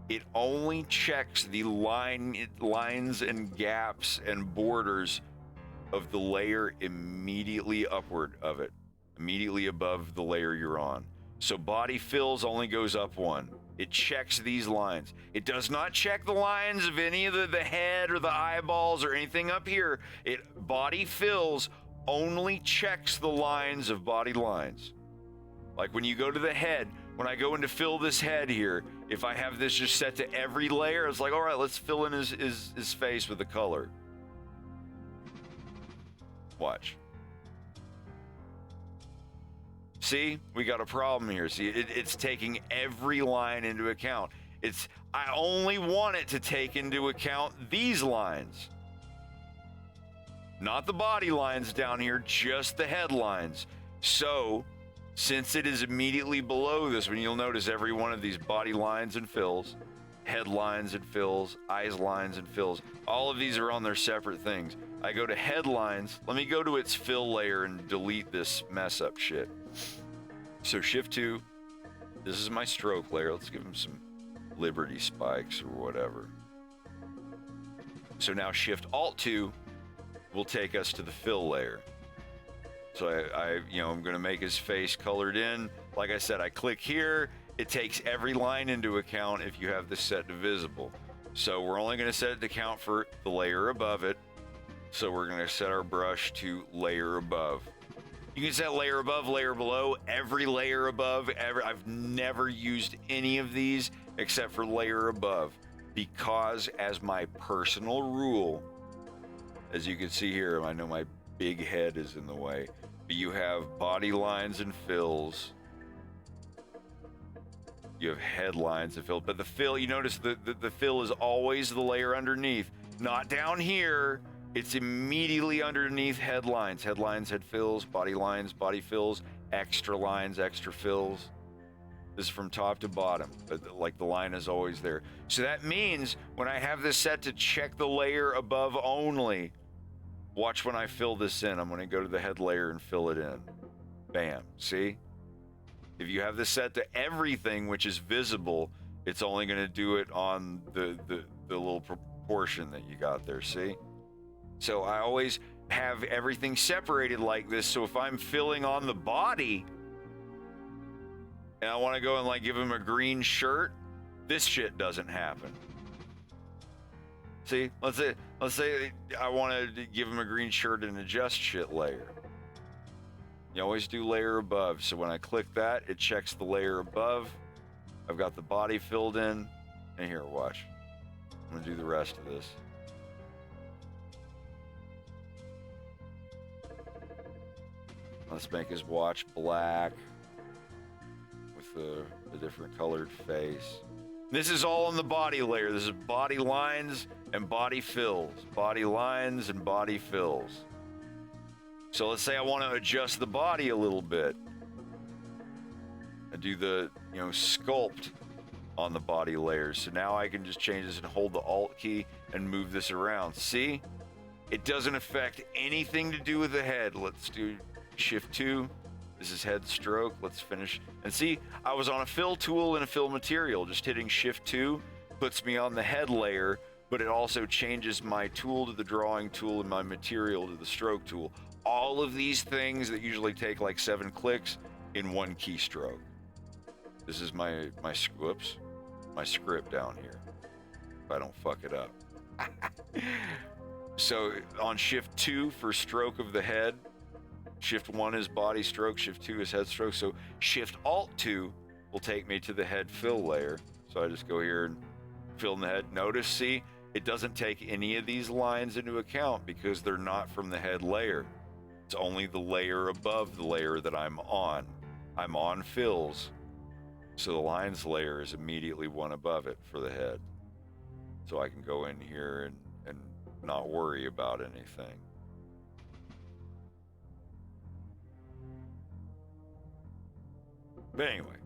it only checks the lines and gaps and borders of the layer immediately upward of it, immediately above the layer you're on. So body fills only goes up one. It checks these lines. It does not check the lines of any of the head or the eyeballs or anything up here. Body fills only checks the lines of body lines. Like when you go to the head, when I go in to fill this head here, if I have this just set to every layer, it's like, all right, let's fill in his face with the color. Watch. See, we got a problem here. See, it's taking every line into account. I only want it to take into account these lines. Not the body lines down here, just the headlines. So, since it is immediately below this one, you'll notice every one of these body lines and fills, head lines and fills, eyes lines and fills, all of these are on their separate things. I go to headlines. Let me go to its fill layer and delete this mess up shit. So Shift 2, this is my stroke layer. Let's give him some Liberty spikes or whatever. So now Shift Alt 2 will take us to the fill layer. So I'm going to make his face colored in. Like I said, I click here. It takes every line into account if you have this set to visible. So we're only going to set it to count for the layer above it. So we're going to set our brush to layer above. You can set layer above, layer below, every layer above. I've never used any of these except for layer above, because as my personal rule, as you can see here, I know my big head is in the way, but you have body lines and fills. You have headlines and fills, but the fill, you notice the fill is always the layer underneath, not down here. It's immediately underneath headlines. Headlines, head fills, body lines, body fills, extra lines, extra fills. This is from top to bottom, but like the line is always there. So that means when I have this set to check the layer above only, watch when I fill this in. I'm going to go to the head layer and fill it in. Bam. See? If you have this set to everything which is visible, it's only going to do it on the little proportion that you got there. See? So I always have everything separated like this. So if I'm filling on the body and I want to go and like give him a green shirt, this shit doesn't happen. See, let's say I want to give him a green shirt and adjust shit layer. You always do layer above. So when I click that, it checks the layer above. I've got the body filled in. And here, watch. I'm gonna do the rest of this. Let's make his watch black with the different colored face. This is all on the body layer. This is body lines and body fills. Body lines and body fills. So let's say I want to adjust the body a little bit. I do the, sculpt on the body layers. So now I can just change this and hold the Alt key and move this around. See? It doesn't affect anything to do with the head. Let's do Shift 2. This is head stroke. Let's finish. And see, I was on a fill tool and a fill material. Just hitting Shift 2 puts me on the head layer, but it also changes my tool to the drawing tool and my material to the stroke tool. All of these things that usually take like 7 clicks in one keystroke. This is my script down here, if I don't fuck it up. So on Shift 2 for stroke of the head, Shift 1 is body stroke, Shift 2 is head stroke. So Shift Alt 2 will take me to the head fill layer. So I just go here and fill in the head. Notice, see, it doesn't take any of these lines into account because they're not from the head layer. It's only the layer above the layer that I'm on. I'm on fills, so the lines layer is immediately one above it for the head. So I can go in here and not worry about anything. But anyway,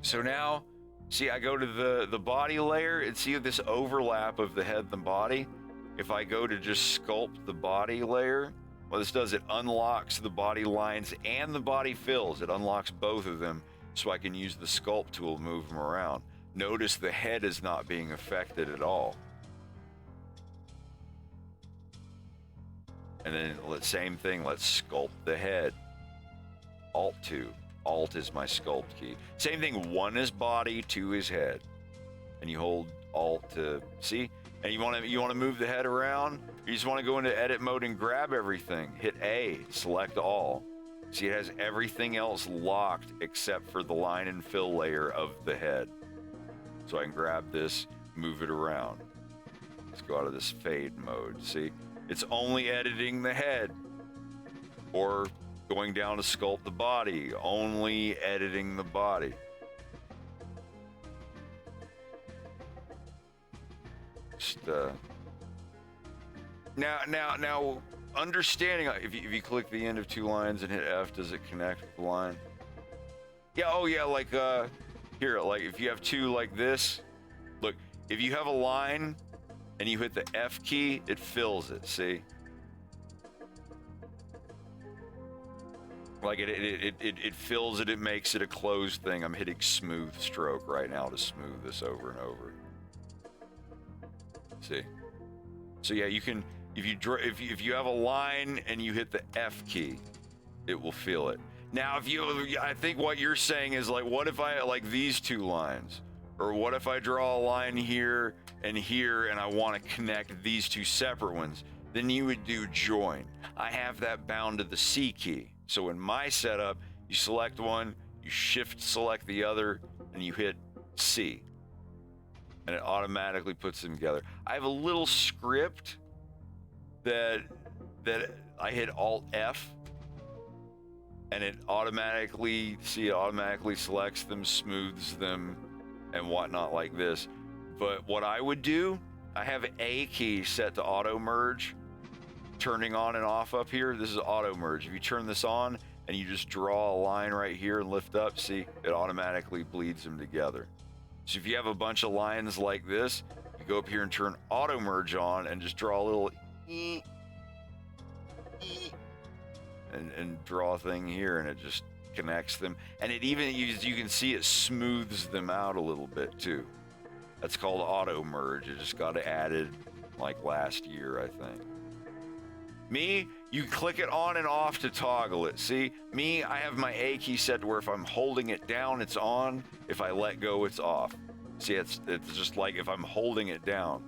so now, see, I go to the body layer and see this overlap of the head and the body. If I go to just sculpt the body layer, what this does, it unlocks the body lines and the body fills. It unlocks both of them so I can use the sculpt tool to move them around. Notice the head is not being affected at all. And then same thing, let's sculpt the head. Alt 2. Alt is my sculpt key. Same thing, 1 is body, 2 is head. And you hold Alt to, see? And you want to move the head around? You just want to go into edit mode and grab everything. Hit A, select all. See, it has everything else locked except for the line and fill layer of the head. So I can grab this, move it around. Let's go out of this fade mode. See, it's only editing the head. Or going down to sculpt the body, only editing the body. Just, now, understanding, if you click the end of 2 lines and hit F, does it connect with the line? Yeah, oh yeah, like, here, like, if you have 2 like this, look, if you have a line and you hit the F key, it fills it, see? Like, it fills it, it makes it a closed thing. I'm hitting smooth stroke right now to smooth this over and over. See? So yeah, you can, if you have a line and you hit the F key, it will fill it. Now, I think what you're saying is, like, what if I, like, these 2 lines? Or what if I draw a line here and I want to connect these 2 separate ones? Then you would do join. I have that bound to the C key. So in my setup, you select one, you shift select the other, and you hit C. And it automatically puts them together. I have a little script that I hit Alt F, and it automatically selects them, smooths them, and whatnot like this. But what I would do, I have A key set to auto merge, turning on and off up here. This is auto merge. If you turn this on and you just draw a line right here and lift up, see, it automatically bleeds them together. So if you have a bunch of lines like this, you go up here and turn auto merge on and just draw a little and draw a thing here, and it just connects them. And it even, you can see it smooths them out a little bit too. That's called auto merge. It just got added like last year, I think. Me, you click it on and off to toggle it. See, me, I have my A key set to where if I'm holding it down, it's on. If I let go, it's off. See, it's just like if I'm holding it down.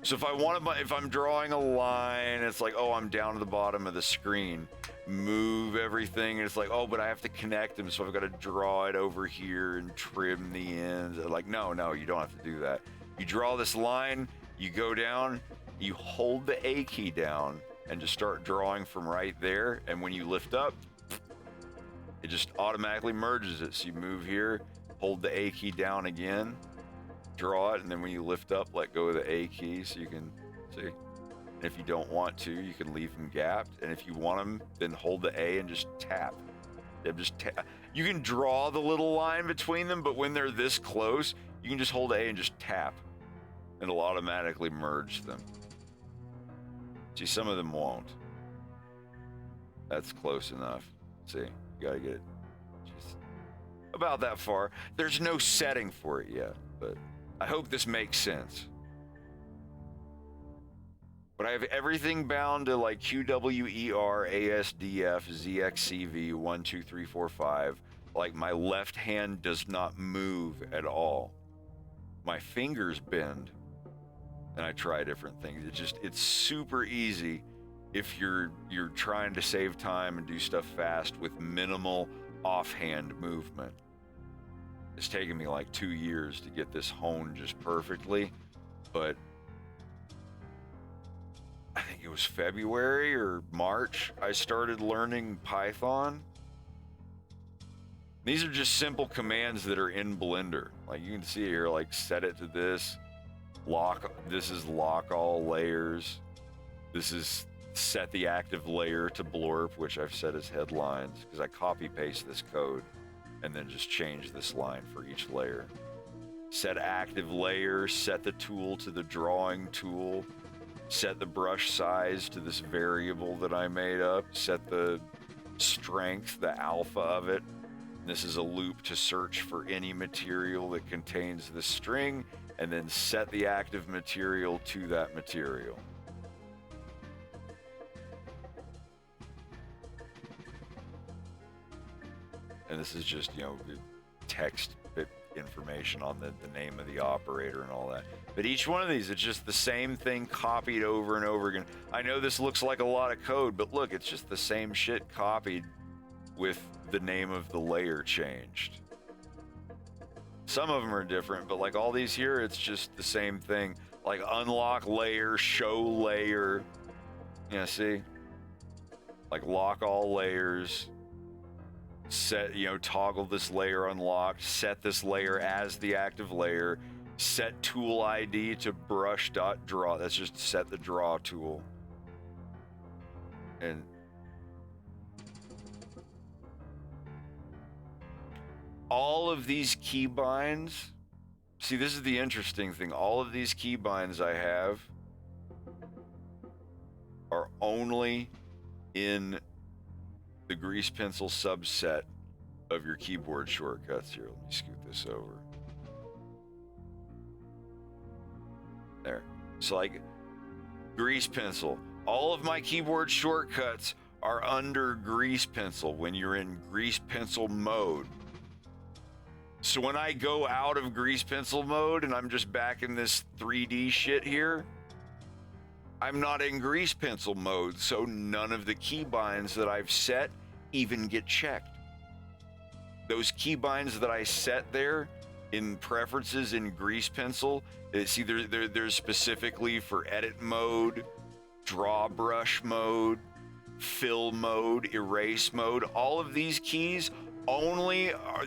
So if I'm drawing a line, it's like, oh, I'm down to the bottom of the screen. Move everything, and it's like, oh, but I have to connect them, so I've got to draw it over here and trim the ends. Like, no, you don't have to do that. You draw this line, you go down, you hold the A key down, and just start drawing from right there. And when you lift up, it just automatically merges it. So you move here, hold the A key down again, draw it, and then when you lift up, let go of the A key so you can see. And if you don't want to, you can leave them gapped. And if you want them, then hold the A and just tap. You can draw the little line between them, but when they're this close, you can just hold A and just tap, and it'll automatically merge them. See, some of them won't. That's close enough. See, you gotta get it just about that far. There's no setting for it yet, but I hope this makes sense. But I have everything bound to like QWER, ASDF, ZXCV, 1, 2, 3, 4, 5. Like my left hand does not move at all. My fingers bend, and I try different things. It's super easy if you're trying to save time and do stuff fast with minimal offhand movement. It's taken me like 2 years to get this honed just perfectly, but I think it was February or March, I started learning Python. These are just simple commands that are in Blender. Like you can see here, like set it to this, this is lock all layers. This is set the active layer to blurb, which I've set as headlines because I copy paste this code and then just change this line for each layer. Set active layer, set the tool to the drawing tool, set the brush size to this variable that I made up, set the strength, the alpha of it. This is a loop to search for any material that contains the string, and then set the active material to that material. And this is just, you know, text information on the name of the operator and all that. But each one of these, it's just the same thing copied over and over again. I know this looks like a lot of code, but look, it's just the same shit copied with the name of the layer changed. Some of them are different, but like all these here, it's just the same thing. Like unlock layer, show layer. Yeah, see? Like lock all layers. Set, you know, toggle this layer unlocked, set this layer as the active layer, set tool ID to brush.draw. That's just set the draw tool. And all of these keybinds, see, this is the interesting thing. All of these keybinds I have are only in the grease pencil subset of your keyboard shortcuts. Here, let me scoot this over. There. So like grease pencil, all of my keyboard shortcuts are under grease pencil when you're in grease pencil mode. So when I go out of grease pencil mode and I'm just back in this 3D shit here, I'm not in grease pencil mode, so none of the keybinds that I've set even get checked. Those keybinds that I set there in preferences in grease pencil, see, there's specifically for edit mode, draw brush mode, fill mode, erase mode. All of these keys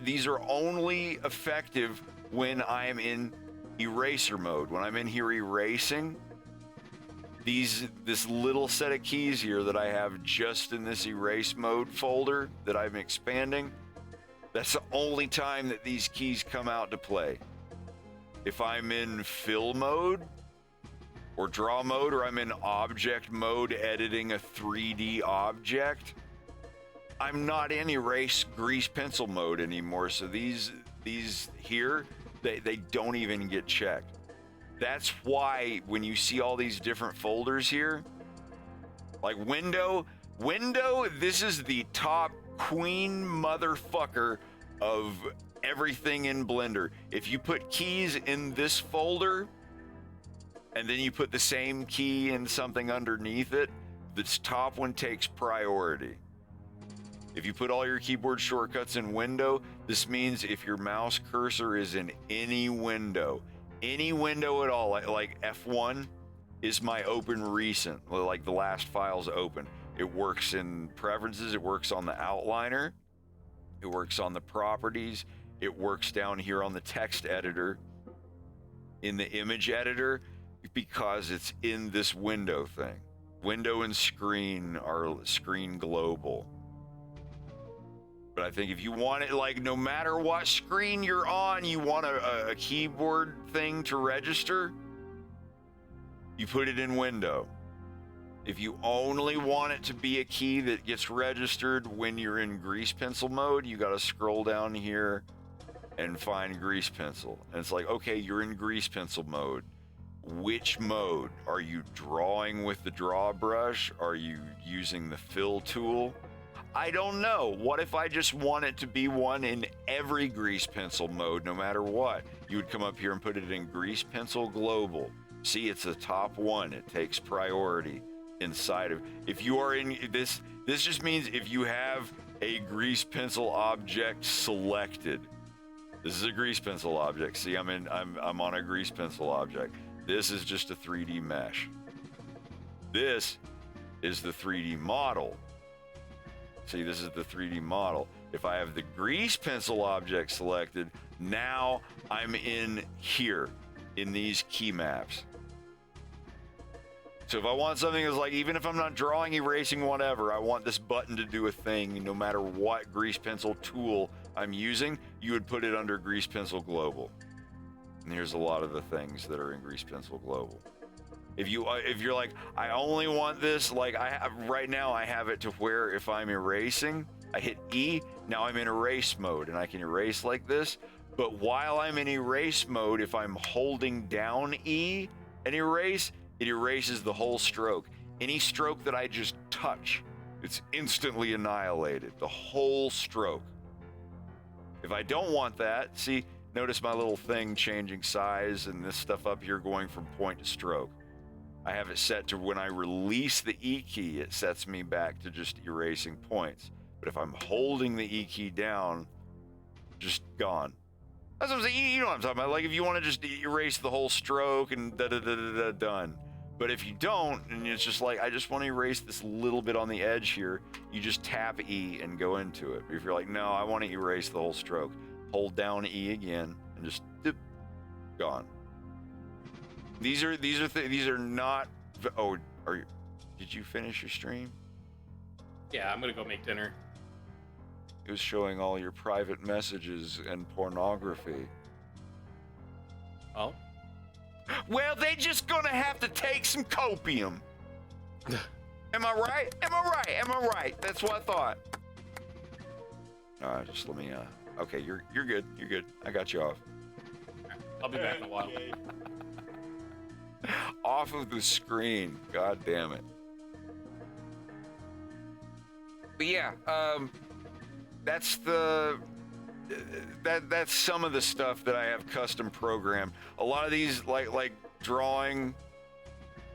these are only effective when I'm in eraser mode. When I'm in here erasing, this little set of keys here that I have just in this erase mode folder that I'm expanding, that's the only time that these keys come out to play. If I'm in fill mode or draw mode, or I'm in object mode editing a 3D object, I'm not in erase grease pencil mode anymore. So these here, they don't even get checked. That's why when you see all these different folders here, like window, this is the top queen motherfucker of everything in Blender. If you put keys in this folder, and then you put the same key in something underneath it, this top one takes priority. If you put all your keyboard shortcuts in window, this means if your mouse cursor is in any window at all, like F1 is my open recent, like the last file's open. It works in preferences, it works on the outliner, it works on the properties, it works down here on the text editor, in the image editor, because it's in this window thing. Window and screen are screen global. But I think if you want it, like, no matter what screen you're on, you want a keyboard thing to register, you put it in window. If you only want it to be a key that gets registered when you're in grease pencil mode, you got to scroll down here and find grease pencil. And it's like, okay, you're in grease pencil mode. Which mode? Are you drawing with the draw brush? Are you using the fill tool? I don't know. What if I just want it to be one in every grease pencil mode, no matter what? You would come up here and put it in grease pencil global. See, it's the top one. It takes priority inside of. If you are in this just means if you have a grease pencil object selected. This is a grease pencil object. See, I'm on a grease pencil object. This is just a 3D mesh. This is the 3D model. See, this is the 3D model. If I have the grease pencil object selected, now I'm in here, in these key maps. So if I want something that's like, even if I'm not drawing, erasing, whatever, I want this button to do a thing, no matter what grease pencil tool I'm using, you would put it under grease pencil global. And here's a lot of the things that are in grease pencil global. If you're like, I only want this, like right now I have it to where if I'm erasing, I hit E, now I'm in erase mode and I can erase like this. But while I'm in erase mode, if I'm holding down E and erase, it erases the whole stroke. Any stroke that I just touch, it's instantly annihilated, the whole stroke. If I don't want that, see, notice my little thing changing size and this stuff up here going from point to stroke. I have it set to when I release the E key, it sets me back to just erasing points. But if I'm holding the E key down, just gone. That's what I'm saying. You know what I'm talking about. Like if you want to just erase the whole stroke and done. But if you don't, and it's just like, I just want to erase this little bit on the edge here, you just tap E and go into it. If you're like, no, I want to erase the whole stroke, hold down E again and just dip, gone. These are not. Oh, did you finish your stream? Yeah, I'm gonna go make dinner. It was showing all your private messages and pornography. Oh. Well, they just gonna have to take some copium. Am I right? Am I right? Am I right? That's what I thought. All right, just let me. Okay, you're good. You're good. I got you off. I'll be back in a while. Off of the screen. God damn it. But yeah, that's some of the stuff that I have custom programmed. A lot of these, like drawing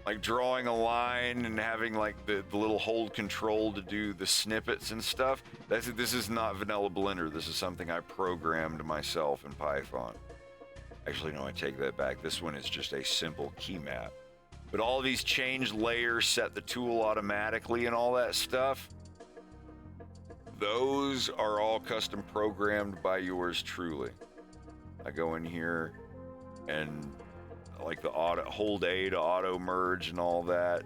a line and having like the little hold control to do the snippets and stuff. This is not vanilla Blender. This is something I programmed myself in Python. Actually, no, I take that back. This one is just a simple key map. But all these change layers, set the tool automatically and all that stuff, those are all custom programmed by yours truly. I go in here and like the hold A to auto merge and all that.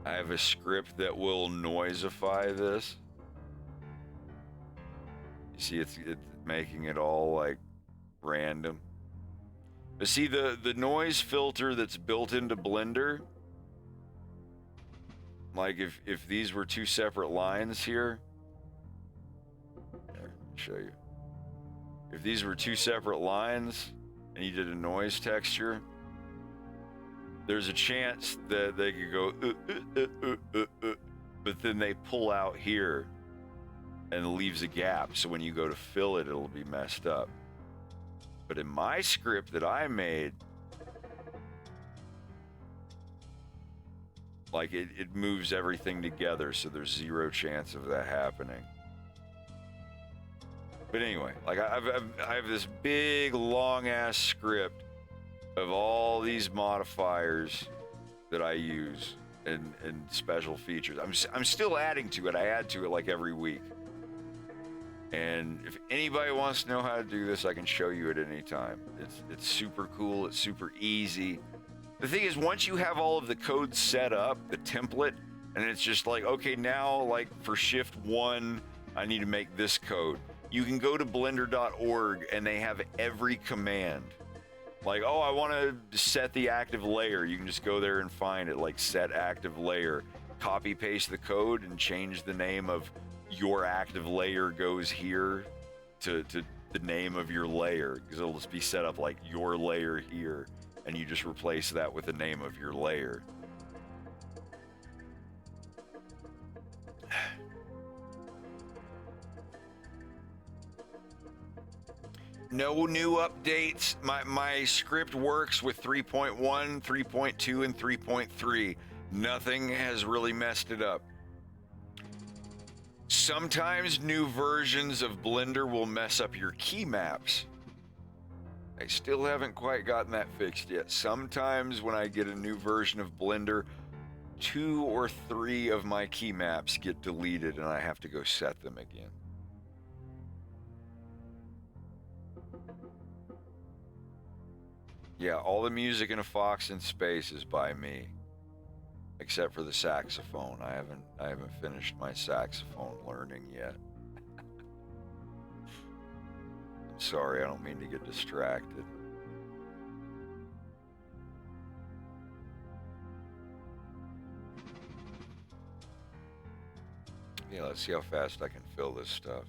I have a script that will noisify this. You see, it's making it all like random. But see, the noise filter that's built into Blender, like if these were two separate lines here, let me show you. If these were two separate lines and you did a noise texture, there's a chance that they could go, but then they pull out here and it leaves a gap. So when you go to fill it, it'll be messed up. But in my script that I made, like it moves everything together. So there's zero chance of that happening. But anyway, like I have this big long ass script of all these modifiers that I use and special features. I'm still adding to it. I add to it like every week. And if anybody wants to know how to do this, I can show you at any time. It's super cool. It's super easy. The thing is, once you have all of the codes set up, the template, and it's just like, okay, now like for shift 1, I need to make this code. You can go to blender.org and they have every command. Like, oh, I want to set the active layer. You can just go there and find it, like set active layer. Copy paste the code and change the name of your active layer goes here to the name of your layer, because it'll just be set up like your layer here, and you just replace that with the name of your layer. No new updates. My script works with 3.1, 3.2, and 3.3. Nothing has really messed it up. Sometimes new versions of Blender will mess up your key maps. I still haven't quite gotten that fixed yet. Sometimes when I get a new version of Blender, 2 or 3 of my key maps get deleted and I have to go set them again. Yeah, all the music in A Fox in Space is by me, except for the saxophone. I haven't finished my saxophone learning yet. I'm sorry, I don't mean to get distracted. Yeah, let's see how fast I can fill this stuff.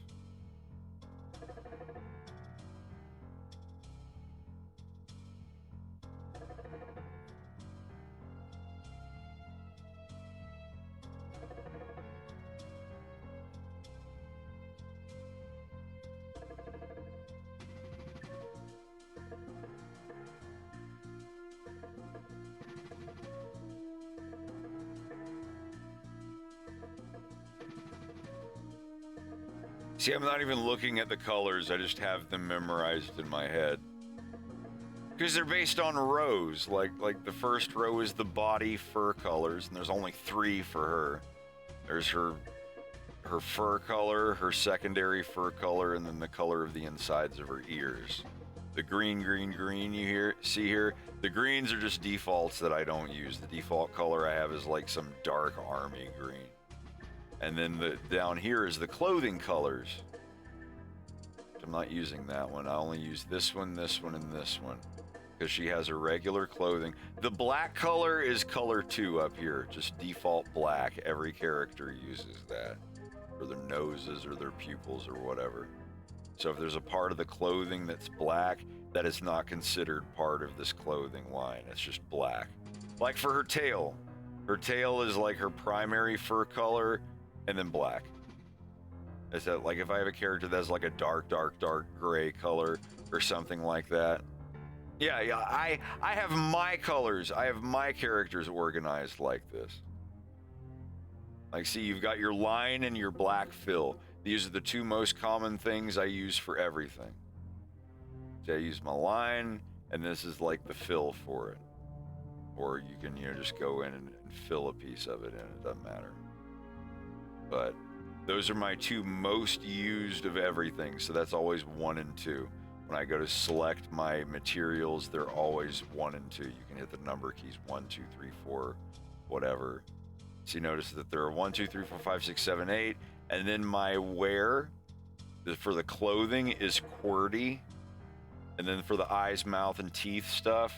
See, I'm not even looking at the colors, I just have them memorized in my head. Because they're based on rows, like the first row is the body fur colors, and there's only 3 for her. There's her fur color, her secondary fur color, and then the color of the insides of her ears. The green you see here, the greens are just defaults that I don't use. The default color I have is like some dark army green. And then down here is the clothing colors. I'm not using that one. I only use this one, and this one. Because she has her regular clothing. The black color is color 2 up here. Just default black. Every character uses that. For their noses or their pupils or whatever. So if there's a part of the clothing that's black, that is not considered part of this clothing line. It's just black. Like for her tail. Her tail is like her primary fur color, and then black. Is that like if I have a character that's like a dark gray color or something like that? Yeah, I have my colors. I have my characters organized like this. Like, see, you've got your line and your black fill. These are the 2 most common things I use for everything. So I use my line, and this is like the fill for it. Or you can, just go in and fill a piece of it in. It doesn't matter. But those are my 2 most used of everything. So that's always 1 and 2. When I go to select my materials, they're always 1 and 2. You can hit the number keys 1, 2, 3, 4, whatever. So you notice that there are 1, 2, 3, 4, 5, 6, 7, 8. And then my wear for the clothing is QWERTY. And then for the eyes, mouth, and teeth stuff,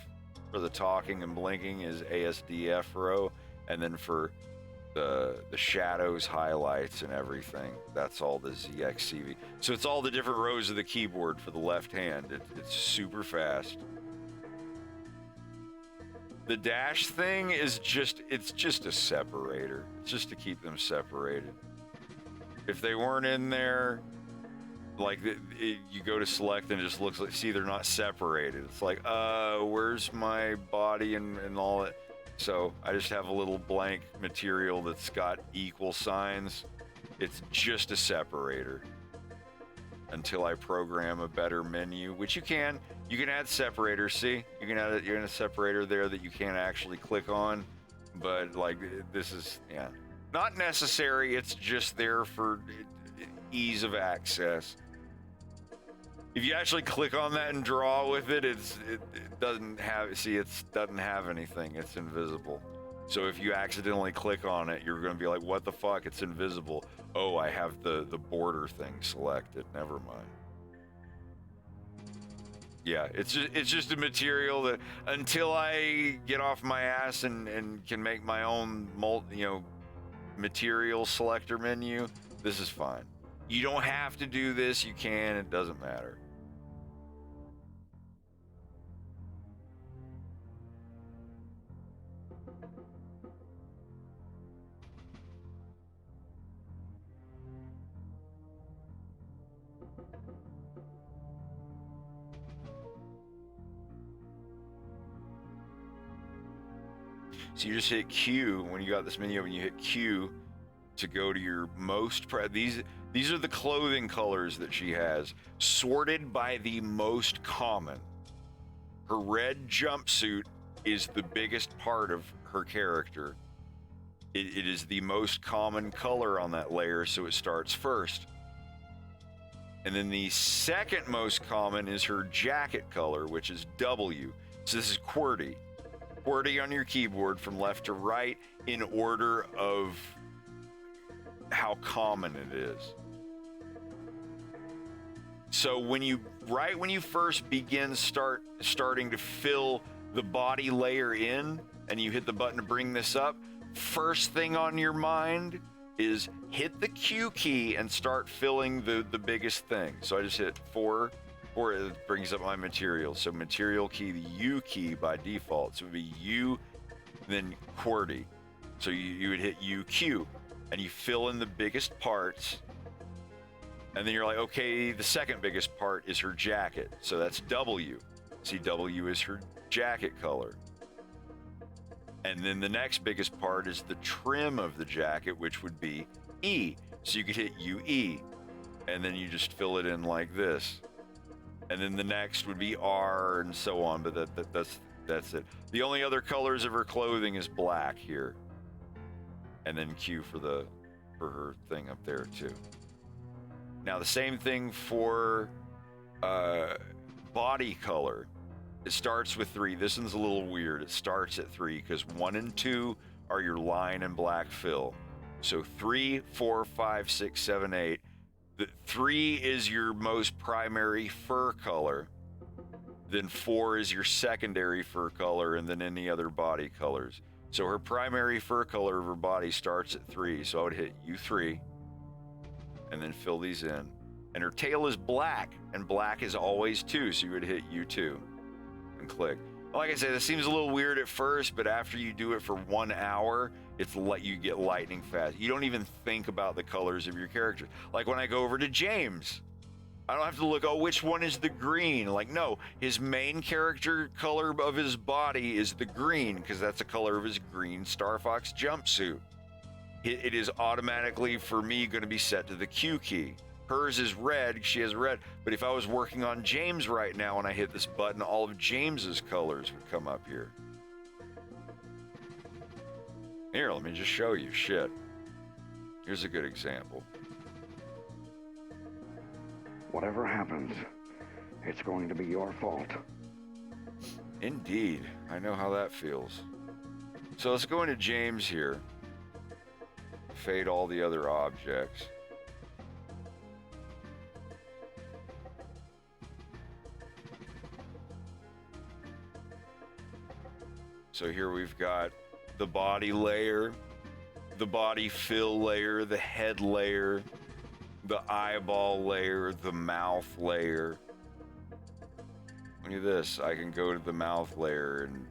for the talking and blinking is ASDF row. And then for the shadows, highlights, and everything, that's all the ZXCV. So it's all the different rows of the keyboard for the left hand. It's super fast. The dash thing is just a separator. It's just to keep them separated. If they weren't in there, like you go to select and it just looks like, see, they're not separated. It's like, where's my body and all that? So I just have a little blank material that's got equal signs. It's just a separator until I program a better menu, which you can add separators. See, you can add a separator there that you can't actually click on. but like this is, yeah, not necessary. It's just there for ease of access. If you actually click on that and draw with it, it doesn't have, see, it doesn't have anything. It's invisible. So if you accidentally click on it, you're going to be like, what the fuck? It's invisible. Oh, I have the border thing selected. Never mind. Yeah, it's just a material that until I get off my ass and can make my own material selector menu, this is fine. You don't have to do this. You can. It doesn't matter. So you just hit Q when you got this menu open. You hit Q to go to your most. These are the clothing colors that she has, sorted by the most common. Her red jumpsuit is the biggest part of her character. It is the most common color on that layer, so it starts first. And then the second most common is her jacket color, which is W. So this is QWERTY. QWERTY on your keyboard from left to right in order of how common it is. So when you first begin starting to fill the body layer in and you hit the button to bring this up, first thing on your mind is hit the Q key and start filling the biggest thing. So I just hit 4, it brings up my material. So material key, the U key by default. So it would be U, then QWERTY. So you would hit UQ and you fill in the biggest parts. And then you're like, okay, the second biggest part is her jacket. So that's W. See, W is her jacket color. And then the next biggest part is the trim of the jacket, which would be E. So you could hit UE, and then you just fill it in like this. And then the next would be R, and so on. But that's it. The only other colors of her clothing is black here, and then Q for her thing up there too. Now the same thing for body color. It starts with 3. This one's a little weird. It starts at 3 because 1 and 2 are your line and black fill. So 3, 4, 5, 6, 7, 8. The 3 is your most primary fur color. Then 4 is your secondary fur color, and then any other body colors. So her primary fur color of her body starts at 3. So I would hit U3 and then fill these in. And her tail is black, and black is always 2. So you would hit U2. And click. Like I said, this seems a little weird at first, but after you do it for 1 hour, it's let you get lightning fast. You don't even think about the colors of your character. Like when I go over to James, I don't have to look, oh, which one is the green? Like, no, his main character color of his body is the green because that's the color of his green Star Fox jumpsuit. It is automatically, for me, going to be set to the Q key. Hers is red, she has red, but if I was working on James right now and I hit this button, all of James's colors would come up here. Here, let me just show you, shit. Here's a good example. Whatever happens, it's going to be your fault. Indeed, I know how that feels. So let's go into James here. Fade all the other objects. So here we've got the body layer, the body fill layer, the head layer, the eyeball layer, the mouth layer. Look at this. I can go to the mouth layer and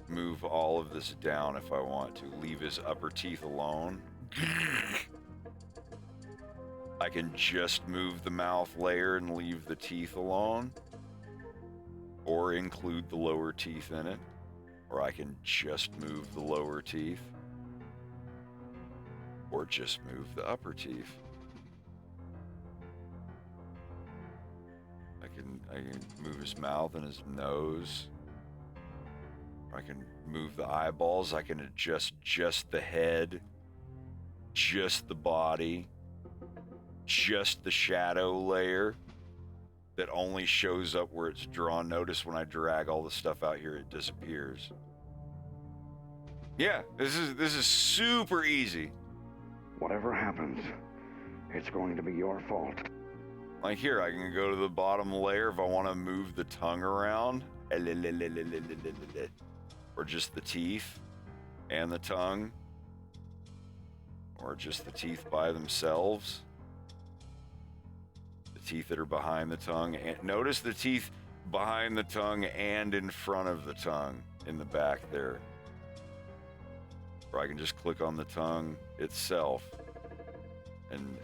move all of this down if I want to. Leave his upper teeth alone. I can just move the mouth layer and leave the teeth alone, or include the lower teeth in it. Or I can just move the lower teeth, or just move the upper teeth. I can move his mouth and his nose. I can move the eyeballs. I can adjust just the head, just the body, just the shadow layer that only shows up where it's drawn. Notice when I drag all the stuff out here, it disappears. Yeah, this is super easy. Whatever happens, it's going to be your fault. Like here, I can go to the bottom layer if I want to move the tongue around. Or just the teeth and the tongue. Or just the teeth by themselves. The teeth that are behind the tongue. And notice the teeth behind the tongue and in front of the tongue in the back there. Or I can just click on the tongue itself and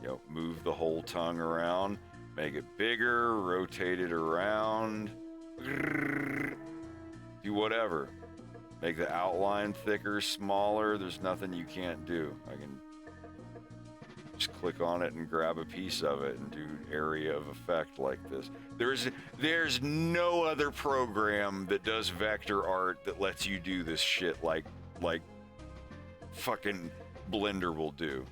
you know, move the whole tongue around, make it bigger, rotate it around, do whatever. Make the outline thicker, smaller. There's nothing you can't do. I can just click on it and grab a piece of it and do area of effect like this. There's no other program that does vector art that lets you do this shit like fucking Blender will do.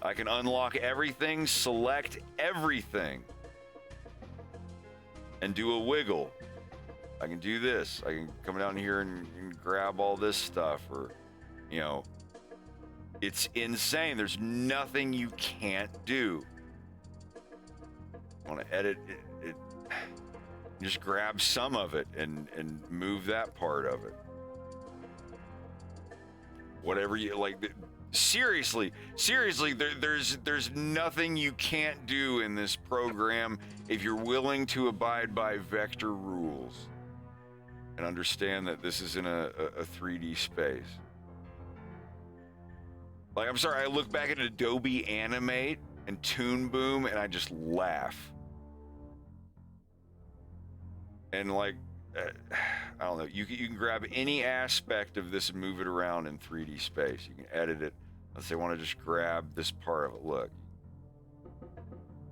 I can unlock everything, select everything, and do a wiggle. I can do this. I can come down here and grab all this stuff, or, you know, it's insane. There's nothing you can't do. I want to edit it, just grab some of it and move that part of it. Whatever you like. Seriously, there's nothing you can't do in this program if you're willing to abide by vector rules and understand that this is in a 3D space. Like, I'm sorry, I look back at Adobe Animate and Toon Boom and I just laugh. And like, I don't know, you can grab any aspect of this and move it around in 3D space. You can edit it. Let's say I want to just grab this part of it. Look,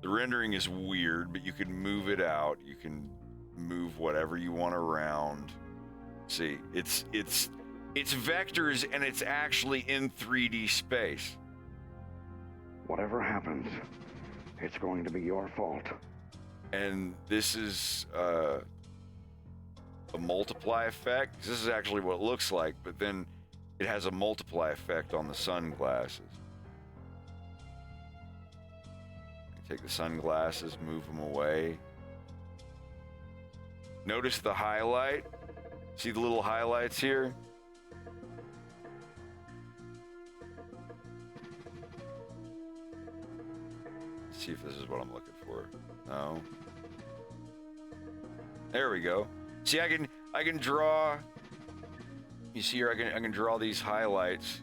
the rendering is weird, but you can move it out. You can move whatever you want around. See, it's vectors and it's actually in 3D space. Whatever happens, it's going to be your fault. And this is a multiply effect. This is actually what it looks like, but then it has a multiply effect on the sunglasses. Take the sunglasses, move them away. Notice the highlight. See the little highlights here? Let's see if this is what I'm looking for. No. There we go. See, I can draw. You see here, I can draw these highlights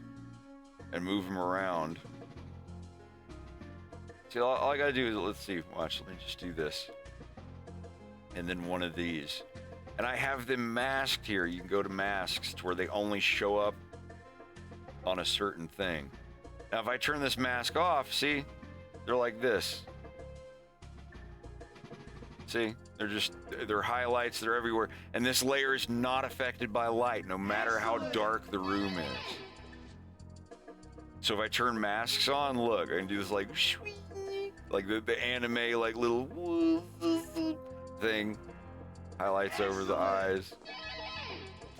and move them around. See, all I gotta do is, let's see, watch, let me just do this. And then one of these. And I have them masked here. You can go to masks to where they only show up on a certain thing. Now, if I turn this mask off, see, they're like this. See, they're highlights, they're everywhere. And this layer is not affected by light, no matter how dark the room is. So if I turn masks on, look, I can do this like the anime, like little thing. Highlights over the eyes.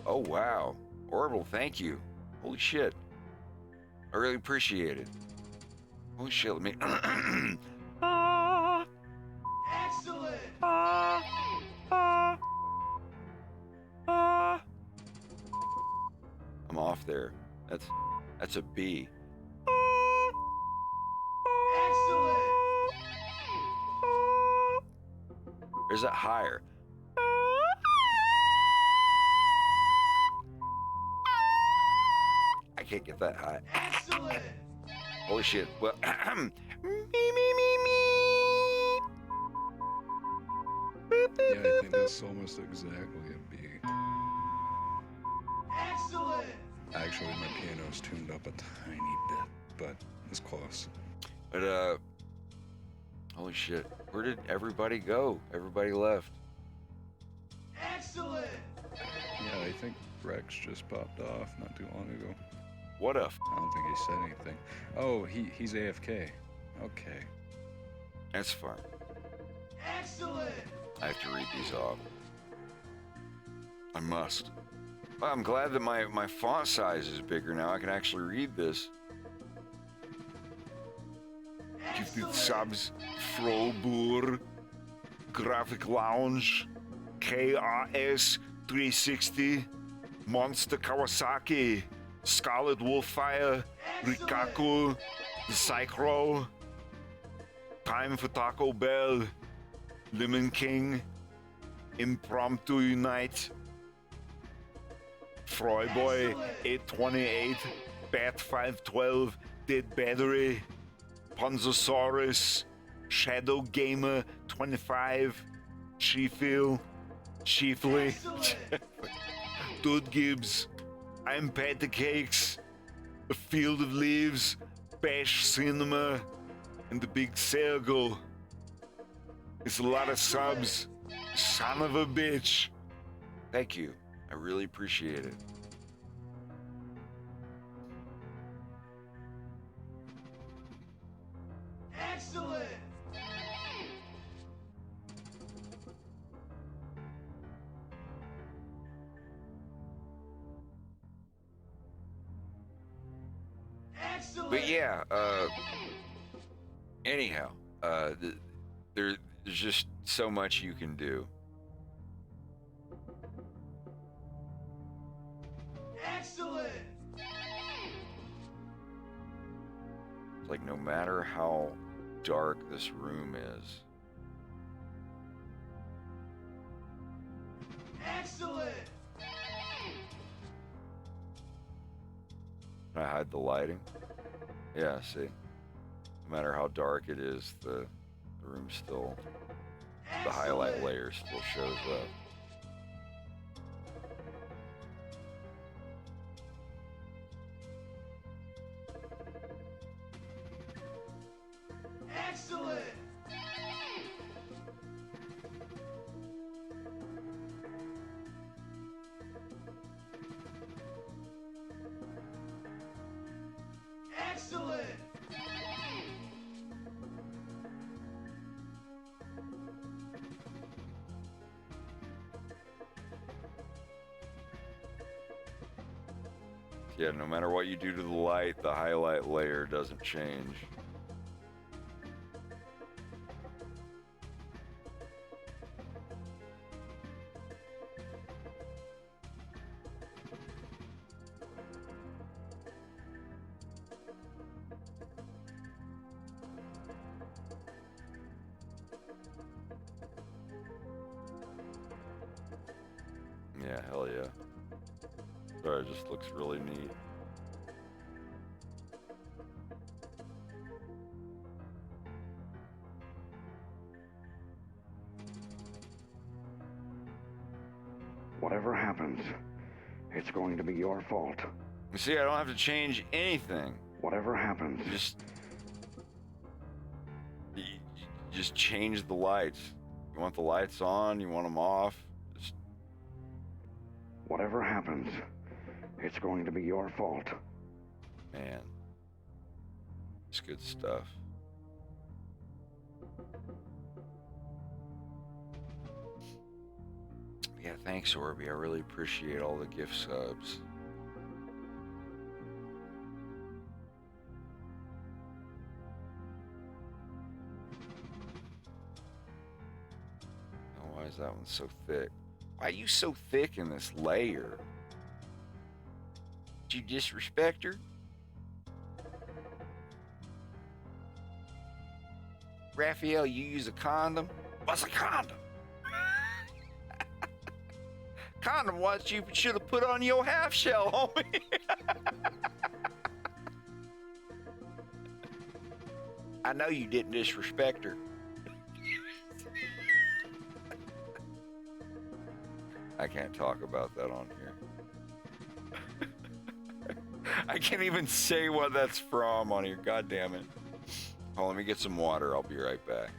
Oh, wow. Orbital, thank you. Holy shit. I really appreciate it. Holy shit, let me... Excellent! I'm off there. That's a B. Excellent! There's that higher. I can't get that high. Excellent! Holy shit. Well, Yeah, I think that's almost exactly a B. Excellent! Actually, my piano's tuned up a tiny bit, but it's close. but, holy shit. Where did everybody go? Everybody left. Excellent! Yeah, I think Rex just popped off not too long ago. What a I don't think he said anything. Oh, he's AFK. Okay. That's fine. Excellent! I have to read these off. I must. Well, I'm glad that my font size is bigger now. I can actually read this. Give the subs Frobour, Graphic Lounge, KRS 360, Monster Kawasaki, Scarlet Wolffire, Rikaku, The Psychro, Time for Taco Bell, Lemon King, Impromptu Unite, Froyboy 828, Bat 512, Dead Battery, Ponzosaurus, Shadow Gamer 25, Sheefil, Sheefly, Dude Gibbs, I'm Patty Cakes, A Field of Leaves, Bash Cinema, and the Big Circle. It's a lot of subs. Son of a bitch. Thank you. I really appreciate it. Excellent! Excellent! But yeah, anyhow, there's just so much you can do. Excellent! It's like no matter how dark this room is, Excellent! can I hide the lighting? Yeah, see? No matter how dark it is, the room still, the highlight layer still shows up. Excellent! Excellent! Yeah, no matter what you do to the light, the highlight layer doesn't change. Yeah, hell yeah. Sorry, it just looks really neat. Whatever happens, it's going to be your fault. You see, I don't have to change anything. Whatever happens, You just change the lights. You want the lights on, you want them off. Just, whatever happens, it's going to be your fault. man, it's good stuff. Yeah, thanks, Orby. I really appreciate all the gift subs. Oh, why is that one so thick? Why are you so thick in this layer? Did you disrespect her? Raphael, you use a condom? What's a condom? Condom what you should have put on your half shell, homie. I know you didn't disrespect her. I can't talk about that on here. I can't even say what that's from on here. God damn it. Oh, let me get some water. I'll be right back.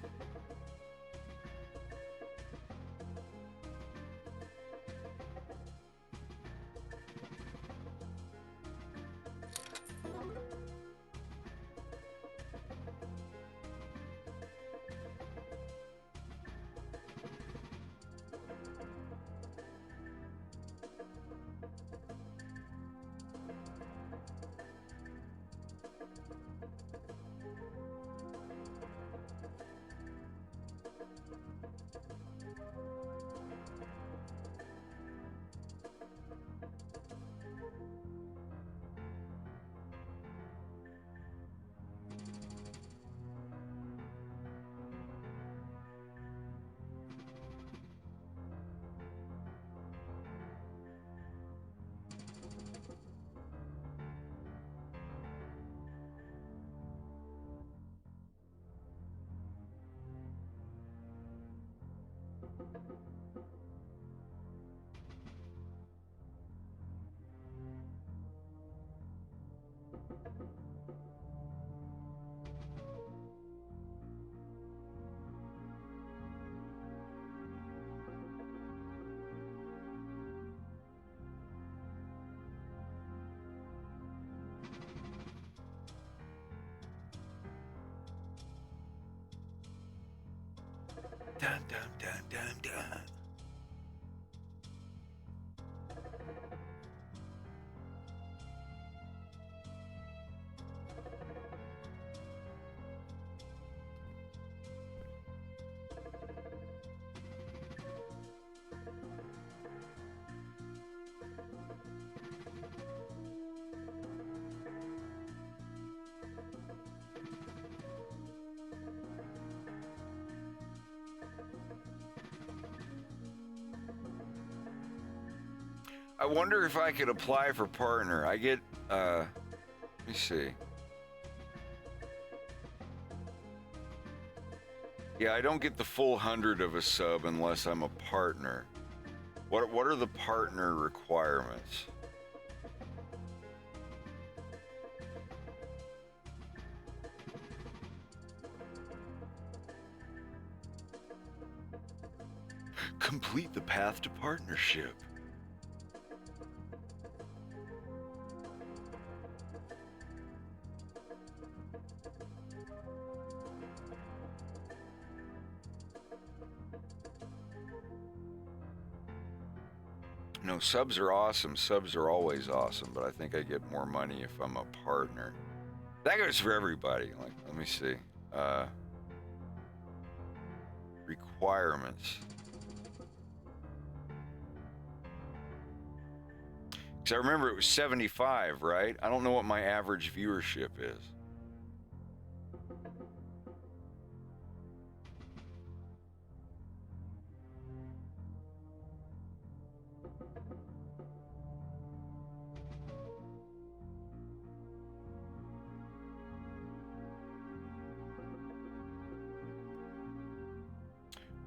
Dun, dun, dun, dun, dun. I wonder if I could apply for partner. I get, let me see. Yeah, I don't get the full 100 of a sub unless I'm a partner. What are the partner requirements? Complete the path to partnership. No, subs are awesome. Subs are always awesome, but I think I get more money if I'm a partner. That goes for everybody. Like, let me see. Requirements. Because I remember it was 75, right? I don't know what my average viewership is.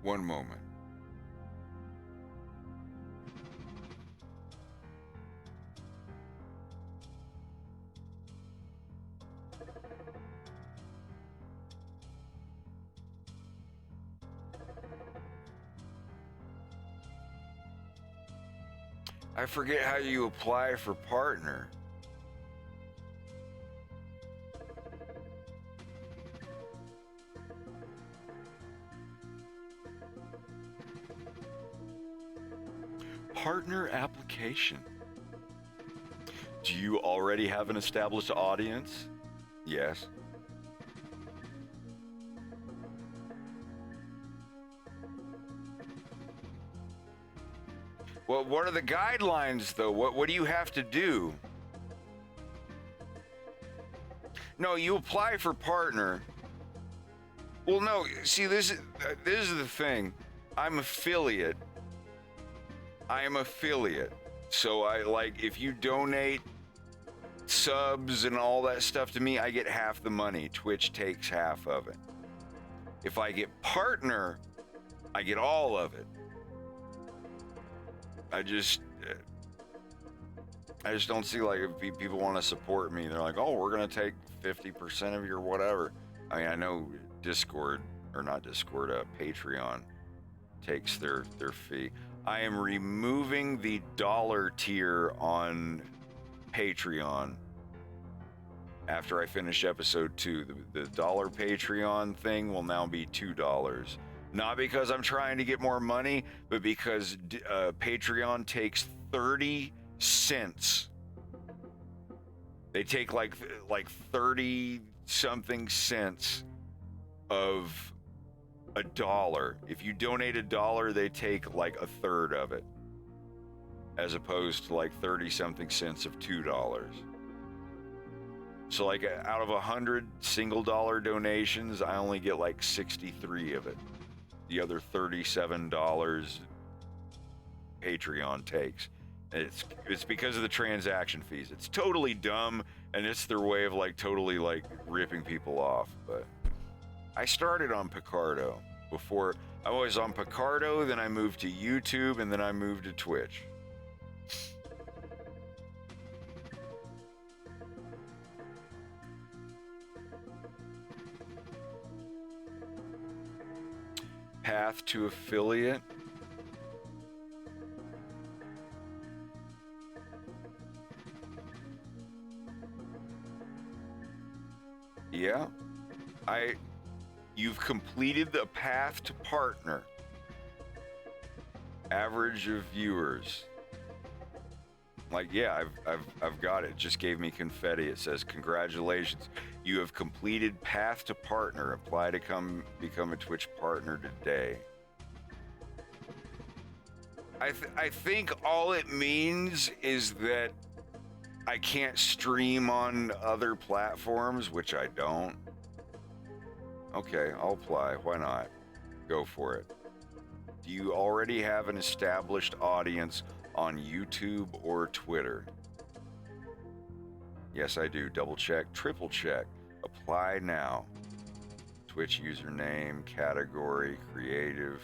One moment. I forget how you apply for partner. Partner application. Do you already have an established audience? Yes. Well, what are the guidelines though? What do you have to do? No, you apply for partner. Well, no, see, this is the thing. I'm affiliate. I am affiliate. So if you donate subs and all that stuff to me, I get half the money. Twitch takes half of it. If I get partner, I get all of it. I just don't see, like, if people want to support me, they're like, oh, we're going to take 50% of your whatever. I mean, I know Discord, or not Discord, Patreon takes their fee. I am removing the dollar tier on Patreon after I finish episode 2. The dollar Patreon thing will now be $2. Not because I'm trying to get more money, but because Patreon takes 30 cents. They take like 30 something cents of $1. If you donate $1, they take like a third of it, as opposed to like 30 something cents of $2. So like out of 100 single dollar donations, I only get like 63 of it. The other $37 Patreon takes. It's because of the transaction fees. It's totally dumb, and it's their way of like totally like ripping people off. But I started on Picardo Before, I was on Picardo, then I moved to YouTube, and then I moved to Twitch. Path to affiliate. Yeah. You've completed the path to partner. Average of viewers. Like, yeah, I've got it. Just gave me confetti. It says, congratulations. You have completed path to partner. Apply to become a Twitch partner today. I think all it means is that I can't stream on other platforms, which I don't. Okay, I'll apply. Why not? Go for it. Do you already have an established audience on YouTube or Twitter? Yes, I do. Double check, triple check. Apply now. Twitch username, category, creative.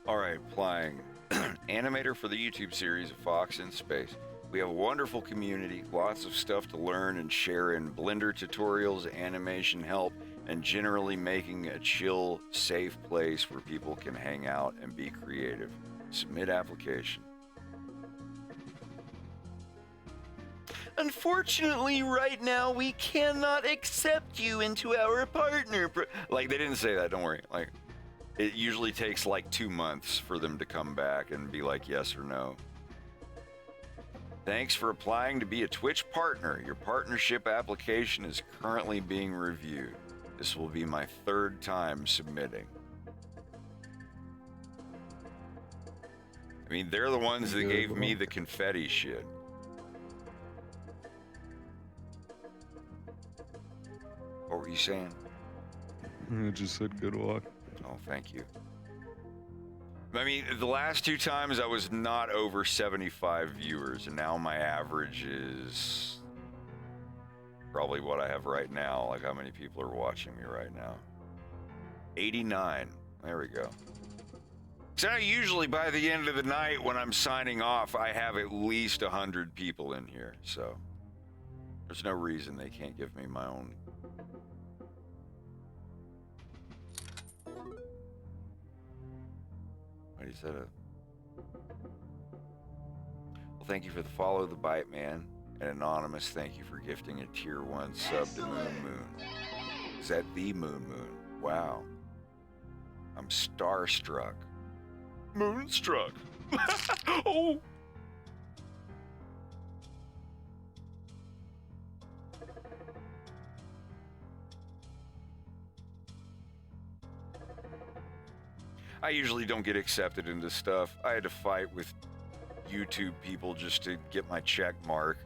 All right, applying. Animator for the YouTube series of Fox in Space. We have a wonderful community, lots of stuff to learn and share in Blender tutorials, animation help, and generally making a chill, safe place where people can hang out and be creative. Submit application. Unfortunately, right now, we cannot accept you into our partner. Like, they didn't say that, don't worry. Like, it usually takes like 2 months for them to come back and be like yes or no. Thanks for applying to be a Twitch partner. Your partnership application is currently being reviewed. This will be my 3rd time submitting. I mean, they're the ones that gave me the confetti shit. What were you saying? I just said good luck. Oh, thank you. I mean, the last 2 times I was not over 75 viewers, and now my average is probably what I have right now. Like, how many people are watching me right now? 89. There we go. So usually by the end of the night when I'm signing off, I have at least 100 people in here. So there's no reason they can't give me my own. What is that? Well, thank you for the follow, the bite man. And Anonymous, thank you for gifting a tier 1 sub to Moon. Is that the Moon? Wow. I'm starstruck. Moonstruck. Oh. I usually don't get accepted into stuff. I had to fight with YouTube people just to get my check mark.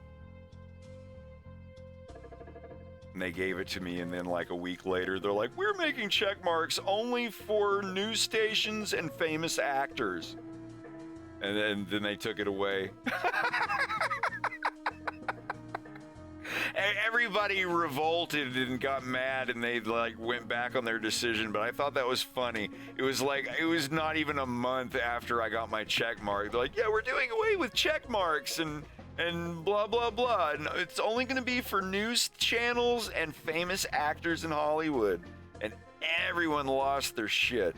And they gave it to me, and then like a week later, they're like, we're making check marks only for news stations and famous actors. And then they took it away. Everybody revolted and got mad, and they like went back on their decision, but I thought that was funny. It was like, it was not even a month after I got my check mark. They're like, yeah, we're doing away with check marks and blah, blah, blah. And it's only going to be for news channels and famous actors in Hollywood. And Everyone lost their shit.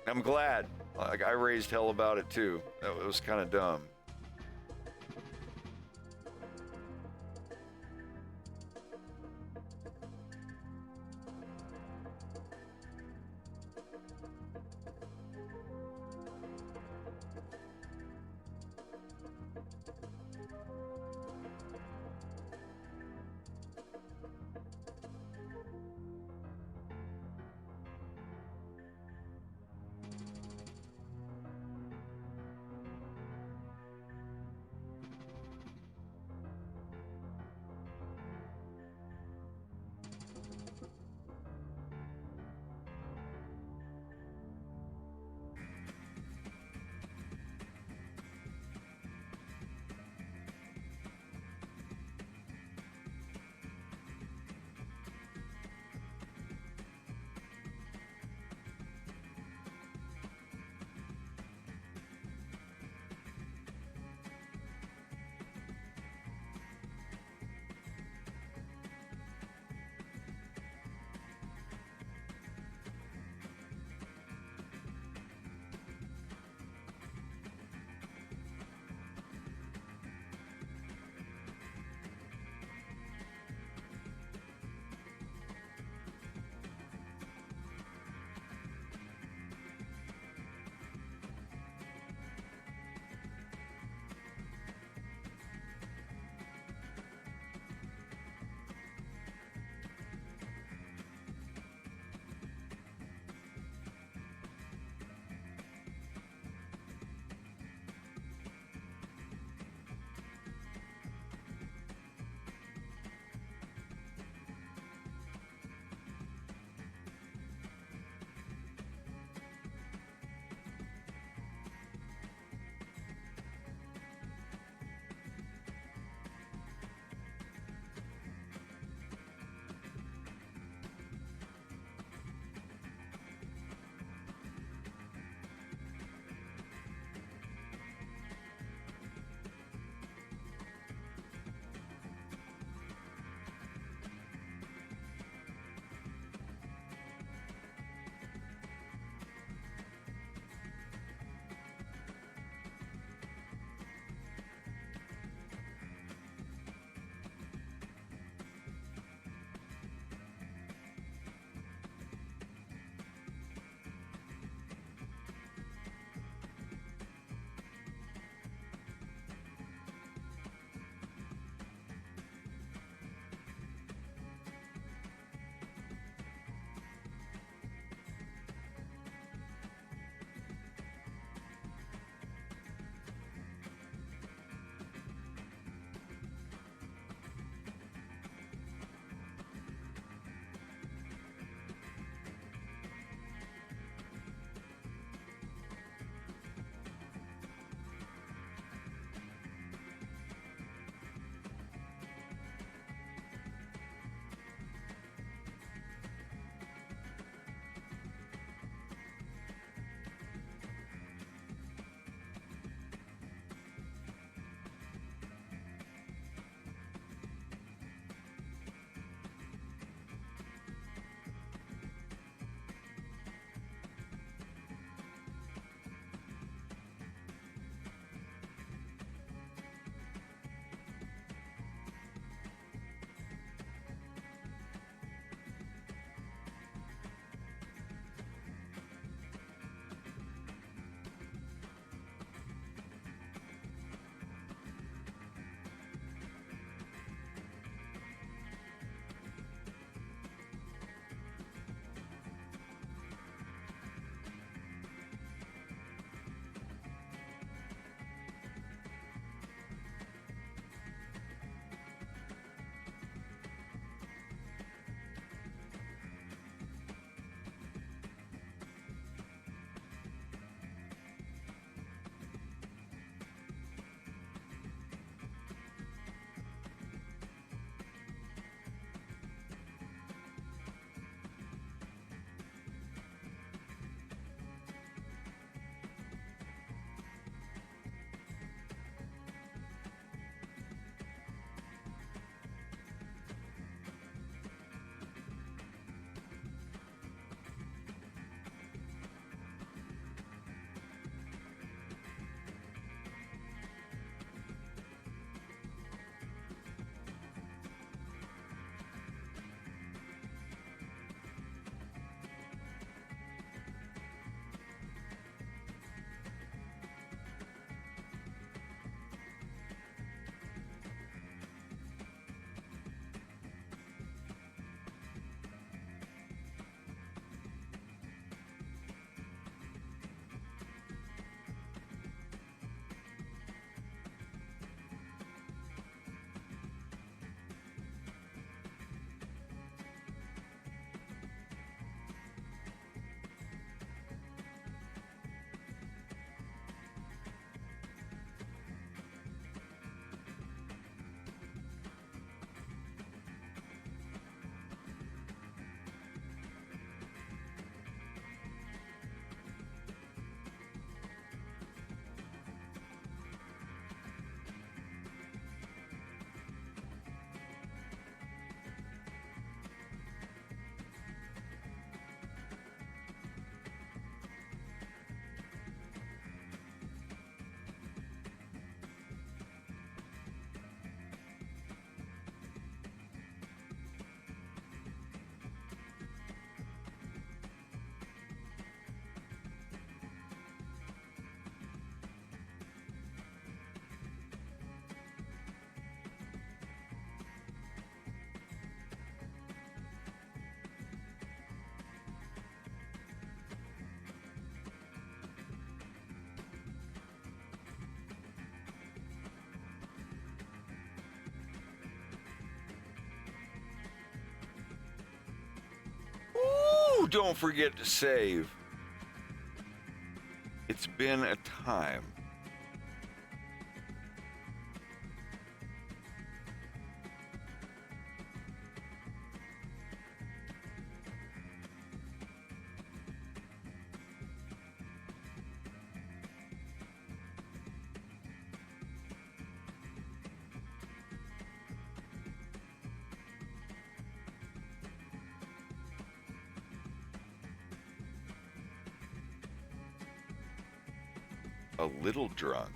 I'm glad. Like, I raised hell about it too. That was kind of dumb. don't forget to save. It's been a time. A little drunk.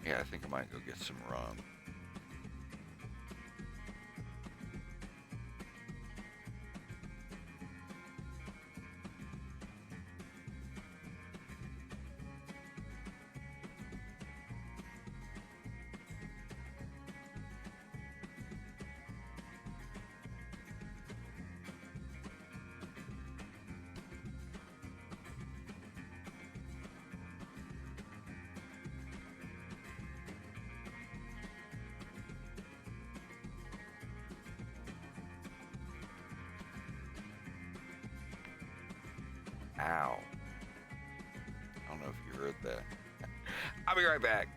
Yeah, I think I might go get some rum. Ow. I don't know if you heard that. I'll be right back.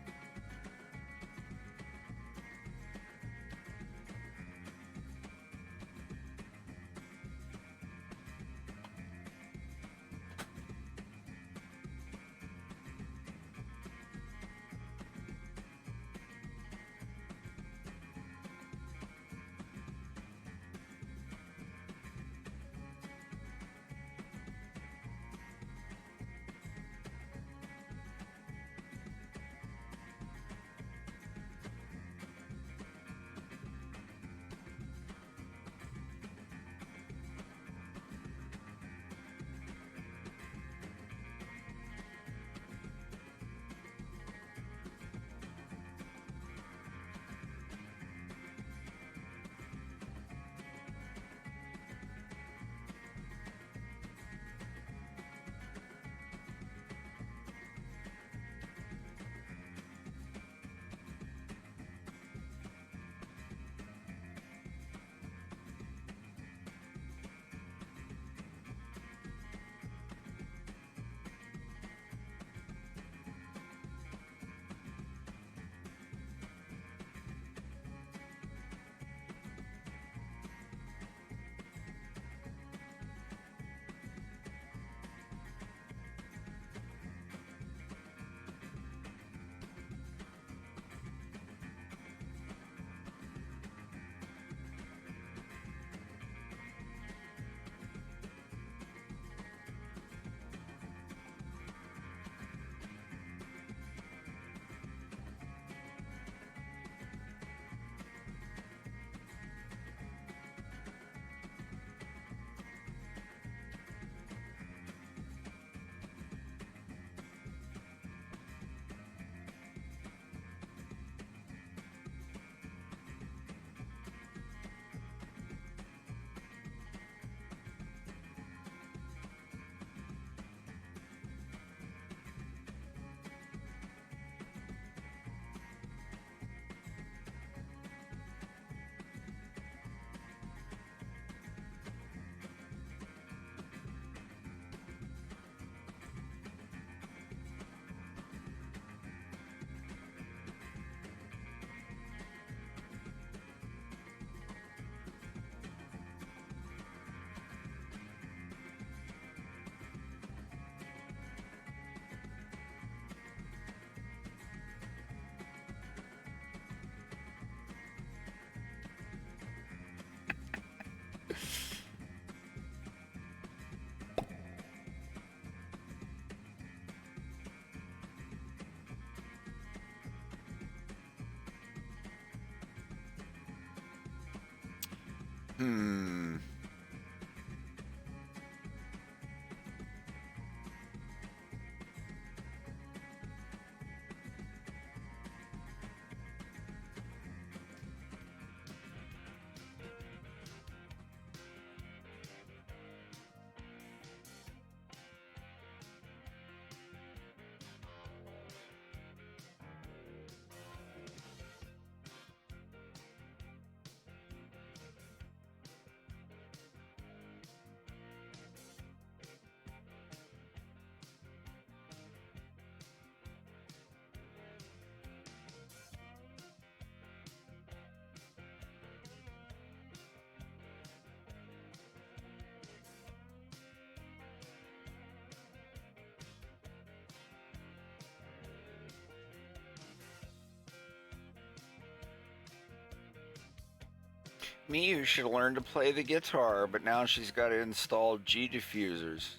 Miyu should learn to play the guitar, but now she's got to install G diffusers.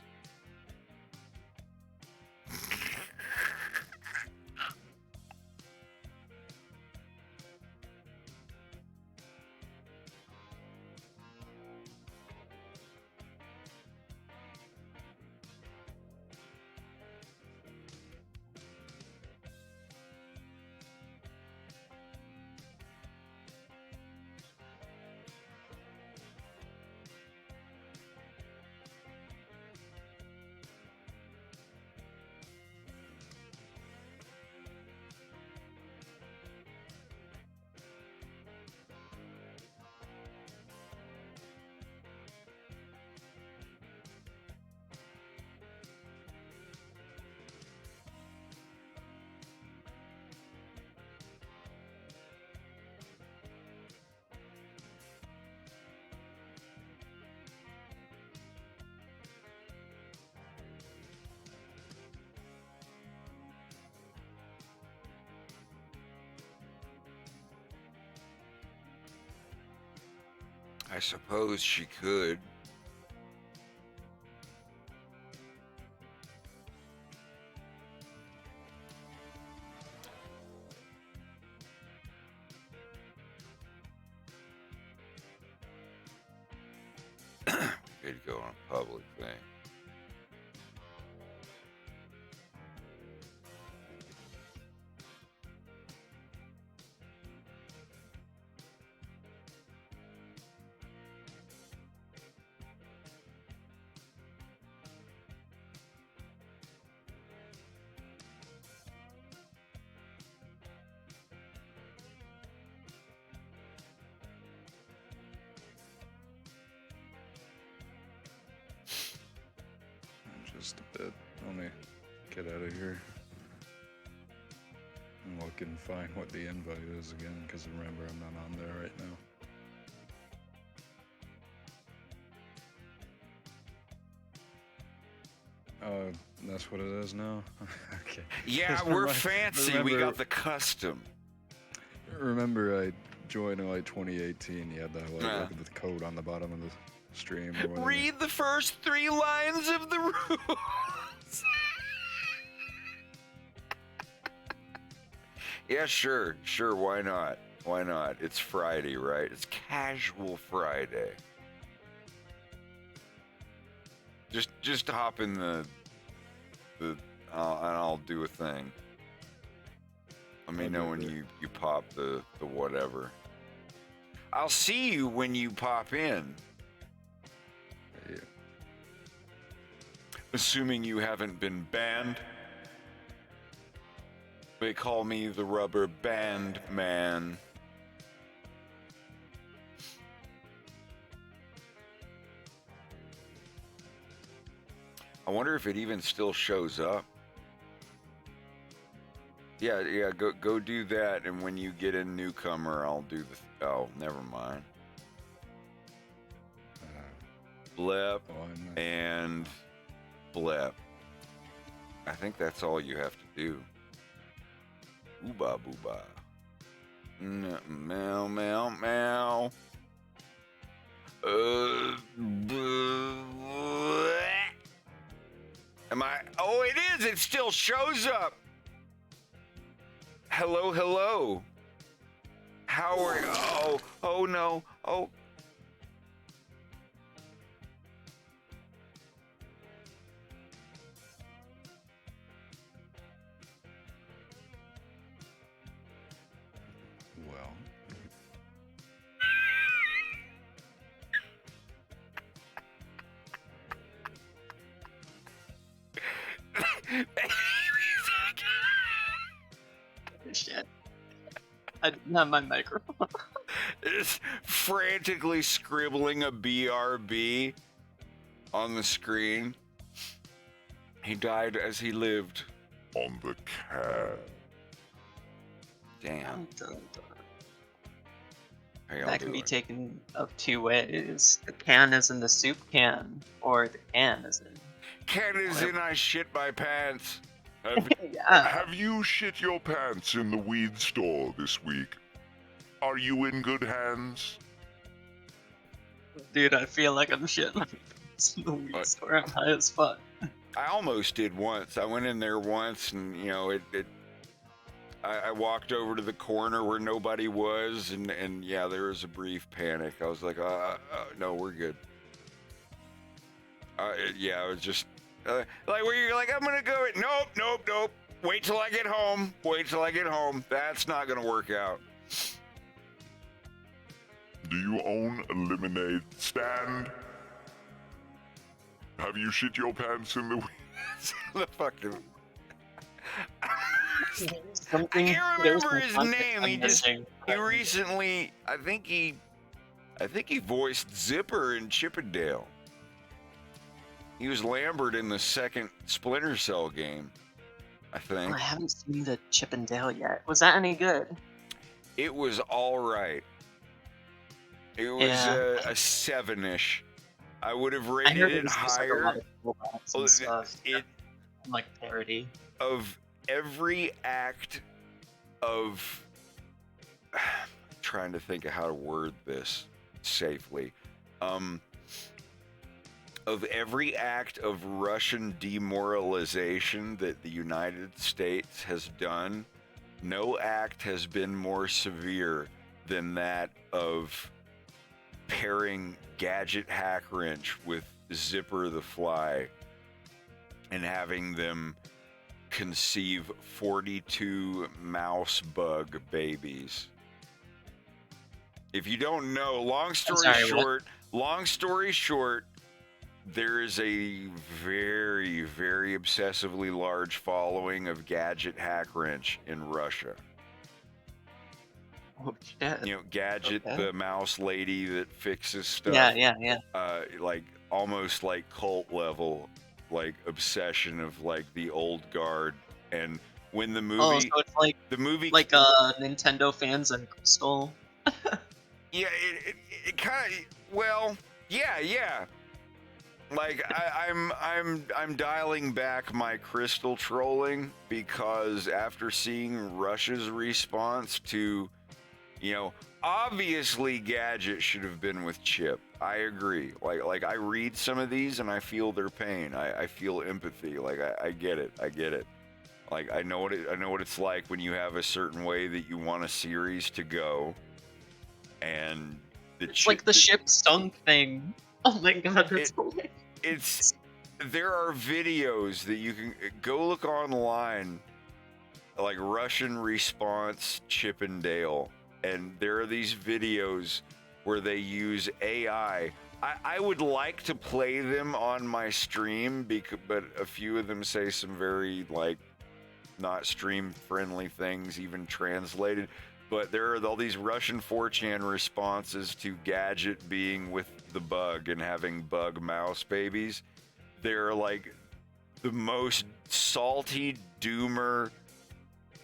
I suppose she could. Could go on a public thing. Just a bit. Let me get out of here and look and find what the invite is again, because remember, I'm not on there right now. That's what it is now? Okay. Yeah, Just we're fancy. We remember- got the custom. Remember, I joined in like 2018. You had to like Yeah. look at the code on the bottom of the stream or whatever. Read the first 3 lines of the rules. Yeah, sure. Why not? Why not? It's Friday, right? It's casual Friday. Just hop in the and I'll do a thing. Let me know when you pop the whatever. I'll see you when you pop in. Yeah. Assuming you haven't been banned. They call me the Rubber Band Man. I wonder if it even still shows up. Yeah, go do that, and when you get a newcomer, I'll do the... Oh, never mind. Blep and blep. I think that's all you have to do. Ooba booba. Meow, meow, meow. Am I? Oh, it is. It still shows up. Hello. How are you? Oh no. Oh. will. Shit. I didn't have my microphone. Is frantically scribbling a BRB on the screen. He died as he lived on the can. Damn. How y'all That can be doing? taken of two ways. The can is in the soup can, or the can is in. Can is in I shit my pants. Have, Yeah. Have you shit your pants in the weed store this week? Are you in good hands? Dude, I feel like I'm shitting my pants in the weed What? store. I'm high as fuck. I almost did once. I went in there once, and you know, I walked over to the corner where nobody was, and yeah, there was a brief panic. I was like, no, we're good. Yeah, I was just like where you're like, I'm gonna go. Nope. Wait till I get home. That's not gonna work out. Do you own a lemonade stand? Have you shit your pants in the weeds? The fucking. Something, I can't there's remember some his context name. I'm He just missing. he recently, I think he voiced Zipper in Chippendale. He was Lambert in the second Splinter Cell game, I think. I haven't seen the Chip and Dale yet. Was that any good? It was all right. It was Yeah. a 7-ish. I would have I rated heard it was just, like, a lot higher. of robots Well, and stuff. it Like parody. of every act of trying to think of how to word this safely. Of every act of Russian demoralization that the United States has done, no act has been more severe than that of pairing Gadget Hackwrench with Zipper the Fly and having them conceive 42 mouse bug babies. If you don't know, long story short, there is a very, very obsessively large following of Gadget Hackwrench in Russia. Oh shit. You know, Gadget, Okay. the mouse lady that fixes stuff. Yeah. Like almost like cult level, like obsession of like the old guard. And when the movie, Oh, so it's like the movie, Nintendo fans and Crystal. yeah, it kind of, well, yeah. Like I'm dialing back my Crystal trolling because after seeing Russia's response to, you know, obviously Gadget should have been with Chip. I agree. Like I read some of these and I feel their pain. I feel empathy. Like I get it. Like I know what it's like when you have a certain way that you want a series to go, and It's like the ship stunk thing. Oh my god, that's hilarious. There are videos that you can go look online, like Russian response Chip and Dale, and there are these videos where they use AI. I would like to play them on my stream, but a few of them say some very like not stream friendly things, even translated. But there are all these Russian 4chan responses to Gadget being with the bug and having bug mouse babies. They're like the most salty doomer,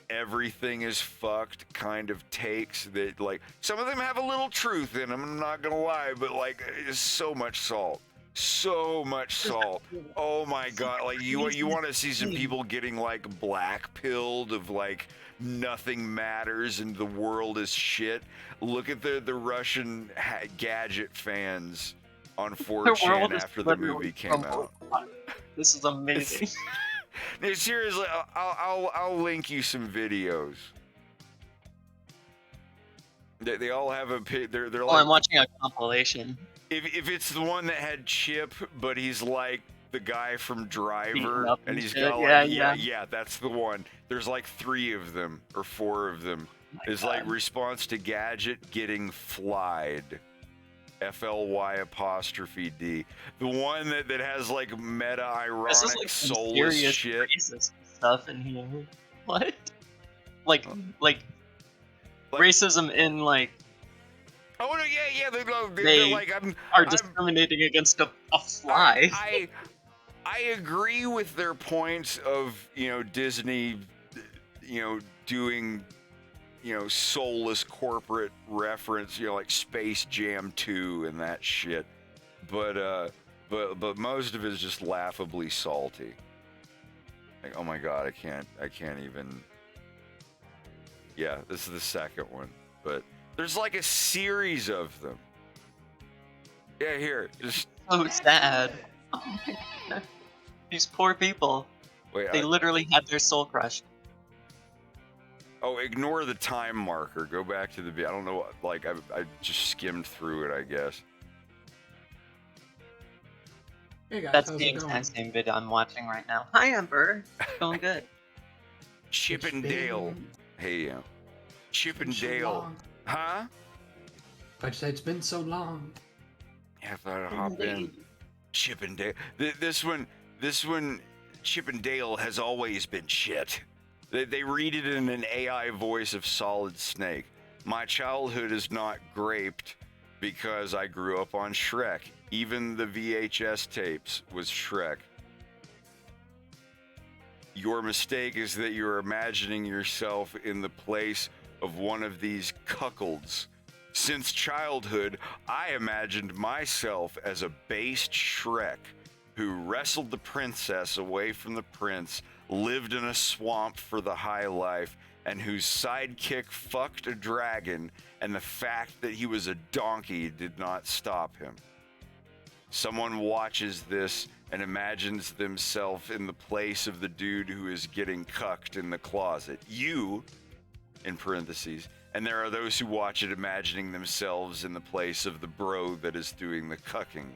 everything is fucked kind of takes that, like, some of them have a little truth in them, I'm not gonna lie, but like it's so much salt. Oh my god, like you want to see some people getting like black pilled of like nothing matters and the world is shit. Look at the Russian Gadget fans on 4chan after the movie came out. This is amazing. No, seriously, I'll link you some videos. They all have a they're Oh, like, I'm watching a compilation. if it's the one that had Chip, but he's like the guy from Driver, Beaten up and and he's shit. got like Yeah. yeah, that's the one. There's like 3 of them or 4 of them is like response to gadget getting flied. FLY''D. The one that has like meta ironic This is like some soulless serious shit. racist stuff in here. What? Like racism in like Oh no, yeah, they're they like are discriminating against a fly. I agree with their points of, you know, Disney, you know, doing, you know, soulless corporate reference, you know, like Space Jam 2 and that shit. But most of it is just laughably salty. Like, oh my god, I can't even. Yeah, this is the second one, but there's like a series of them. Yeah, here, just So sad. Oh my god. These poor people. wait. They literally had their soul crushed. Oh, ignore the time marker. Go back to the. I don't know. Like I just skimmed through it, I guess. Hey guys, That's how's the it going? exact same video I'm watching right now. Hi, Ember. Going good. Chip and Dale. Hey, Chip and Dale. Huh? I said it's been so long. Yeah, I thought I'd hop in. Chip and Dale. This one, Chip and Dale has always been shit. They read it in an AI voice of Solid Snake. My childhood is not graped because I grew up on Shrek. Even the VHS tapes was Shrek. Your mistake is that you're imagining yourself in the place of one of these cuckolds. Since childhood, I imagined myself as a based Shrek who wrestled the princess away from the prince, lived in a swamp for the high life, and whose sidekick fucked a dragon, and the fact that he was a donkey did not stop him. Someone watches this and imagines themselves in the place of the dude who is getting cucked in the closet. You, in parentheses, and there are those who watch it imagining themselves in the place of the bro that is doing the cucking.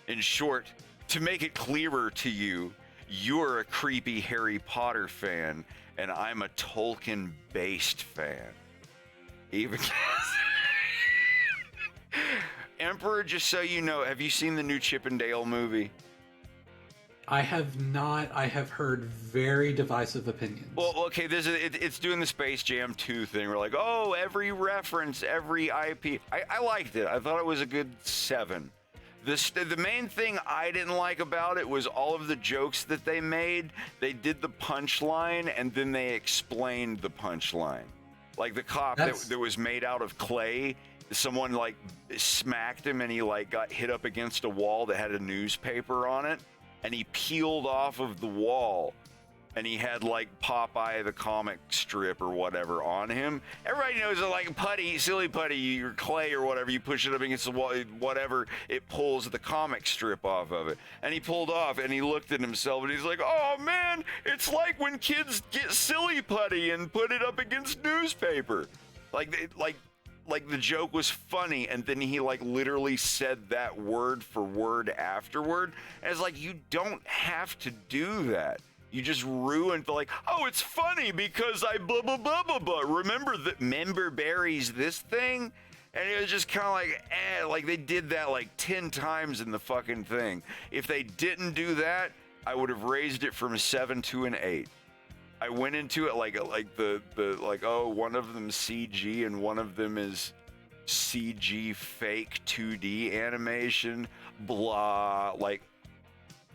In short, to make it clearer to you, you're a creepy Harry Potter fan, and I'm a Tolkien-based fan. Even Emperor, just so you know, have you seen the new Chip and Dale movie? I have not. I have heard very divisive opinions. Well, okay, it's doing the Space Jam 2 thing. We're like, oh, every reference, every IP. I liked it. I thought it was a good 7. The main thing I didn't like about it was all of the jokes that they made. They did the punchline, and then they explained the punchline. Like the cop that was made out of clay, someone like smacked him, and he like got hit up against a wall that had a newspaper on it. And he peeled off of the wall, and he had like Popeye the comic strip or whatever on him. Everybody knows that like putty, silly putty, your clay or whatever, you push it up against the wall, whatever, it pulls the comic strip off of it. And he pulled off, and he looked at himself, and he's like, oh man, it's like when kids get silly putty and put it up against newspaper. Like the joke was funny, and then he like literally said that word for word afterward. And it's like, you don't have to do that. You just ruined the like, oh, it's funny because I blah blah blah blah blah. Remember Barry's this thing? And it was just kind of like, like they did that like 10 times in the fucking thing. If they didn't do that, I would have raised it from a 7 to an 8. I went into it like oh, one of them CG and one of them is CG fake 2D animation, blah. Like,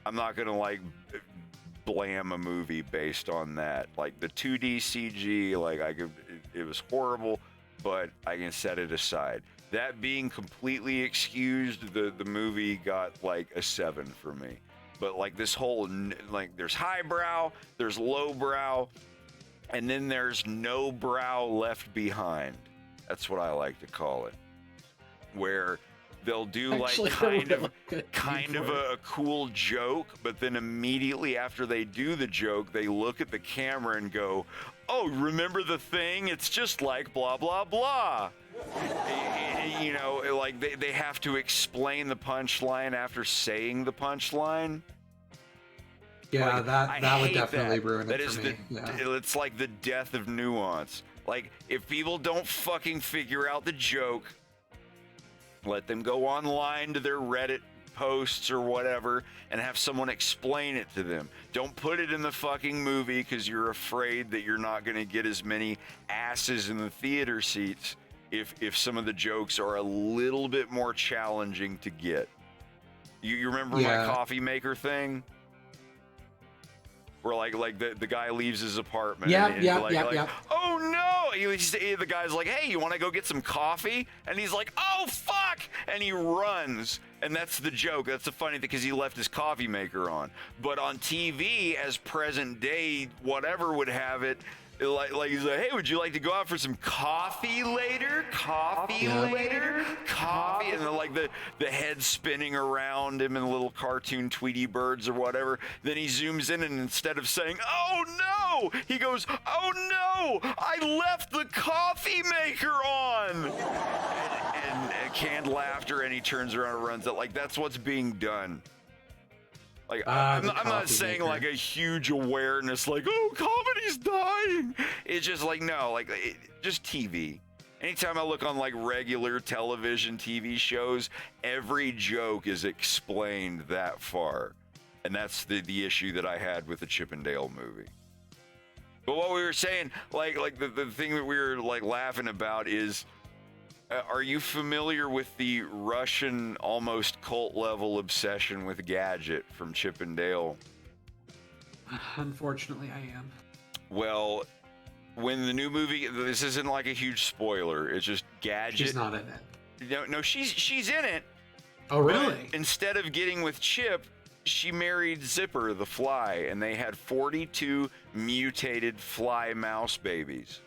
I'm not gonna like blam a movie based on that. Like the 2D CG, like it was horrible, but I can set it aside. That being completely excused, the movie got like a 7 for me. But like this whole, like there's highbrow, there's lowbrow, and then there's no brow left behind. That's what I like to call it. Where they'll do like kind of a cool joke, but then immediately after they do the joke, they look at the camera and go, oh, remember the thing? It's just like blah, blah, blah. You know, like they have to explain the punchline after saying the punchline. Yeah, like, that would definitely that. ruin That it is for me. It's like the death of nuance. Like, if people don't fucking figure out the joke, let them go online to their Reddit posts or whatever and have someone explain it to them. Don't put it in the fucking movie because you're afraid that you're not going to get as many asses in the theater seats if some of the jokes are a little bit more challenging to get. You remember my coffee maker thing? Where like the guy leaves his apartment. Yeah. Oh no! The guy's like, hey, you want to go get some coffee? And he's like, oh fuck! And he runs. And that's the joke. That's the funny thing, because he left his coffee maker on. But on TV, as present day, whatever would have it, like he's like, hey, would you like to go out for some coffee later? Coffee later? Coffee? And then like the head spinning around him and the little cartoon Tweety birds or whatever. Then he zooms in, and instead of saying, oh no, he goes, oh no, I left the coffee maker on. And canned laughter, and he turns around and runs out. Like, that's what's being done. Like, I'm not saying like a huge awareness, like, oh, comedy's dying. It's just like, no, like, just TV. Anytime I look on like regular television TV shows, every joke is explained that far. And that's the issue that I had with the Chip and Dale movie. But what we were saying, like the thing that we were like laughing about is, are you familiar with the Russian almost cult level obsession with Gadget from Chip and Dale? Unfortunately, I am. Well, when the new movie, this isn't like a huge spoiler, it's just Gadget. She's not in it. No, she's in it. Oh, really? Instead of getting with Chip, she married Zipper the fly, and they had 42 mutated fly mouse babies.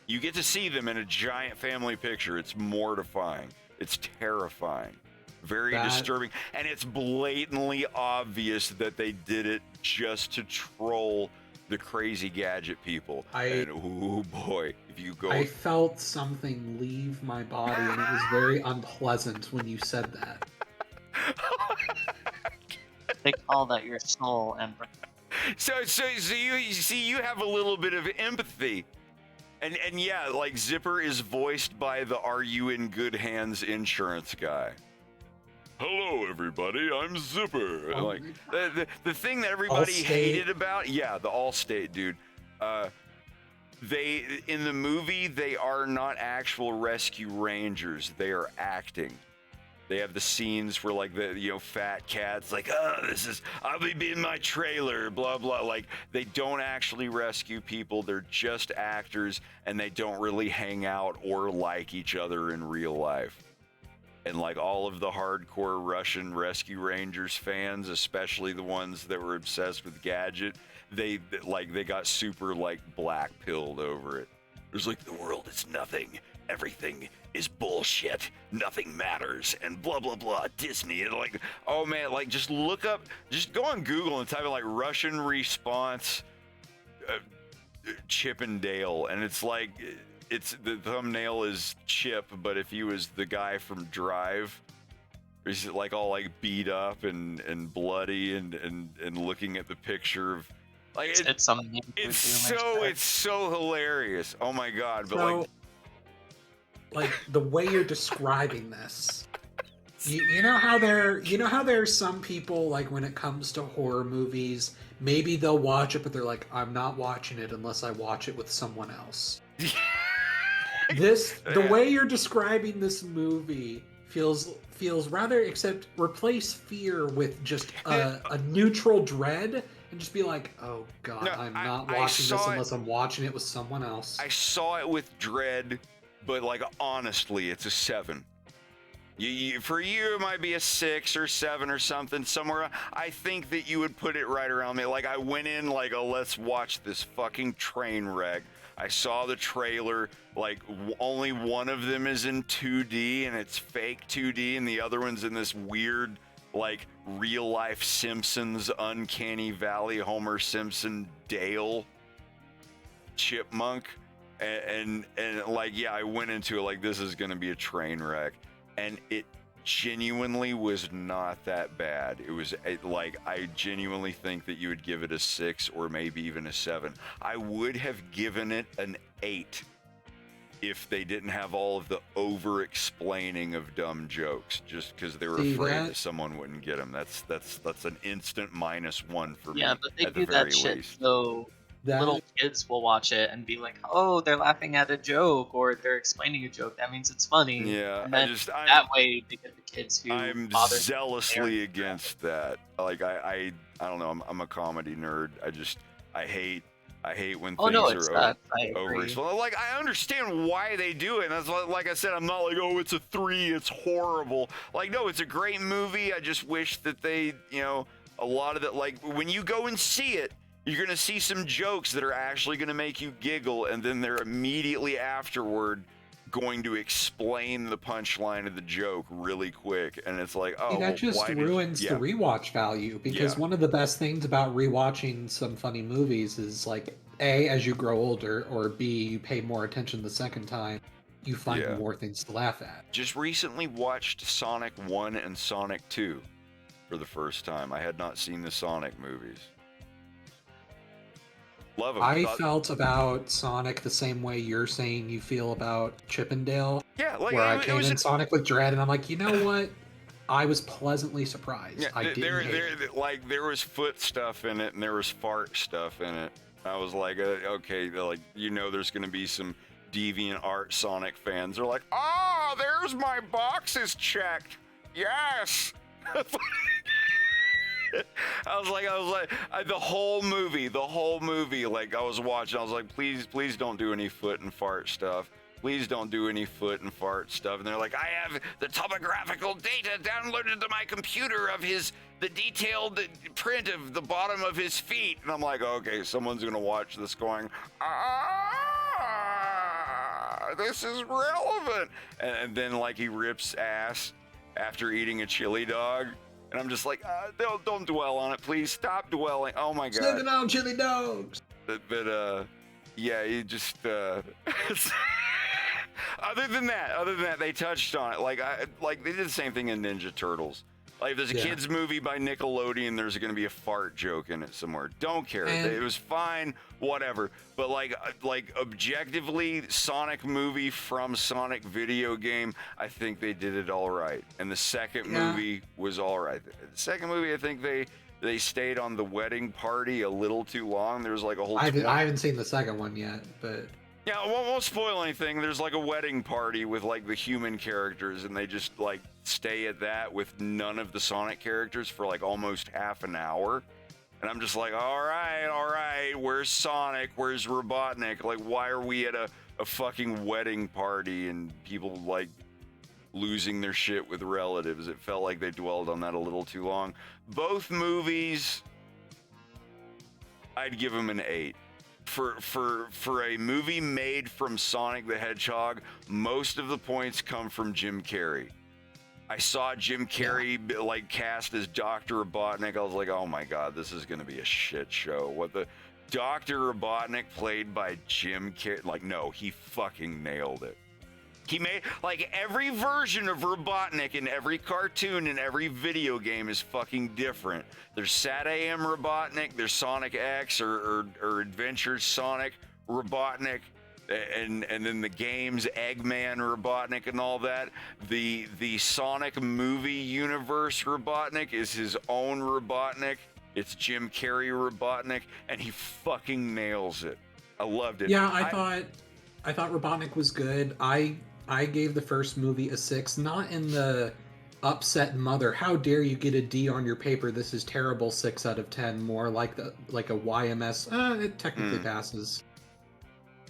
You get to see them in a giant family picture. It's mortifying. It's terrifying. Very disturbing. And it's blatantly obvious that they did it just to troll the crazy Gadget people. And oh boy, if you go... I felt something leave my body, and it was very unpleasant when you said that. They call that your soul, Ember. So you see, you have a little bit of empathy. And yeah, like Zipper is voiced by the Are You in Good Hands insurance guy. Hello, everybody. I'm Zipper. Oh, like the thing that everybody Allstate. hated about, the Allstate dude. They in the movie, they are not actual rescue rangers. They are acting. They have the scenes where like the fat cat's like, I'll be in my trailer, blah blah. Like, they don't actually rescue people. They're just actors, and they don't really hang out or like each other in real life. And like all of the hardcore Russian Rescue Rangers fans, especially the ones that were obsessed with Gadget, they got super like black pilled over it. It was like, the world is nothing. Everything is bullshit. Nothing matters, and blah blah blah. Disney, and like, oh man, like just go on Google and type in like Russian response Chip and Dale, and it's like, it's the thumbnail is Chip, but if he was the guy from Drive, he's like all like beat up and bloody and looking at the picture of like it's so hilarious. Oh my god, but So, like the way you're describing this, you know how there's some people, like when it comes to horror movies, maybe they'll watch it, but they're like, I'm not watching it unless I watch it with someone else. The way you're describing this movie feels rather, except replace fear with just a neutral dread, and just be like, oh god, No, I'm I not watching this saw unless I'm watching it with someone else. I saw it with dread, but like honestly, it's a 7. For you, it might be a 6 or 7 or something somewhere. I think that you would put it right around me. Like, I went in like, oh, let's watch this fucking train wreck. I saw the trailer. Like, only one of them is in 2D, and it's fake 2D, and the other one's in this weird, like, real life Simpsons, Uncanny Valley, Homer Simpson, Dale, Chipmunk. And like, yeah, I went into it like, this is gonna be a train wreck, and it genuinely was not that bad. It was like, I genuinely think that you would give it a 6 or maybe even a 7. I would have given it an 8 if they didn't have all of the over explaining of dumb jokes just because they were afraid that someone wouldn't get them. That's an instant -1 for me. Yeah, but they at do the very that shit least. so little kids will watch it and be like, "Oh, they're laughing at a joke or they're explaining a joke. That means it's funny." Yeah, and then that way they get the kids who I'm bother zealously against that. Like I don't know. I'm a comedy nerd. I hate when Oh things no, are it's not. I over agree. explained. Like I understand why they do it. And that's like I said. I'm not like, oh, it's a 3. It's horrible. Like no, it's a great movie. I just wish that they, a lot of it. Like when you go and see it, you're gonna see some jokes that are actually gonna make you giggle, and then they're immediately afterward going to explain the punchline of the joke really quick, and it's like, oh, that just ruins the rewatch value, because one of the best things about rewatching some funny movies is like, A, as you grow older, or B, you pay more attention the second time, you find more things to laugh at. Just recently watched Sonic 1 and Sonic 2 for the first time. I had not seen the Sonic movies. Love them. I felt about Sonic the same way you're saying you feel about Chippendale. Yeah, like where I came in Sonic with dread, and I'm like, you know what? I was pleasantly surprised. Yeah, I didn't there was foot stuff in it, and there was fart stuff in it. I was like, okay, like there's gonna be some deviant art Sonic fans. They're like, oh, there's my boxes checked. Yes. I was like, the whole movie, like I was watching, I was like, please don't do any foot and fart stuff. Please don't do any foot and fart stuff. And they're like, I have the topographical data downloaded to my computer of the detailed print of the bottom of his feet. And I'm like, okay, someone's gonna watch this going, this is relevant. And then like he rips ass after eating a chili dog. And I'm just like, don't dwell on it, please. Stop dwelling. Oh my god. Slipping on chili dogs. But yeah, you just. Other than that, they touched on it. Like they did the same thing in Ninja Turtles. Like if there's a kids movie by Nickelodeon, there's gonna be a fart joke in it somewhere. Don't care. It was fine, whatever. But like objectively, Sonic movie from Sonic video game, I think they did it all right. And the second movie was all right. The second movie, I think they stayed on the wedding party a little too long. There was like a whole. I haven't seen the second one yet, but. Yeah, I won't spoil anything. There's like a wedding party with like the human characters, and they just like stay at that with none of the Sonic characters for like almost half an hour. And I'm just like, all right, where's Sonic? Where's Robotnik? Like, why are we at a fucking wedding party and people like losing their shit with relatives? It felt like they dwelled on that a little too long. Both movies, I'd give them an 8. For a movie made from Sonic the Hedgehog, most of the points come from Jim Carrey. I saw Jim Carrey like cast as Dr. Robotnik. I was like, oh my god, this is gonna be a shit show. What the Dr. Robotnik played by Jim Carrey? Like, no, he fucking nailed it. He made like every version of Robotnik in every cartoon and every video game is fucking different. There's Sat AM Robotnik, there's Sonic X or Adventure Sonic Robotnik, and then the games Eggman Robotnik and all that. The Sonic movie universe Robotnik is his own Robotnik. It's Jim Carrey Robotnik, and he fucking nails it. I loved it. Yeah, I thought Robotnik was good. I gave the first movie a 6, not in the upset mother, how dare you get a D on your paper, this is terrible 6 out of 10, more like a YMS, it technically passes.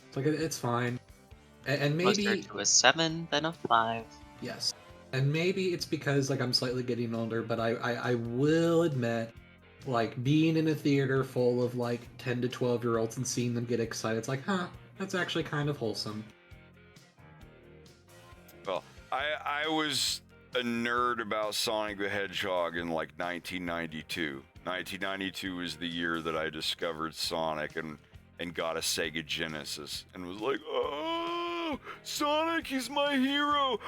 It's like, it's fine. And maybe... Closer to a 7 than a 5. Yes. And maybe it's because like I'm slightly getting older, but I will admit, like being in a theater full of like 10 to 12-year-olds and seeing them get excited, it's like, that's actually kind of wholesome. Well, I was a nerd about Sonic the Hedgehog in like 1992. 1992 was the year that I discovered Sonic and got a Sega Genesis and was like, oh, no, Sonic, he's my hero.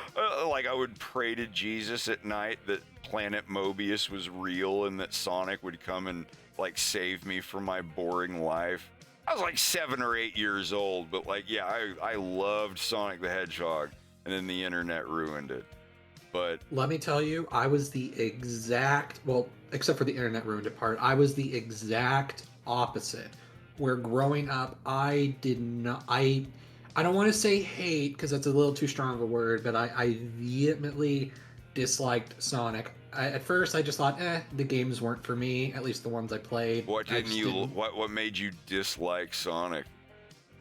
Like I would pray to Jesus at night that Planet Mobius was real and that Sonic would come and like save me from my boring life. I was like 7 or 8 years old, but like, yeah, I loved Sonic the Hedgehog, and then the internet ruined it. But let me tell you, I was the exact, well, except for the internet ruined it part, I was the exact opposite. Where growing up, I did not, I don't want to say hate, because that's a little too strong of a word, but I vehemently disliked Sonic. At first, I just thought, the games weren't for me, at least the ones I played. what what made you dislike Sonic?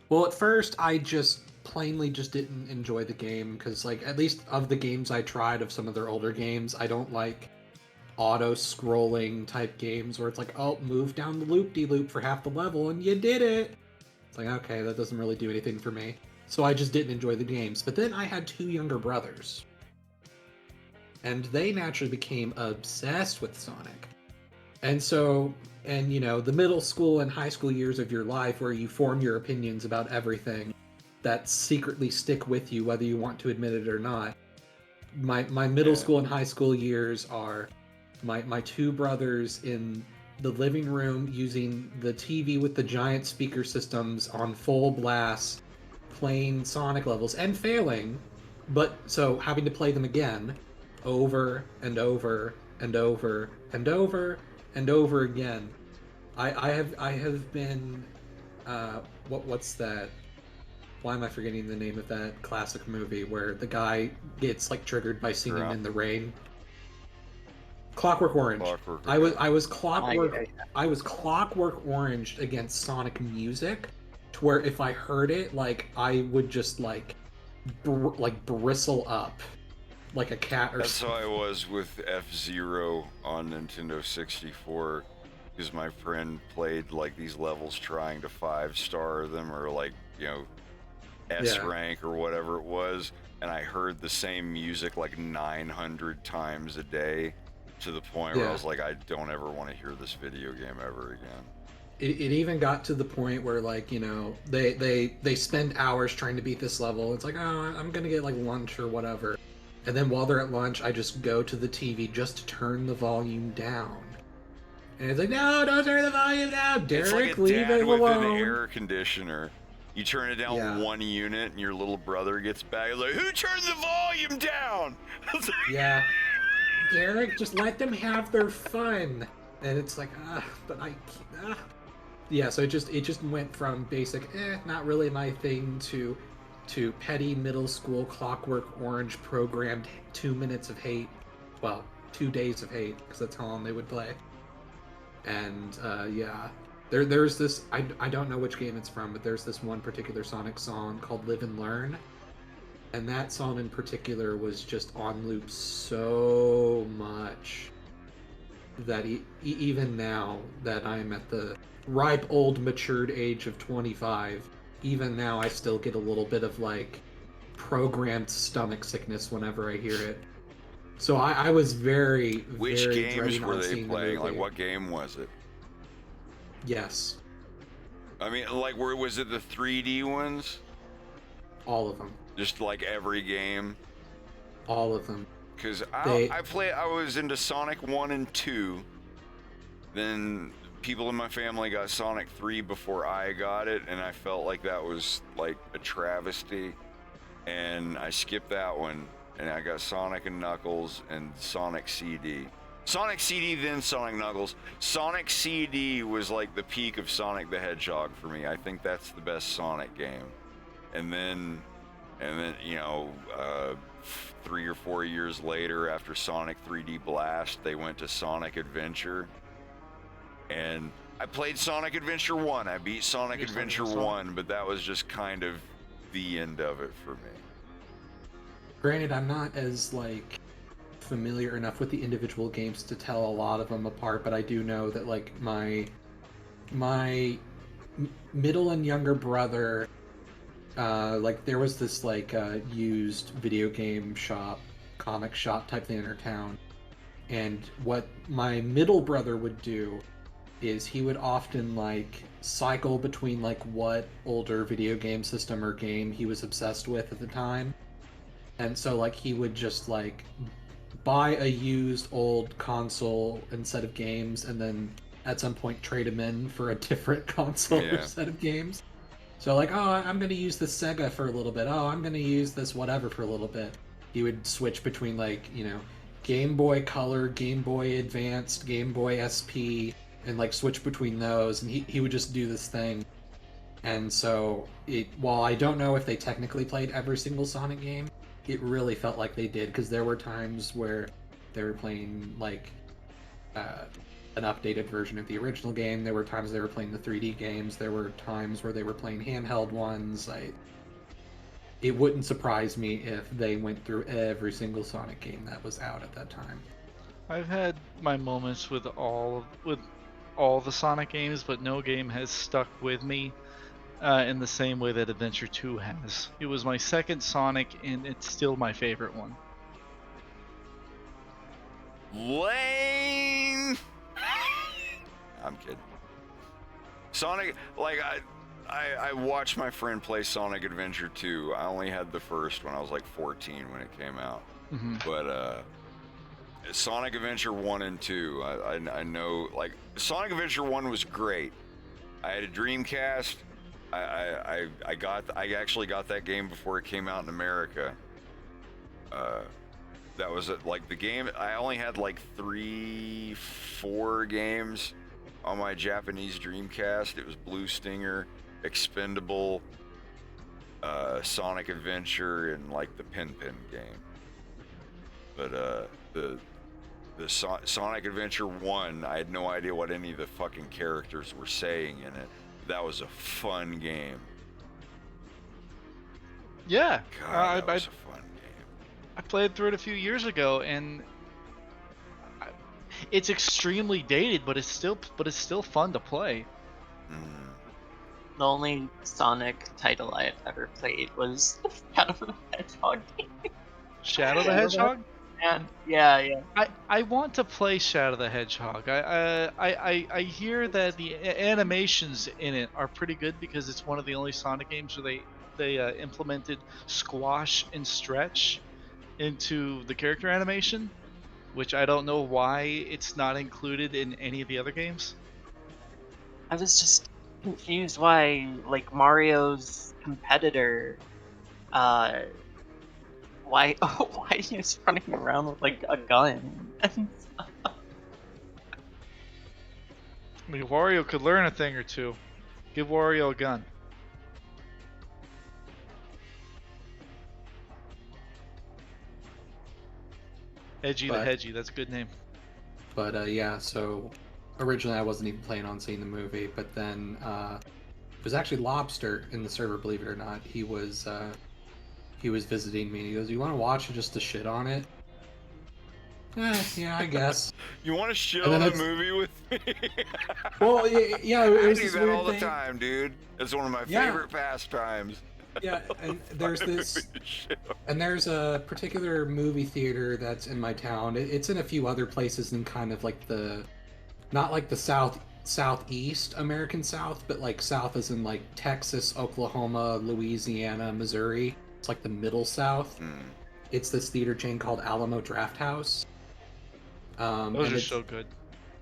Well, at first, I just plainly just didn't enjoy the game, because, like, at least of the games I tried, of some of their older games, I don't like auto-scrolling type games where it's like, oh, move down the loop-de-loop for half the level, and you did it! It's like, okay, that doesn't really do anything for me. So I just didn't enjoy the games. But then I had 2 younger brothers. And they naturally became obsessed with Sonic. And so, and you know, the middle school and high school years of your life where you form your opinions about everything that secretly stick with you whether you want to admit it or not. My middle school and high school years are my 2 brothers in the living room using the TV with the giant speaker systems on full blast, playing Sonic levels and failing, but so having to play them again over and over and over and over and over again. I have been what's that? Why am I forgetting the name of that classic movie where the guy gets like triggered by singing in the rain? Clockwork Orange. I was Clockwork Oranged against Sonic music, to where if I heard it, like I would just like bristle up like a cat or That's something. how I was with F-Zero on Nintendo 64, because my friend played like these levels trying to 5-star them, or like, you know, S rank or whatever it was, and I heard the same music like 900 times a day, to the point where I was like, I don't ever want to hear this video game ever again. It even got to the point where, like, you know, they spend hours trying to beat this level. It's like, oh, I'm gonna get like lunch or whatever, and then while they're at lunch, I just go to the TV just to turn the volume down. And it's like, no, don't turn the volume down, Derek, it's like a leave dad it with alone. an air conditioner. You turn it down 1 unit, and your little brother gets back. Like, who turned the volume down? Yeah, Derek, just let them have their fun. And it's like, but I can't. Yeah, so it just went from basic, not really my thing, to petty middle school Clockwork Orange programmed 2 minutes of hate. Well, 2 days of hate, because that's how long they would play. And yeah, there's this, I don't know which game it's from, but there's this one particular Sonic song called Live and Learn. And that song in particular was just on loop so much that even now that I'm at the ripe, old, matured age of 25, even now I still get a little bit of like programmed stomach sickness whenever I hear it. So I was very, Which very games dreading were on they seeing the playing? Like, movie. what game was it? Yes, I mean, like, where was it? The 3D ones? all of them. Just like every game? All of them. Because I was into Sonic 1 and 2. Then people in my family got Sonic 3 before I got it, and I felt like that was like a travesty. And I skipped that one, and I got Sonic and Knuckles and Sonic CD. Sonic CD, then Sonic Knuckles. Sonic CD was like the peak of Sonic the Hedgehog for me. I think that's the best Sonic game. And then, you know, 3 or 4 years later, after Sonic 3D Blast, they went to Sonic Adventure. And I played Sonic Adventure 1. I beat Sonic Adventure 1, but that was just kind of the end of it for me. Granted, I'm not as like familiar enough with the individual games to tell a lot of them apart, but I do know that like my middle and younger brother, like there was this like used video game shop, comic shop type thing in our town, and what my middle brother would do is he would often like cycle between like what older video game system or game he was obsessed with at the time. And so like he would just like buy a used old console and set of games and then at some point trade them in for a different console or set of games. So like, oh, I'm going to use this Sega for a little bit. Oh, I'm going to use this whatever for a little bit. He would switch between like, you know, Game Boy Color, Game Boy Advanced, Game Boy SP, and like switch between those. And he would just do this thing. And so while I don't know if they technically played every single Sonic game, it really felt like they did, because there were times where they were playing like an updated version of the original game. There were times they were playing the 3D games. There were times where they were playing handheld ones. It wouldn't surprise me if they went through every single Sonic game that was out at that time. I've had my moments with all the Sonic games, but no game has stuck with me in the same way that Adventure 2 has. It was my second Sonic, and it's still my favorite one. Lane. I'm kidding. Sonic, like I watched my friend play Sonic Adventure 2. I only had the first when I was like 14 when it came out. Mm-hmm. But Sonic Adventure 1 and 2, I know, like, Sonic Adventure 1 was great. I had a Dreamcast. I actually got that game before it came out in America. That was like the game. I only had like 3-4 games on my Japanese Dreamcast. It was Blue Stinger, Expendable, Sonic Adventure, and like the Pin game. But the Sonic Adventure 1, I had no idea what any of the fucking characters were saying in it. That was a fun game. Yeah, God, that was a fun game. I played through it a few years ago, and it's extremely dated, but it's still fun to play. The only Sonic title I have ever played was Shadow the Hedgehog game. Shadow the Hedgehog? Yeah. I want to play Shadow the Hedgehog. I hear that the animations in it are pretty good, because it's one of the only Sonic games where they implemented squash and stretch into the character animation, which I don't know why it's not included in any of the other games. I was just confused why, like, Mario's competitor, why he's running around with like a gun and stuff. I mean, Wario could learn a thing or two. Give Wario a gun. Edgy the Hedgy, that's a good name. But yeah, so originally I wasn't even planning on seeing the movie, but then it was actually Lobster in the server, believe it or not. He was visiting me. He goes, "You want to watch it just to shit on it?" Yeah, I guess. You want to shit on the movie with me? Well, yeah, it was I do that all the time, dude. It's one of my favorite pastimes. Yeah, and there's a particular movie theater that's in my town. It's in a few other places in kind of like not like the southeast American South, but like South as in like Texas, Oklahoma, Louisiana, Missouri. It's like the middle South. It's this theater chain called Alamo Drafthouse. Those are so good.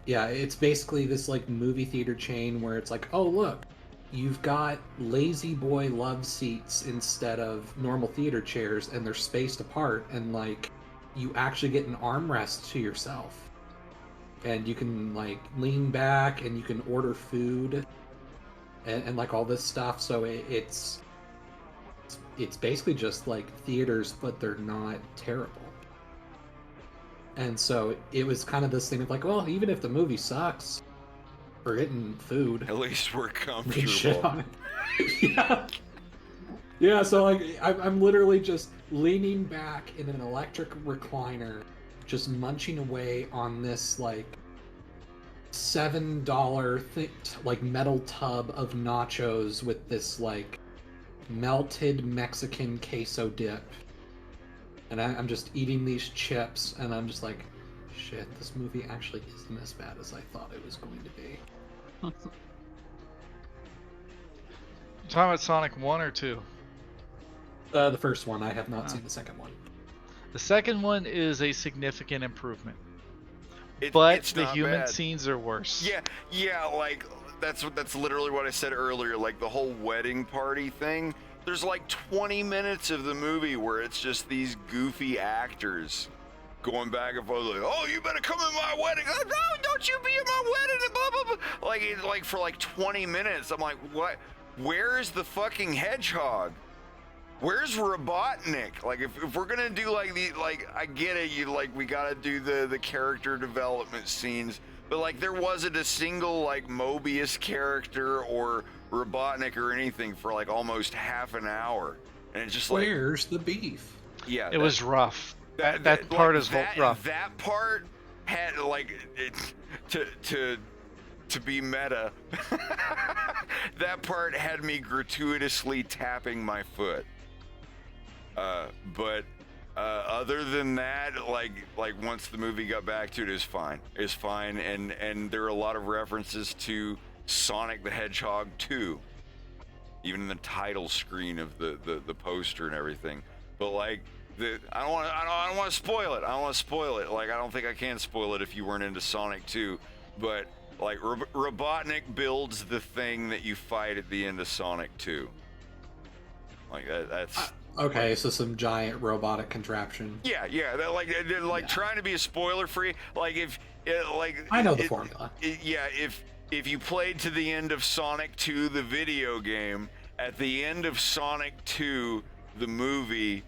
Yeah, it's basically this like movie theater chain where it's like, oh look, you've got lazy boy love seats instead of normal theater chairs, and they're spaced apart, and like you actually get an armrest to yourself, and you can like lean back, and you can order food, and like all this stuff. So it's basically just like theaters, but they're not terrible. And so it was kind of this thing of like, well, even if the movie sucks, we're getting food. At least we're comfortable. We shit on it. Yeah, so like I'm literally just leaning back in an electric recliner, just munching away on this like $7 like metal tub of nachos with this like melted Mexican queso dip. And I'm just eating these chips, and I'm just like, shit, this movie actually isn't as bad as I thought it was going to be. Talking about Sonic 1 or 2? The first one. I have not seen the second one. The second one is a significant improvement. It's But the not human bad. scenes are worse. Yeah, like that's literally what I said earlier. Like the whole wedding party thing. There's like 20 minutes of the movie where it's just these goofy actors going back and forth, like, "Oh, you better come in my wedding." "Oh, no, don't you be in my wedding?" And blah blah blah. Like for like 20 minutes. I'm like, what? Where's the fucking hedgehog? Where's Robotnik? Like, if we're gonna do like I get it, we gotta do the character development scenes, but like there wasn't a single like Mobius character or Robotnik or anything for like almost half an hour, and it's just like, where's the beef? Yeah, It was rough. That part is rough. That part had like to be meta. That part had me gratuitously tapping my foot. But other than that, like once the movie got back to it, is fine. It's fine, and there are a lot of references to Sonic the Hedgehog 2, even in the title screen of the poster and everything. But like, I don't want to spoil it. I don't want to spoil it. Like, I don't think I can spoil it if you weren't into Sonic 2. But like, Robotnik builds the thing that you fight at the end of Sonic 2. Like that's. Okay, so some giant robotic contraption. Yeah, they're like trying to be a spoiler free. Like I know the formula. If you played to the end of Sonic 2, the video game, at the end of Sonic 2, the movie,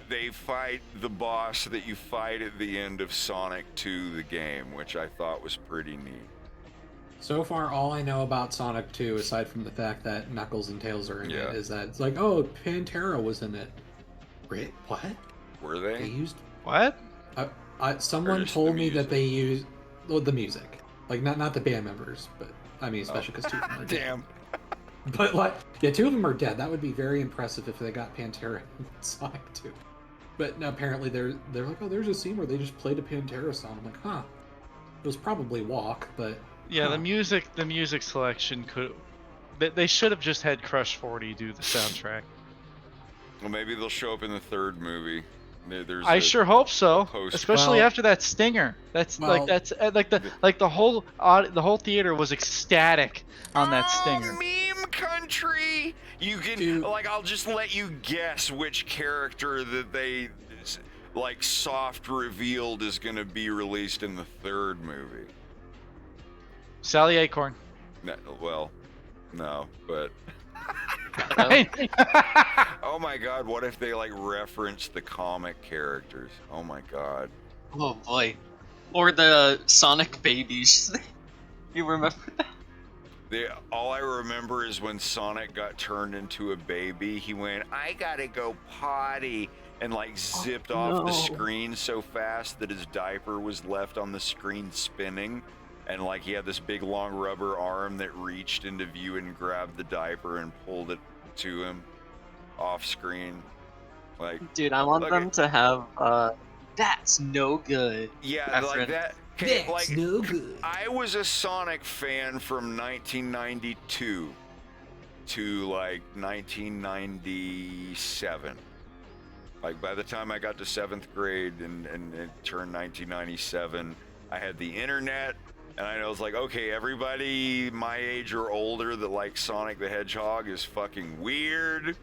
they fight the boss that you fight at the end of Sonic 2, the game, which I thought was pretty neat. So far, all I know about Sonic 2, aside from the fact that Knuckles and Tails are in it, is that it's like, oh, Pantera was in it. What? Were they? They used what? Someone told me that they used the music, like not the band members, but I mean, especially because 2 of them are dead. Damn. But like, yeah, 2 of them are dead. That would be very impressive if they got Pantera in Sonic 2. But no, apparently they're like, oh, there's a scene where they just played a Pantera song. I'm like, huh. It was probably Walk, but. Yeah, the music selection they should have just had Crush 40 do the soundtrack. Well, maybe they'll show up in the third movie. I sure hope so, especially after that stinger. The whole theater was ecstatic on that stinger. Meme country. You can I'll just let you guess which character that they like soft revealed is going to be released in the third movie. Sally Acorn. No, but. Oh my god, what if they like reference the comic characters? Oh my god. Oh boy. Or the Sonic babies. You remember that? All I remember is when Sonic got turned into a baby, he went, "I gotta go potty," and like zipped off the screen so fast that his diaper was left on the screen spinning. And like he had this big long rubber arm that reached into view and grabbed the diaper and pulled it to him off screen. Like, dude, I want them to have that's no good. Yeah, reference. like that. That's like, no good. I was a Sonic fan from 1992 to like 1997. Like by the time I got to 7th grade and it turned 1997, I had the internet. And I was like, okay, everybody my age or older that likes Sonic the Hedgehog is fucking weird.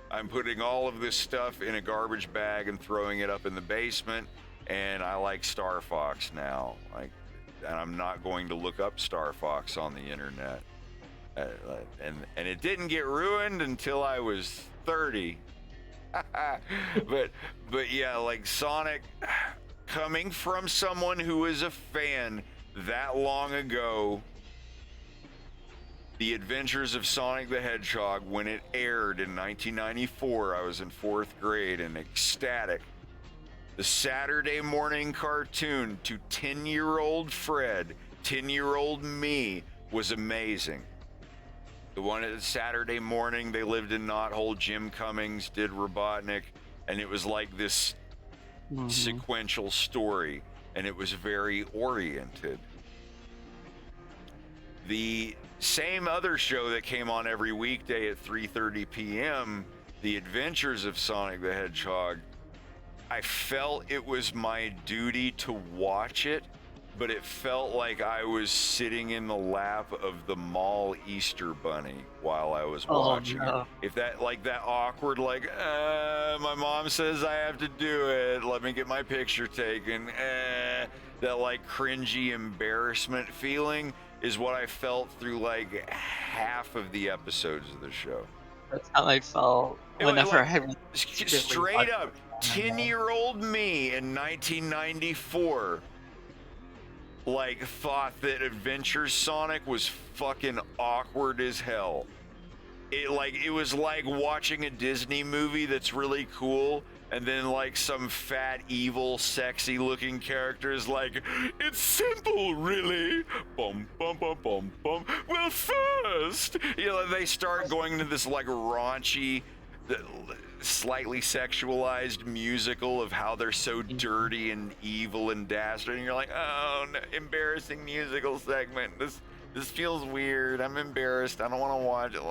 I'm putting all of this stuff in a garbage bag and throwing it up in the basement. And I like Star Fox now. Like, and I'm not going to look up Star Fox on the internet. And it didn't get ruined until I was 30. but yeah, like Sonic, coming from someone who is a fan that long ago, The Adventures of Sonic the Hedgehog, when it aired in 1994, I was in 4th grade and ecstatic. The Saturday morning cartoon to 10-year-old Fred, 10-year-old me, was amazing. The one at Saturday morning, they lived in Knothole, Jim Cummings did Robotnik, and it was like this sequential story. And it was very oriented. The same other show that came on every weekday at 3:30 p.m., The Adventures of Sonic the Hedgehog, I felt it was my duty to watch it, but it felt like I was sitting in the lap of the mall Easter Bunny while I was watching it. If that, like, that awkward, like, my mom says I have to do it, let me get my picture taken, that, like, cringy embarrassment feeling is what I felt through, like, half of the episodes of the show. That's how I felt whenever I was straight up, 10-year-old me in 1994, like, thought that Adventures Sonic was fucking awkward as hell. It was like watching a Disney movie that's really cool, and then, like, some fat, evil, sexy-looking character is like, it's simple, really. Bum, bum, bum, bum, bum. Well, first, they start going into this, like, raunchy, slightly sexualized musical of how they're so dirty and evil and dastardly, and you're like, oh, no, embarrassing musical segment. This feels weird. I'm embarrassed. I don't want to watch it.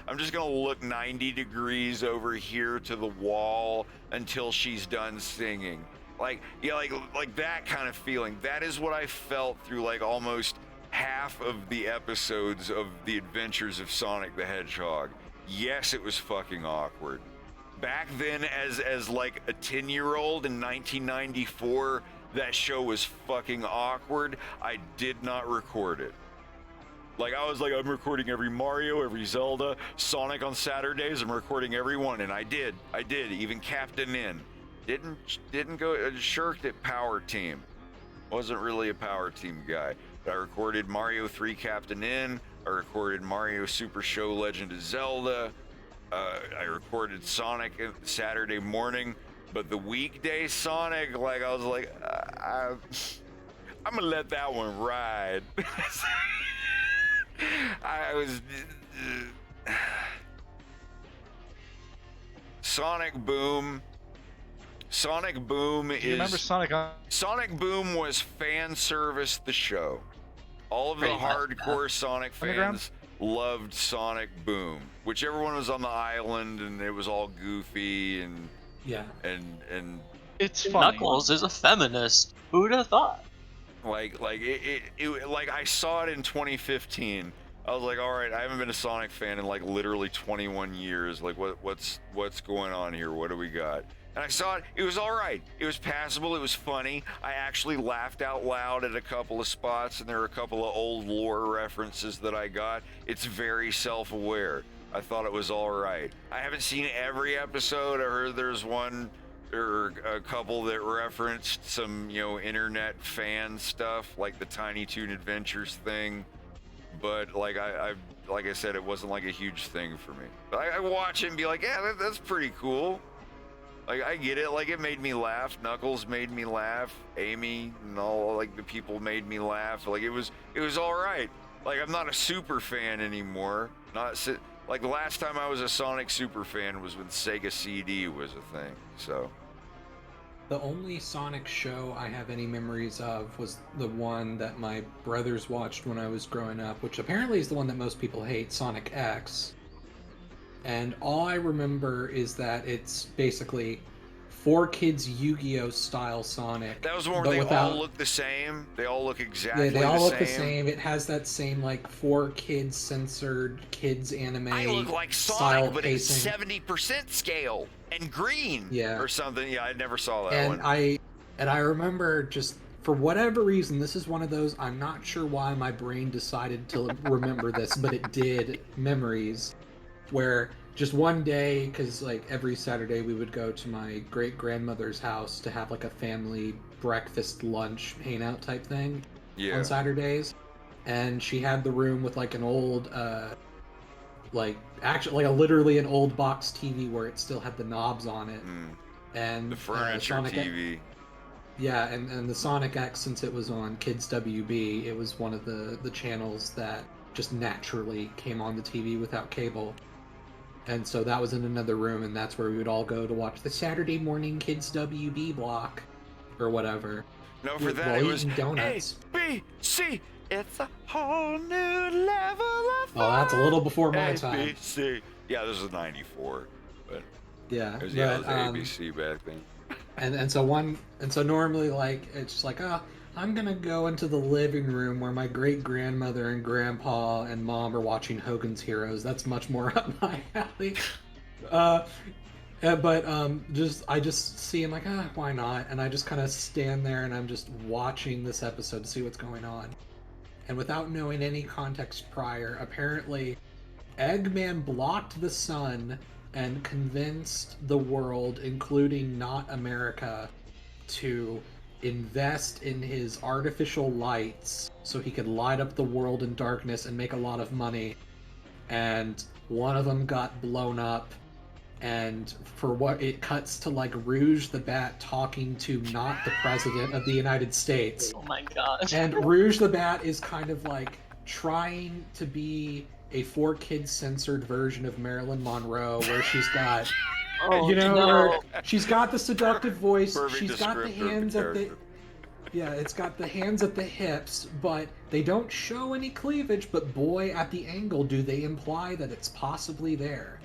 I'm just gonna look 90 degrees over here to the wall until she's done singing. Like that kind of feeling. That is what I felt through, like, almost half of the episodes of The Adventures of Sonic the Hedgehog. Yes, it was fucking awkward. Back then, as like a 10-year-old in 1994, that show was fucking awkward. I did not record it. Like, I was like, I'm recording every Mario, every Zelda, Sonic on Saturdays. I'm recording every one, and I did. Even Captain N. Didn't go shirked at Power Team. Wasn't really a Power Team guy. But I recorded Mario 3 Captain N. I recorded Mario Super Show Legend of Zelda. I recorded Sonic Saturday morning. But the weekday Sonic, like, I was like, I'm gonna let that one ride. I was Sonic Boom. Sonic Boom is. You remember Sonic? Sonic Boom was fan service the show. All of the hardcore Sonic fans loved Sonic Boom. Whichever one was on the island, and it was all goofy and. Yeah. And it's funny. Knuckles is a feminist. Who'd have thought? Like I saw it in 2015. I was like, all right, I haven't been a Sonic fan in, like, literally 21 years. Like, what's going on here? What do we got? And I saw it. It was all right. It was passable. It was funny. I actually laughed out loud at a couple of spots, and there were a couple of old lore references that I got. It's very self-aware. I thought it was all right. I haven't seen every episode. I heard there's one or a couple that referenced some, internet fan stuff, like the Tiny Toon Adventures thing. But, like, like I said, it wasn't, like, a huge thing for me. But I watch it and be like, yeah, that's pretty cool. Like, I get it. Like, it made me laugh. Knuckles made me laugh. Amy and all, like, the people made me laugh. Like, it was all right. Like, I'm not a super fan anymore. Like, the last time I was a Sonic super fan was when Sega CD was a thing, so. The only Sonic show I have any memories of was the one that my brothers watched when I was growing up, which apparently is the one that most people hate, Sonic X. And all I remember is that it's basically 4 kids Yu-Gi-Oh style Sonic. That was one where they all look the same. They all look exactly the same. Yeah, they all look the same. It has that same, like, 4 kids censored kids anime. I look like Sonic, but it's 70% scale and green, or something. Yeah, I never saw that one. And I remember, just for whatever reason, this is one of those. I'm not sure why my brain decided to remember this, but it did. Memories where. Just one day, because, like, every Saturday we would go to my great-grandmother's house to have, like, a family breakfast, lunch, hangout type thing on Saturdays. And she had the room with, like, an old, literally an old box TV where it still had the knobs on it. And the furniture TV. Yeah, and the Sonic X, since it was on Kids WB, it was one of the channels that just naturally came on the TV without cable. And so that was in another room, and that's where we would all go to watch the Saturday morning Kids WB block, or whatever. No, for that it was donuts. A, B, C, It's a whole new level of Oh, that's a little before my time. ABC. Yeah, this is '94, but Yeah, it was, but it was ABC back then. and so normally like it's just like, oh, I'm gonna go into the living room where my great grandmother and grandpa and mom are watching Hogan's Heroes. That's much more up my alley. But I just see him like, why not? And I just kind of stand there and I'm just watching this episode to see what's going on. And without knowing any context prior, apparently Eggman blocked the sun and convinced the world, including not America, to invest in his artificial lights so he could light up the world in darkness and make a lot of money. And one of them got blown up, and for what it cuts to like Rouge the Bat talking to not the president of the United States. Oh my god. And Rouge the Bat is kind of like trying to be a 4-kid censored version of Marilyn Monroe, where she's got, where she's got the seductive voice, Perfect she's got the descriptor of hands at the, character. yeah, it's got the hands at the hips, but they don't show any cleavage. But boy, at the angle, do they imply that it's possibly there?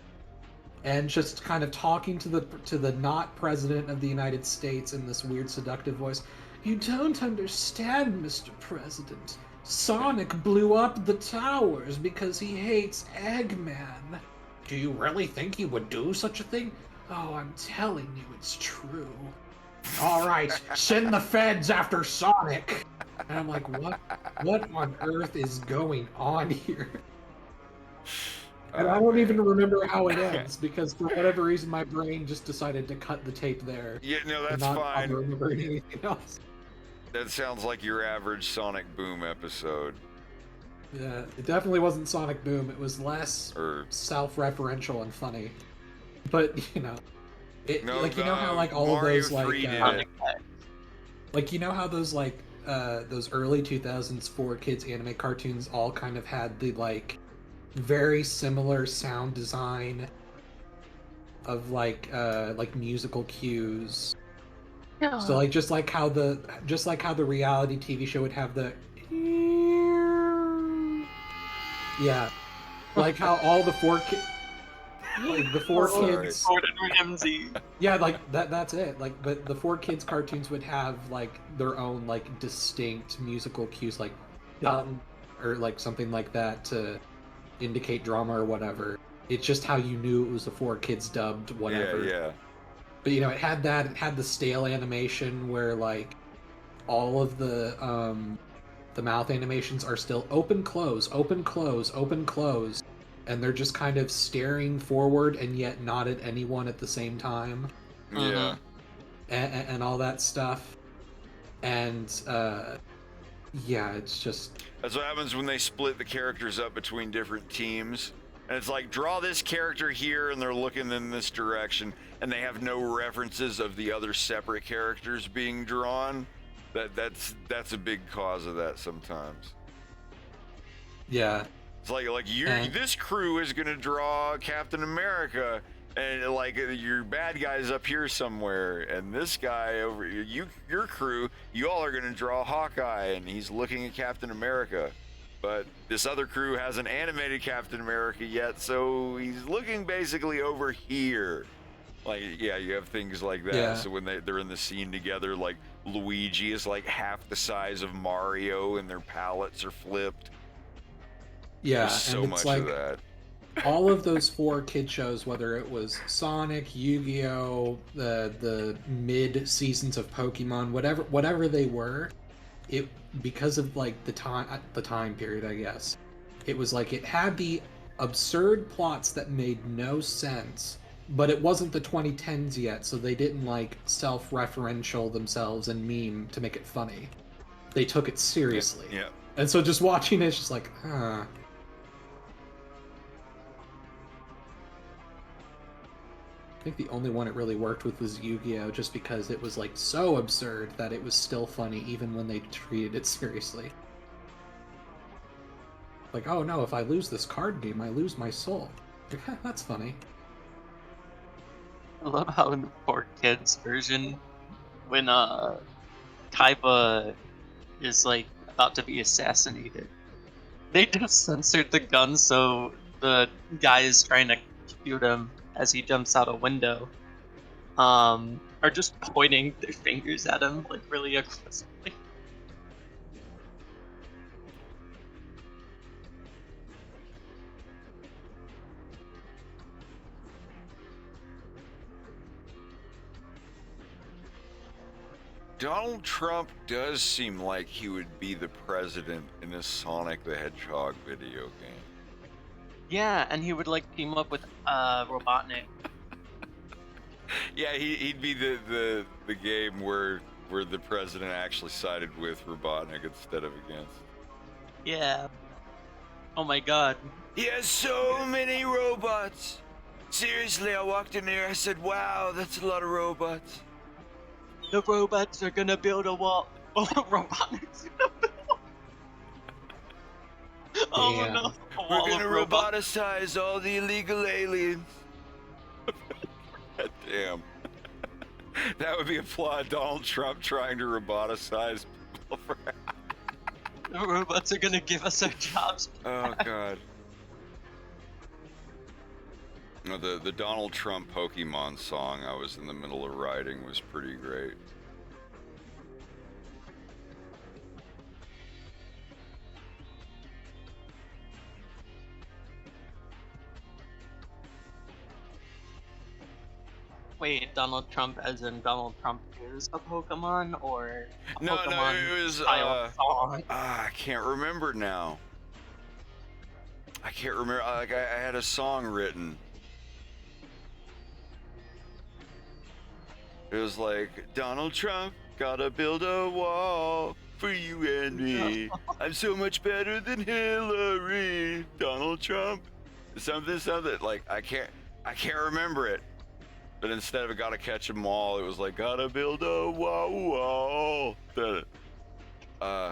And just kind of talking to the not president of the United States in this weird seductive voice. You don't understand, Mr. President. Sonic blew up the towers because he hates Eggman. Do you really think he would do such a thing? Oh, I'm telling you, it's true. All right, send the feds after Sonic. And I'm like, what on earth is going on here? And I don't even remember how it ends, because for whatever reason my brain just decided to cut the tape there. Yeah, no, and that's not fine. bother remembering anything else. That sounds like your average Sonic Boom episode. Yeah, it definitely wasn't Sonic Boom. It was less self-referential and funny. But it like how like all Mario of those like 3 did it. like how those like those early 2000s 4Kids anime cartoons all kind of had the like very similar sound design of like musical cues. Yeah. So like just like how the reality TV show would have the like how all the kids Gordon Ramsay. yeah, like that's it. Like, but the 4Kids cartoons would have like their own like distinct musical cues, like dum or like something like that to indicate drama or whatever. It's just how you knew it was a 4Kids dubbed whatever. Yeah. But it had that. It had the stale animation where like all of the mouth animations are still open, close, open, close, open, close, and they're just kind of staring forward and yet not at anyone at the same time. Yeah. And all that stuff. And it's just. That's what happens when they split the characters up between different teams. And it's like, draw this character here, and they're looking in this direction, and they have no references of the other separate characters being drawn. That's a big cause of that sometimes. Yeah. It's like this crew is gonna draw Captain America, and like your bad guy's up here somewhere, and this guy over your crew, you all are gonna draw Hawkeye, and he's looking at Captain America. But this other crew hasn't animated Captain America yet, so he's looking basically over here. Like, yeah, you have things like that. Yeah. So when they're in the scene together, like Luigi is like half the size of Mario, and their palettes are flipped. Yeah, There's so and it's much like of that. all of those 4Kid shows, whether it was Sonic, Yu-Gi-Oh, the mid seasons of Pokemon, whatever they were, it because of like the time period, I guess. It was like it had the absurd plots that made no sense, but it wasn't the 2010s yet, so they didn't like self-referential themselves and meme to make it funny. They took it seriously. Yeah. And so just watching it's just like, I think the only one it really worked with was Yu-Gi-Oh! Just because it was like so absurd that it was still funny even when they treated it seriously. Like, oh no, if I lose this card game, I lose my soul. Like, that's funny. I love how in the 4Kids version, when Kaiba is like about to be assassinated. They just censored the gun so the guy is trying to shoot him as he jumps out a window. Are just pointing their fingers at him like really aggressively. Donald Trump does seem like he would be the president in a Sonic the Hedgehog video game. Yeah, and he would like team up with Robotnik. Yeah, he'd be the game where the president actually sided with Robotnik instead of against. Yeah. Oh my god. He has so many robots. Seriously, I walked in there, I said, wow, that's a lot of robots. The robots are gonna build a wall. Oh, Robotnik's gonna build a wall. Oh Damn. no. A We're wall gonna of robots. roboticize all the illegal aliens. God damn. That would be a flaw. Donald Trump trying to roboticize people. The robots are gonna give us our jobs. Oh god. No, the Donald Trump Pokemon song I was in the middle of writing was pretty great. Wait, Donald Trump as in Donald Trump is a Pokemon or a No, Pokemon it was style song? I can't remember now. I can't remember. Like I had a song written. It was like, Donald Trump, gotta build a wall for you and me. I'm so much better than Hillary. Donald Trump. Something. Like, I can't remember it. But instead of gotta catch 'em all, it was like, gotta build a wall. God,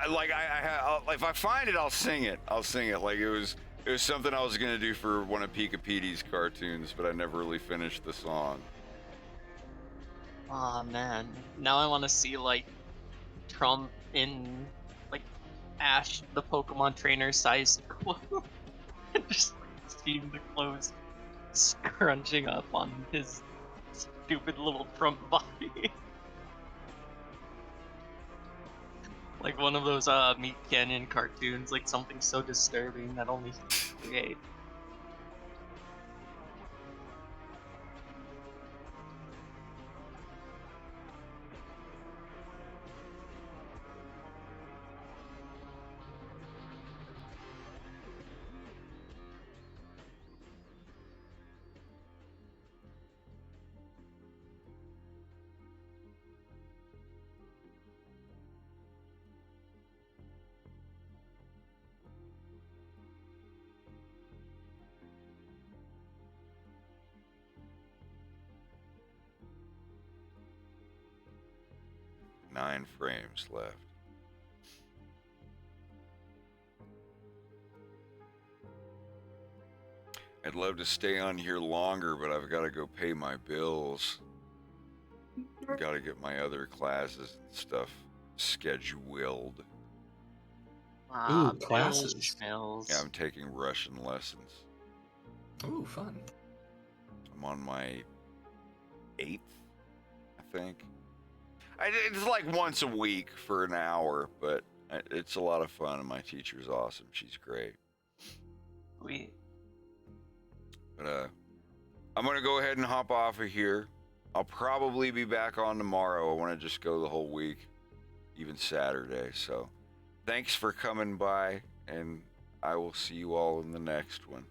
like, if I find it, I'll sing it. Like, it was something I was gonna do for one of Pika Petey's cartoons, but I never really finished the song. Aw, man. Now I want to see, like, Trump in, like, Ash, the Pokemon trainer sized clothes. Just seeing the clothes scrunching up on his stupid little Trump body. Like one of those Meat Canyon cartoons, like something so disturbing that only he can create. Nine frames left. I'd love to stay on here longer, but I've got to go pay my bills. I've got to get my other classes and stuff scheduled. Ooh, classes. Schmills. Yeah, I'm taking Russian lessons. Ooh, fun. I'm on my 8th, I think. It's like once a week for an hour, but it's a lot of fun, and my teacher's awesome. She's great. Sweet. But I'm gonna go ahead and hop off of here. I'll probably be back on tomorrow. I want to just go the whole week, even Saturday. So thanks for coming by, and I will see you all in the next one.